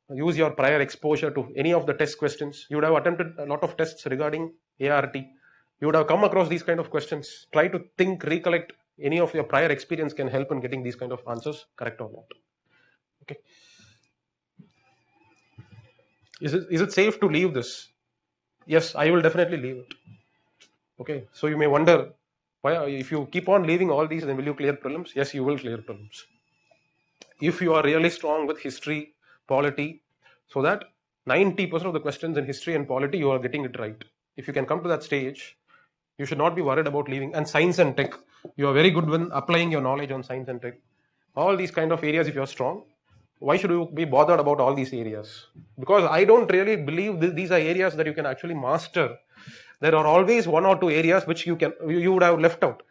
use your prior exposure to any of the test questions. You would have attempted a lot of tests regarding ART. You would have come across these kind of questions. Try to think, recollect any of your prior experience can help in getting these kind of answers correct or not. Okay. Is it safe to leave this? Yes, I will definitely leave it. Okay. So you may wonder, why if you keep on leaving all these, then will you clear prelims? Yes, you will clear prelims. If you are really strong with history, polity, so that 90% of the questions in history and polity, you are getting it right. If you can come to that stage, you should not be worried about leaving. And science and tech, you are very good when applying your knowledge on science and tech. All these kind of areas, if you are strong, why should you be bothered about all these areas? Because I don't really believe these are areas that you can actually master. There are always one or two areas which you would have left out.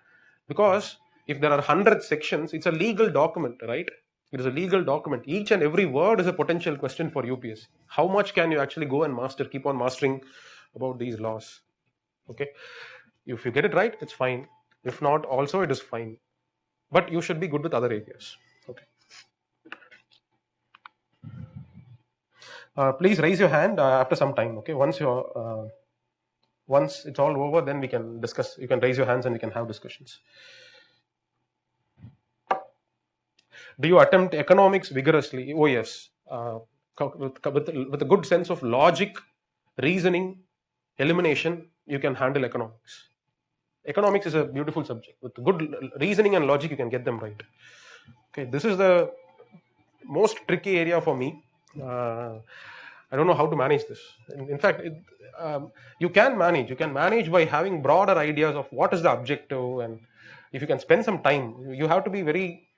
Because if there are 100 sections, it's a legal document, right? It is a legal document. Each and every word is a potential question for UPSC. How much can you actually go and master, keep on mastering about these laws? Okay. If you get it right, it's fine. If not, also it is fine. But you should be good with other areas. Okay. Please raise your hand after some time. Okay. Once it's all over, then we can discuss. You can raise your hands and we can have discussions. Do you attempt economics vigorously? Oh yes. With a good sense of logic, reasoning, elimination, you can handle economics. Economics is a beautiful subject. With good reasoning and logic, you can get them right. Okay, this is the most tricky area for me. I don't know how to manage this. In fact, you can manage. You can manage by having broader ideas of what is the objective, and if you can spend some time, you have to be very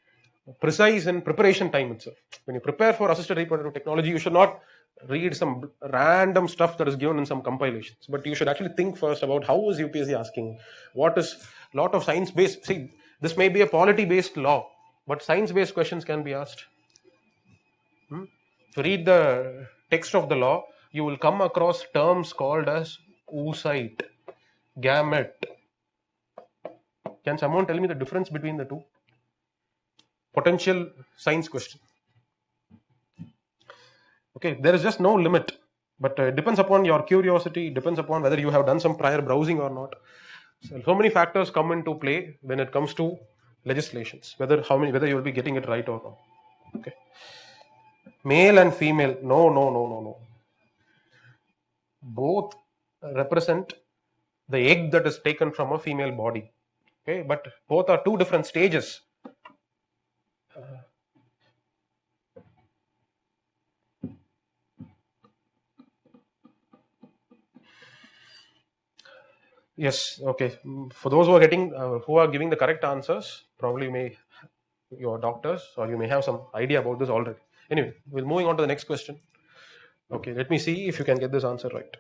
precise in preparation time itself. When you prepare for assisted reproductive technology, you should not read some random stuff that is given in some compilations, but you should actually think first about how is UPSC asking, what is lot of science based. See, this may be a polity based law, but science based questions can be asked. To read the text of the law, you will come across terms called as oocyte, gamete. Can someone tell me the difference between the two? Potential science question. Okay, there is just no limit, but it depends upon your curiosity, depends upon whether you have done some prior browsing or not. So many factors come into play when it comes to legislations, whether you will be getting it right or wrong. Okay. Male and female, no. Both represent the egg that is taken from a female body. Okay, but both are two different stages. Yes, okay. For those who are giving the correct answers, probably your doctors, or you may have some idea about this already. Anyway, we're moving on to the next question. Okay, let me see if you can get this answer right.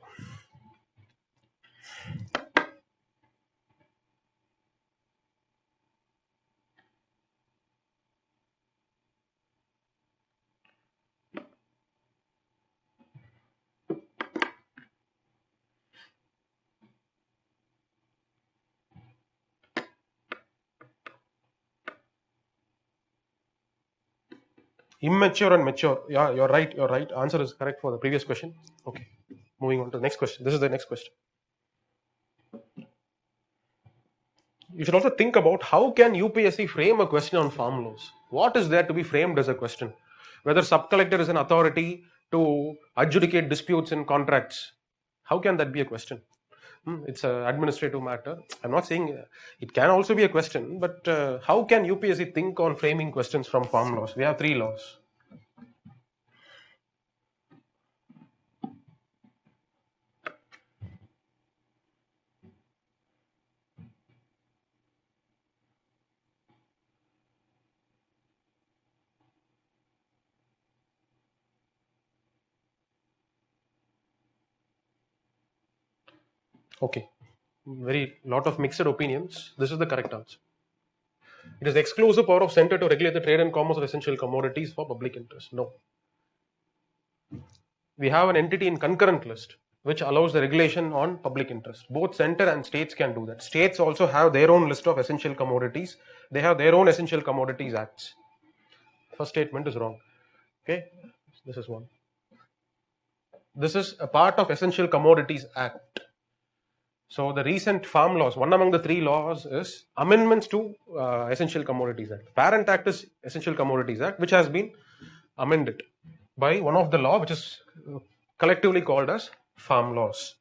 Immature and mature. Yeah, you're right. Answer is correct for the previous question. Okay, moving on to the next question. This is the next question. You should also think about how can UPSC frame a question on farm laws. What is there to be framed as a question? Whether sub-collector is an authority, to adjudicate disputes in contracts. How can that be a question? It's an administrative matter. I'm not saying it can also be a question, but how can UPSC think on framing questions from farm laws? We have 3 laws. Okay, very lot of mixed opinions. This is the correct answer. It is the exclusive power of center to regulate the trade and commerce of essential commodities for public interest. No. We have an entity in concurrent list which allows the regulation on public interest. Both center and states can do that. States also have their own list of essential commodities. They have their own essential commodities acts. First statement is wrong. Okay, this is one. This is a part of Essential Commodities Act. So the recent farm laws, one among the 3 laws is amendments to Essential Commodities Act. Parent Act is Essential Commodities Act, which has been amended by one of the law, which is collectively called as farm laws.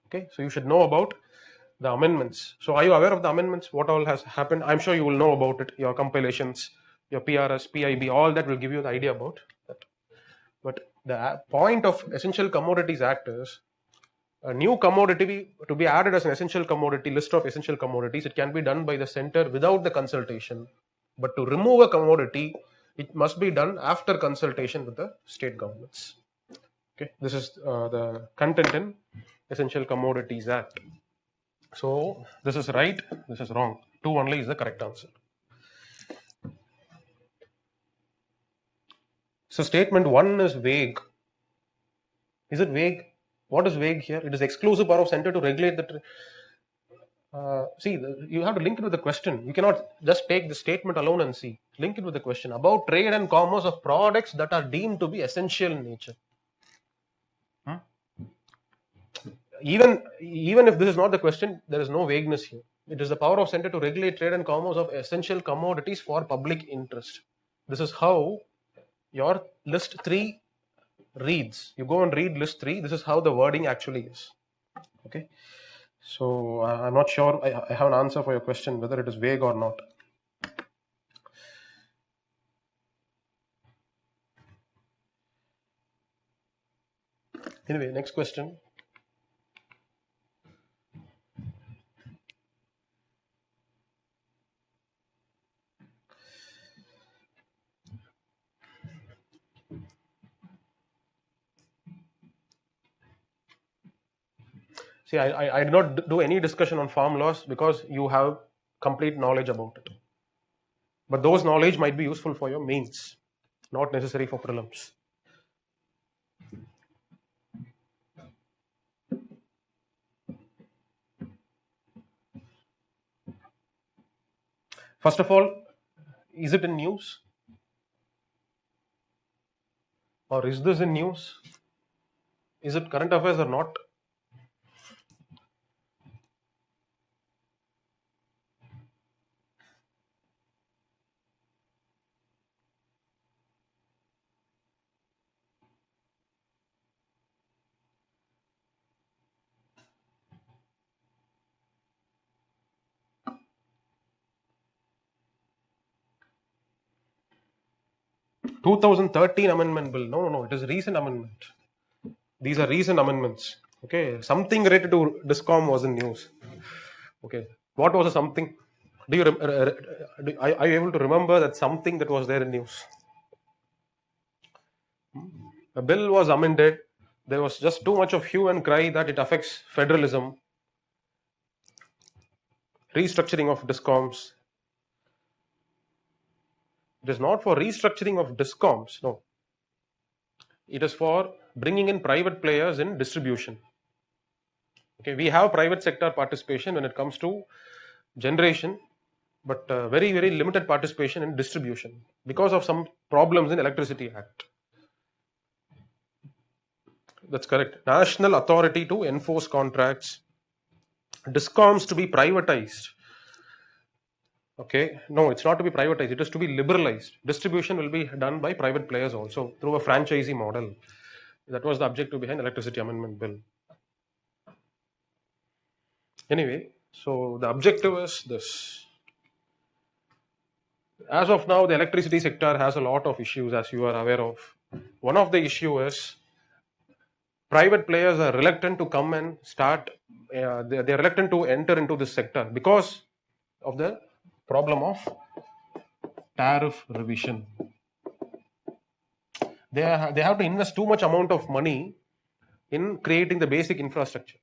Okay, so you should know about the amendments. So are you aware of the amendments? What all has happened? I'm sure you will know about it. Your compilations, your PRS, PIB, all that will give you the idea about that. But the point of Essential Commodities Act is a new commodity to be added as an essential commodity list of essential commodities. It can be done by the center without the consultation. But to remove a commodity, it must be done after consultation with the state governments. Okay, this is the content in Essential Commodities Act. So this is right, this is wrong. 2 only is the correct answer. So statement 1 is vague. Is it vague? What is vague here? It is exclusive power of center to regulate the. See, you have to link it with the question. You cannot just take the statement alone and see. Link it with the question about trade and commerce of products that are deemed to be essential in nature. Even if this is not the question, there is no vagueness here. It is the power of center to regulate trade and commerce of essential commodities for public interest. This is how your list 3 reads. You go and read list 3. This is how the wording actually is. Okay. So I'm not sure I have an answer for your question whether it is vague or not. Anyway, next question. See, I did not do any discussion on farm laws because you have complete knowledge about it. But those knowledge might be useful for your mains, not necessary for prelims. First of all, is it in news? Or is this in news? Is it current affairs or not? – 2013 amendment bill. No, it is recent amendment. These are recent amendments. Okay, something related to DISCOM was in news. Okay, what was the something? Are you able to remember that something that was there in news? The bill was amended. There was just too much of hue and cry that it affects federalism, restructuring of DISCOMs. It is not for restructuring of DISCOMs, no. It is for bringing in private players in distribution. Okay, we have private sector participation when it comes to generation, but very, very limited participation in distribution because of some problems in Electricity Act. That's correct. National authority to enforce contracts. DISCOMs to be privatized. Okay, no, it's not to be privatized. It is to be liberalized. Distribution will be done by private players also through a franchisee model. That was the objective behind Electricity Amendment Bill. Anyway, so the objective is this. As of now, the electricity sector has a lot of issues, as you are aware of. One of the issue is private players are reluctant to come and start. They are reluctant to enter into this sector because of the problem of tariff revision. They have to invest too much amount of money in creating the basic infrastructure.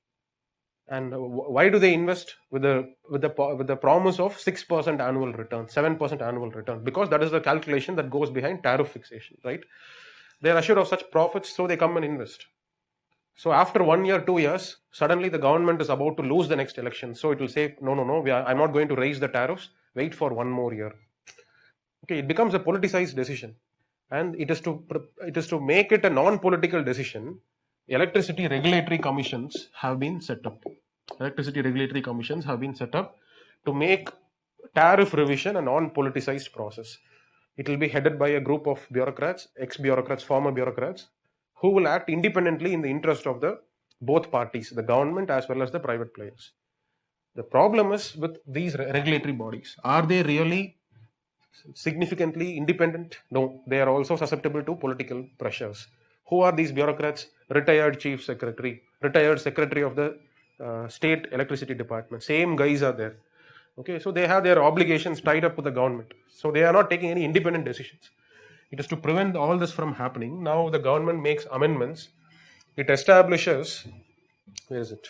And why do they invest with the promise of 6% annual return, 7% annual return? Because that is the calculation that goes behind tariff fixation, right? They are assured of such profits, so they come and invest. So after 1 year, 2 years, suddenly the government is about to lose the next election. So it will say, no, I'm not going to raise the tariffs. Wait for 1 more year. Okay, it becomes a politicized decision, and it is to make it a non-political decision. Electricity regulatory commissions have been set up. Electricity regulatory commissions have been set up to make tariff revision a non-politicized process. It will be headed by a group of bureaucrats, ex-bureaucrats, former bureaucrats, who will act independently in the interest of the both parties, the government as well as the private players. The problem is with these regulatory bodies. Are they really significantly independent? No, they are also susceptible to political pressures. Who are these bureaucrats? Retired chief secretary, retired secretary of the state electricity department. Same guys are there. Okay, so they have their obligations tied up with the government. So they are not taking any independent decisions. It is to prevent all this from happening. Now the government makes amendments. It establishes, where is it?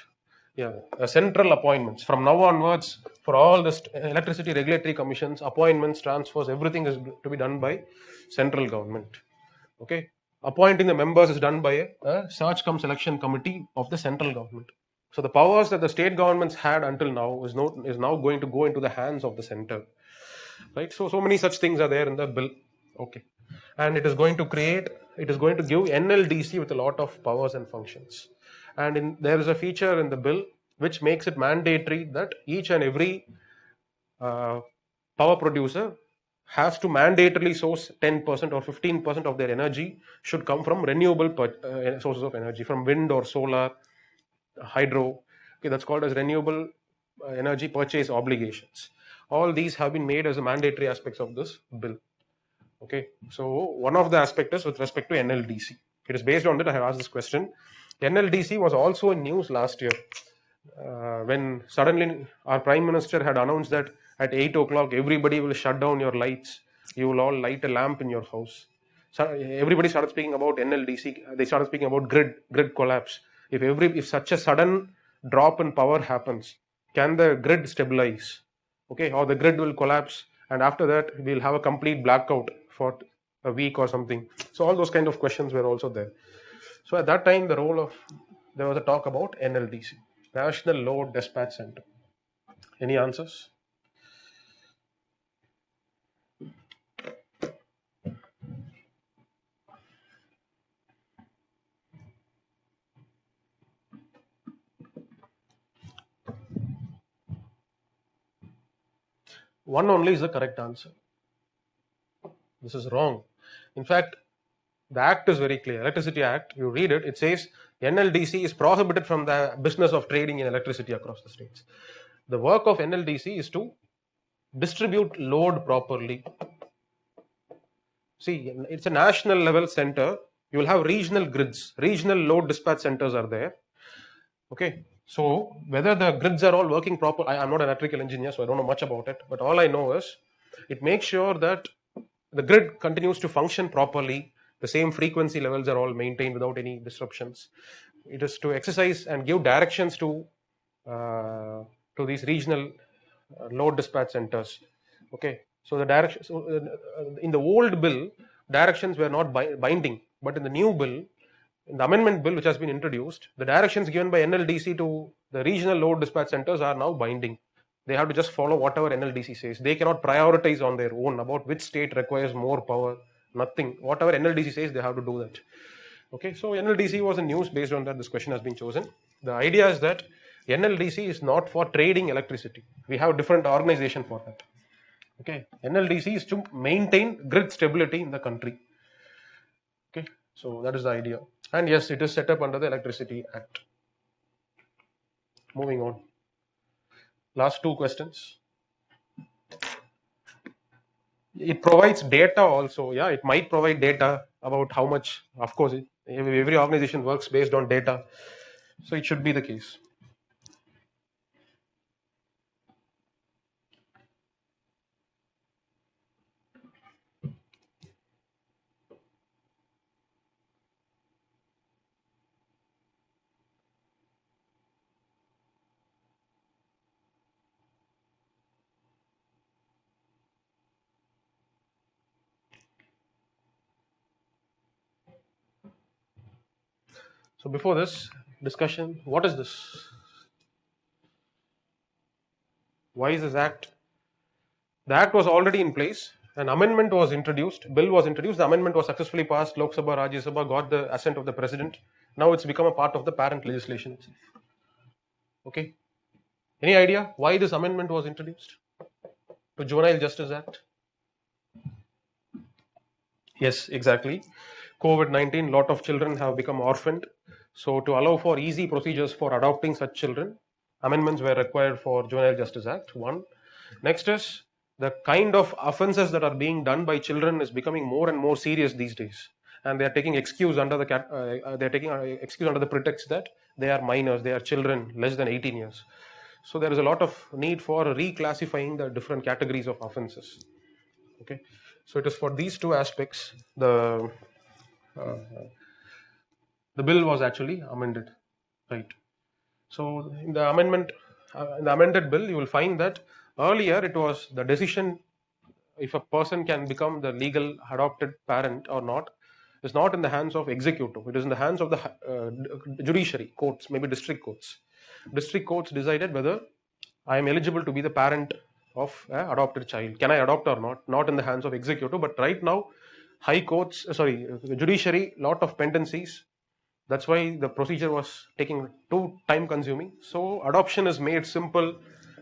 Yeah, central appointments. From now onwards, for all the electricity regulatory commissions, appointments, transfers, everything is to be done by central government. Okay, appointing the members is done by a search cum selection committee of the central government. So the powers that the state governments had until now is now going to go into the hands of the center, right? So many such things are there in the bill. Okay, and it is going to give NLDC with a lot of powers and functions. And there is a feature in the bill which makes it mandatory that each and every power producer has to mandatorily source 10% or 15% of their energy should come from renewable sources of energy, from wind or solar, hydro. Okay, that's called as renewable energy purchase obligations. All these have been made as a mandatory aspects of this bill. Okay, so one of the aspects is with respect to NLDC. It is based on that I have asked this question. NLDC was also in news last year when suddenly our Prime Minister had announced that at 8 o'clock everybody will shut down your lights. You will all light a lamp in your house. So everybody started speaking about NLDC. They started speaking about grid collapse. If such a sudden drop in power happens, can the grid stabilize? Okay, or the grid will collapse, and after that we'll have a complete blackout for a week or something. So all those kind of questions were also there. So at that time, there was a talk about NLDC, National Load Dispatch Center. Any answers? One only is the correct answer. This is wrong. In fact, the act is very clear. Electricity Act, you read it, it says NLDC is prohibited from the business of trading in electricity across the states. The work of NLDC is to distribute load properly. See, it's a national level center. You will have regional grids. Regional load dispatch centers are there. Okay, so whether the grids are all working proper, I'm not an electrical engineer, so I don't know much about it. But all I know is it makes sure that the grid continues to function properly. The same frequency levels are all maintained without any disruptions. It is to exercise and give directions to these regional load dispatch centers. Okay, so the direction. So in the old bill, directions were not binding, but in the new bill, in the amendment bill which has been introduced, the directions given by NLDC to the regional load dispatch centers are now binding. They have to just follow whatever NLDC says. They cannot prioritize on their own about which state requires more power. Nothing. Whatever NLDC says, they have to do that. Okay, so NLDC was in news. Based on that, this question has been chosen. The idea is that NLDC is not for trading electricity. We have a different organization for that. Okay, NLDC is to maintain grid stability in the country. Okay, so that is the idea. And yes, it is set up under the Electricity Act. Moving on. Last two questions. It provides data also. Yeah, it might provide data about how much. Of course, every organization works based on data. So it should be the case. So before this discussion, what is this? Why is this act? The act was already in place. An amendment was introduced. Bill was introduced. The amendment was successfully passed. Lok Sabha, Rajya Sabha got the assent of the president. Now it's become a part of the parent legislation itself. Okay. Any idea why this amendment was introduced to Juvenile Justice Act? Yes, exactly. COVID-19, lot of children have become orphaned. So to allow for easy procedures for adopting such children, amendments were required for Juvenile Justice Act. One. Next is the kind of offences that are being done by children is becoming more and more serious these days, and they are taking excuse under the they are taking excuse under the pretext that they are minors, they are children less than 18 years. So there is a lot of need for reclassifying the different categories of offences. Okay, so it is for these two aspects uh, the bill was actually amended, right? So in the amendment, in the amended bill, you will find that earlier it was the decision if a person can become the legal adopted parent or not is not in the hands of executive. It is in the hands of the judiciary, courts, maybe district courts. District courts decided whether I am eligible to be the parent of an adopted child. Can I adopt or not? Not in the hands of executive, but right now, high courts, the judiciary, lot of pendencies. That's why the procedure was taking too time consuming. So adoption is made simple.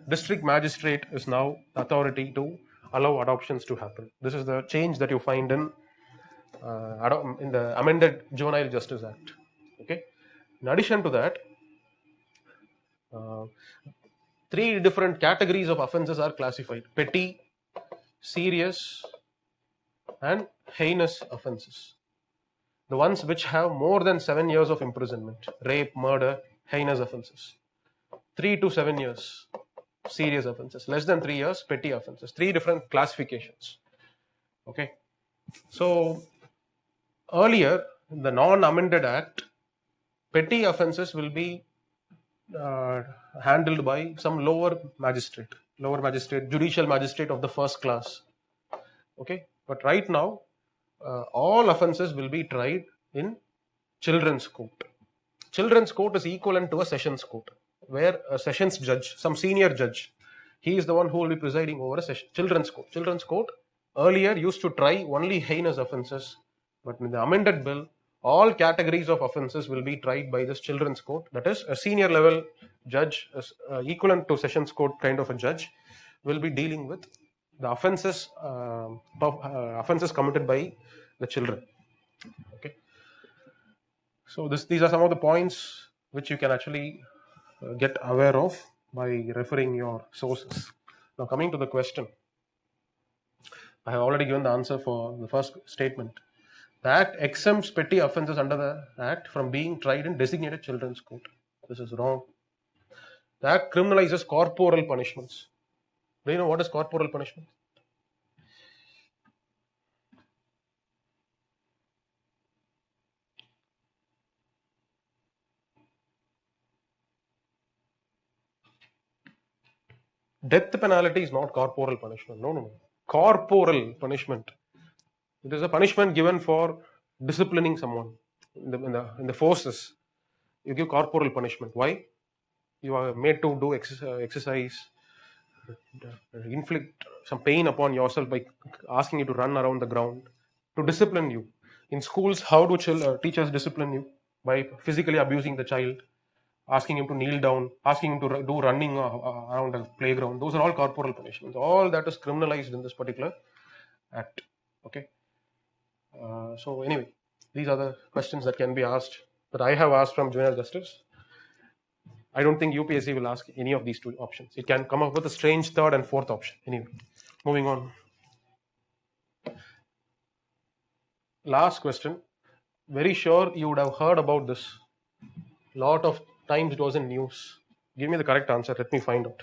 District magistrate is now authority to allow adoptions to happen. This is the change that you find in the amended Juvenile Justice Act. Okay. In addition to that, uh, three different categories of offences are classified: petty, serious, and heinous offences. The ones which have more than 7 years of imprisonment: rape, murder, heinous offences. 3 to 7 years, serious offences. Less than 3 years, petty offences. Three different classifications. Okay. So earlier, in the non-amended act, petty offences will be uh, handled by some lower magistrate, judicial magistrate of the first class. Okay. But right now, all offences will be tried in children's court. Children's court is equivalent to a sessions court, where a sessions judge, some senior judge, he is the one who will be presiding over a children's court. Children's court earlier used to try only heinous offences, but in the amended bill, all categories of offences will be tried by this children's court. That is, a senior level judge, equivalent to sessions court kind of a judge, will be dealing with the offences committed by the children. Okay. So these are some of the points which you can actually get aware of by referring your sources. Now coming to the question, I have already given the answer for the first statement. The Act exempts petty offences under the Act from being tried in designated children's court. This is wrong. The Act criminalizes corporal punishments. Do you know what is corporal punishment? Death penalty is not corporal punishment. No. Corporal punishment. It is a punishment given for disciplining someone in the forces. You give corporal punishment. Why? You are made to do exercise, inflict some pain upon yourself by asking you to run around the ground, to discipline you. In schools, how do teachers discipline you? By physically abusing the child, asking him to kneel down, asking him to do running around the playground. Those are all corporal punishments. All that is criminalized in this particular act. Okay. So anyway, These are the questions that can be asked, that I have asked from junior justice. I don't think UPSC will ask any of these two options. It can come up with a strange third and fourth option. Anyway, moving on. Last question. Very sure you would have heard about this. Lot of times it was in news. Give me the correct answer. Let me find out.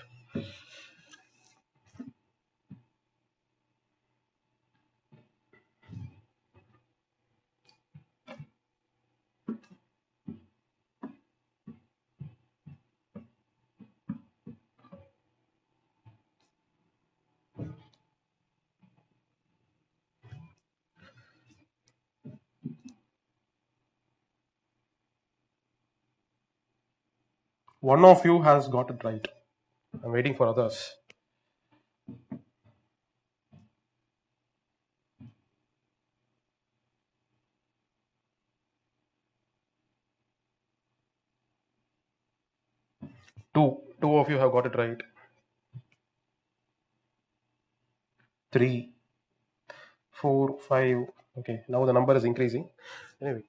One of you has got it right. I'm waiting for others. Two of you have got it right. 3, 4, 5. Okay, now the number is increasing. Anyway,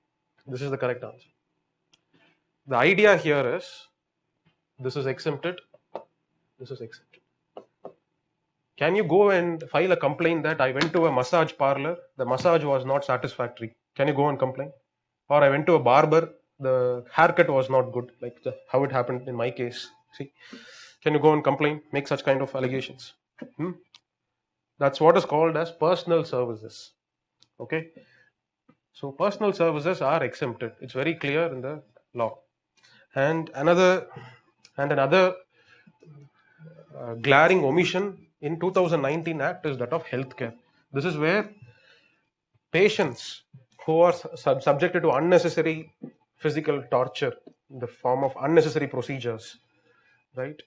this is the correct answer. The idea here is this is exempted, this is exempted. Can you go and file a complaint that I went to a massage parlor, the massage was not satisfactory? Can you go and complain? Or I went to a barber, the haircut was not good, like how it happened in my case. See, can you go and complain, make such kind of allegations? That's what is called as personal services. Okay, so personal services are exempted. It's very clear in the law. And another glaring omission in 2019 Act is that of healthcare. This is where patients who are subjected to unnecessary physical torture in the form of unnecessary procedures, right?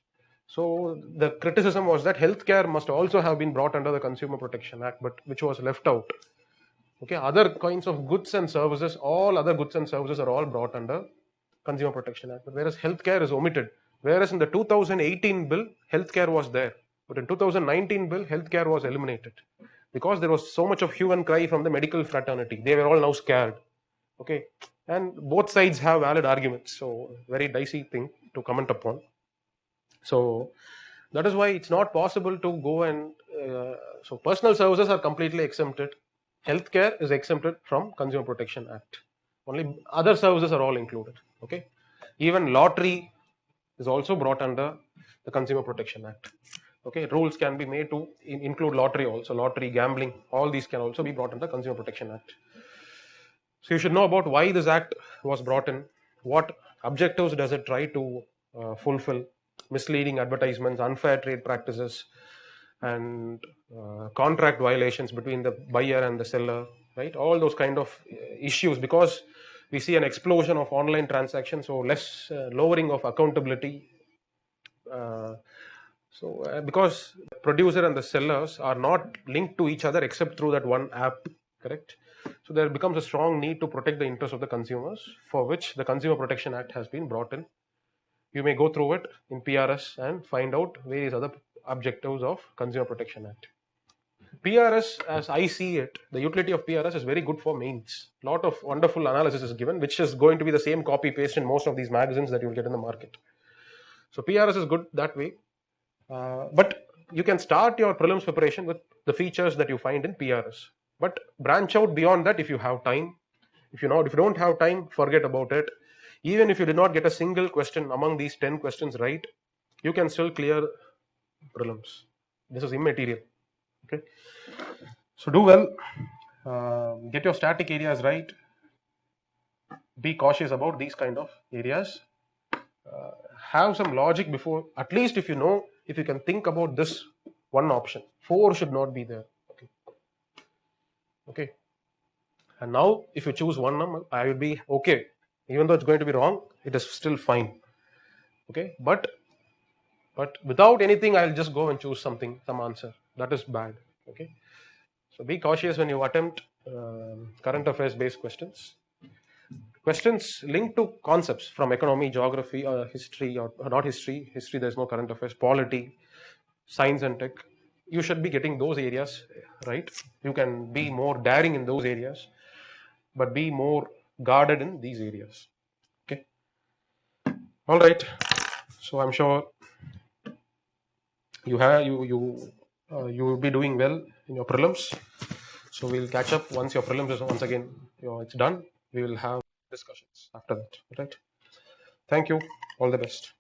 So the criticism was that healthcare must also have been brought under the Consumer Protection Act, but which was left out. Okay, other kinds of goods and services, all other goods and services are all brought under Consumer Protection Act, but whereas healthcare is omitted. Whereas in the 2018 bill, healthcare was there, but in 2019 bill, healthcare was eliminated because there was so much of hue and cry from the medical fraternity. They were all now scared. Okay, and both sides have valid arguments. So very dicey thing to comment upon. So that is why it's not possible to go and so personal services are completely exempted. Healthcare is exempted from Consumer Protection Act. Only other services are all included. Okay, even lottery is also brought under the Consumer Protection Act. Okay, rules can be made to include lottery also, lottery, gambling, all these can also be brought under Consumer Protection Act. So you should know about why this act was brought in, what objectives does it try to fulfill, misleading advertisements, unfair trade practices, and contract violations between the buyer and the seller, right? All those kind of issues, because we see an explosion of online transactions, so less lowering of accountability. Because the producer and the sellers are not linked to each other except through that one app, correct? So there becomes a strong need to protect the interests of the consumers, for which the Consumer Protection Act has been brought in. You may go through it in PRS and find out various other objectives of Consumer Protection Act. PRS, as I see it, the utility of PRS is very good for mains. A lot of wonderful analysis is given, which is going to be the same copy paste in most of these magazines that you will get in the market. So PRS is good that way. But you can start your prelims preparation with the features that you find in PRS. But branch out beyond that if you have time. If you don't have time, forget about it. Even if you did not get a single question among these 10 questions right, you can still clear prelims. This is immaterial. Okay. So do well. Get your static areas right. Be cautious about these kind of areas. Have some logic before, at least if you can think about this one option. 4 should not be there. Okay. And now if you choose one number, I will be okay. Even though it's going to be wrong, it is still fine. Okay. But without anything, I'll just go and choose some answer. That is bad. Okay. So be cautious when you attempt current affairs based questions. Questions linked to concepts from economy, geography, history, or not history. History, there's no current affairs. Polity, science and tech. You should be getting those areas right. You can be more daring in those areas. but be more guarded in these areas. Okay. All right. So I'm sure you will be doing well in your prelims. So we'll catch up once your prelims is once again it's done. We will have discussions after that. All right. Thank you. All the best.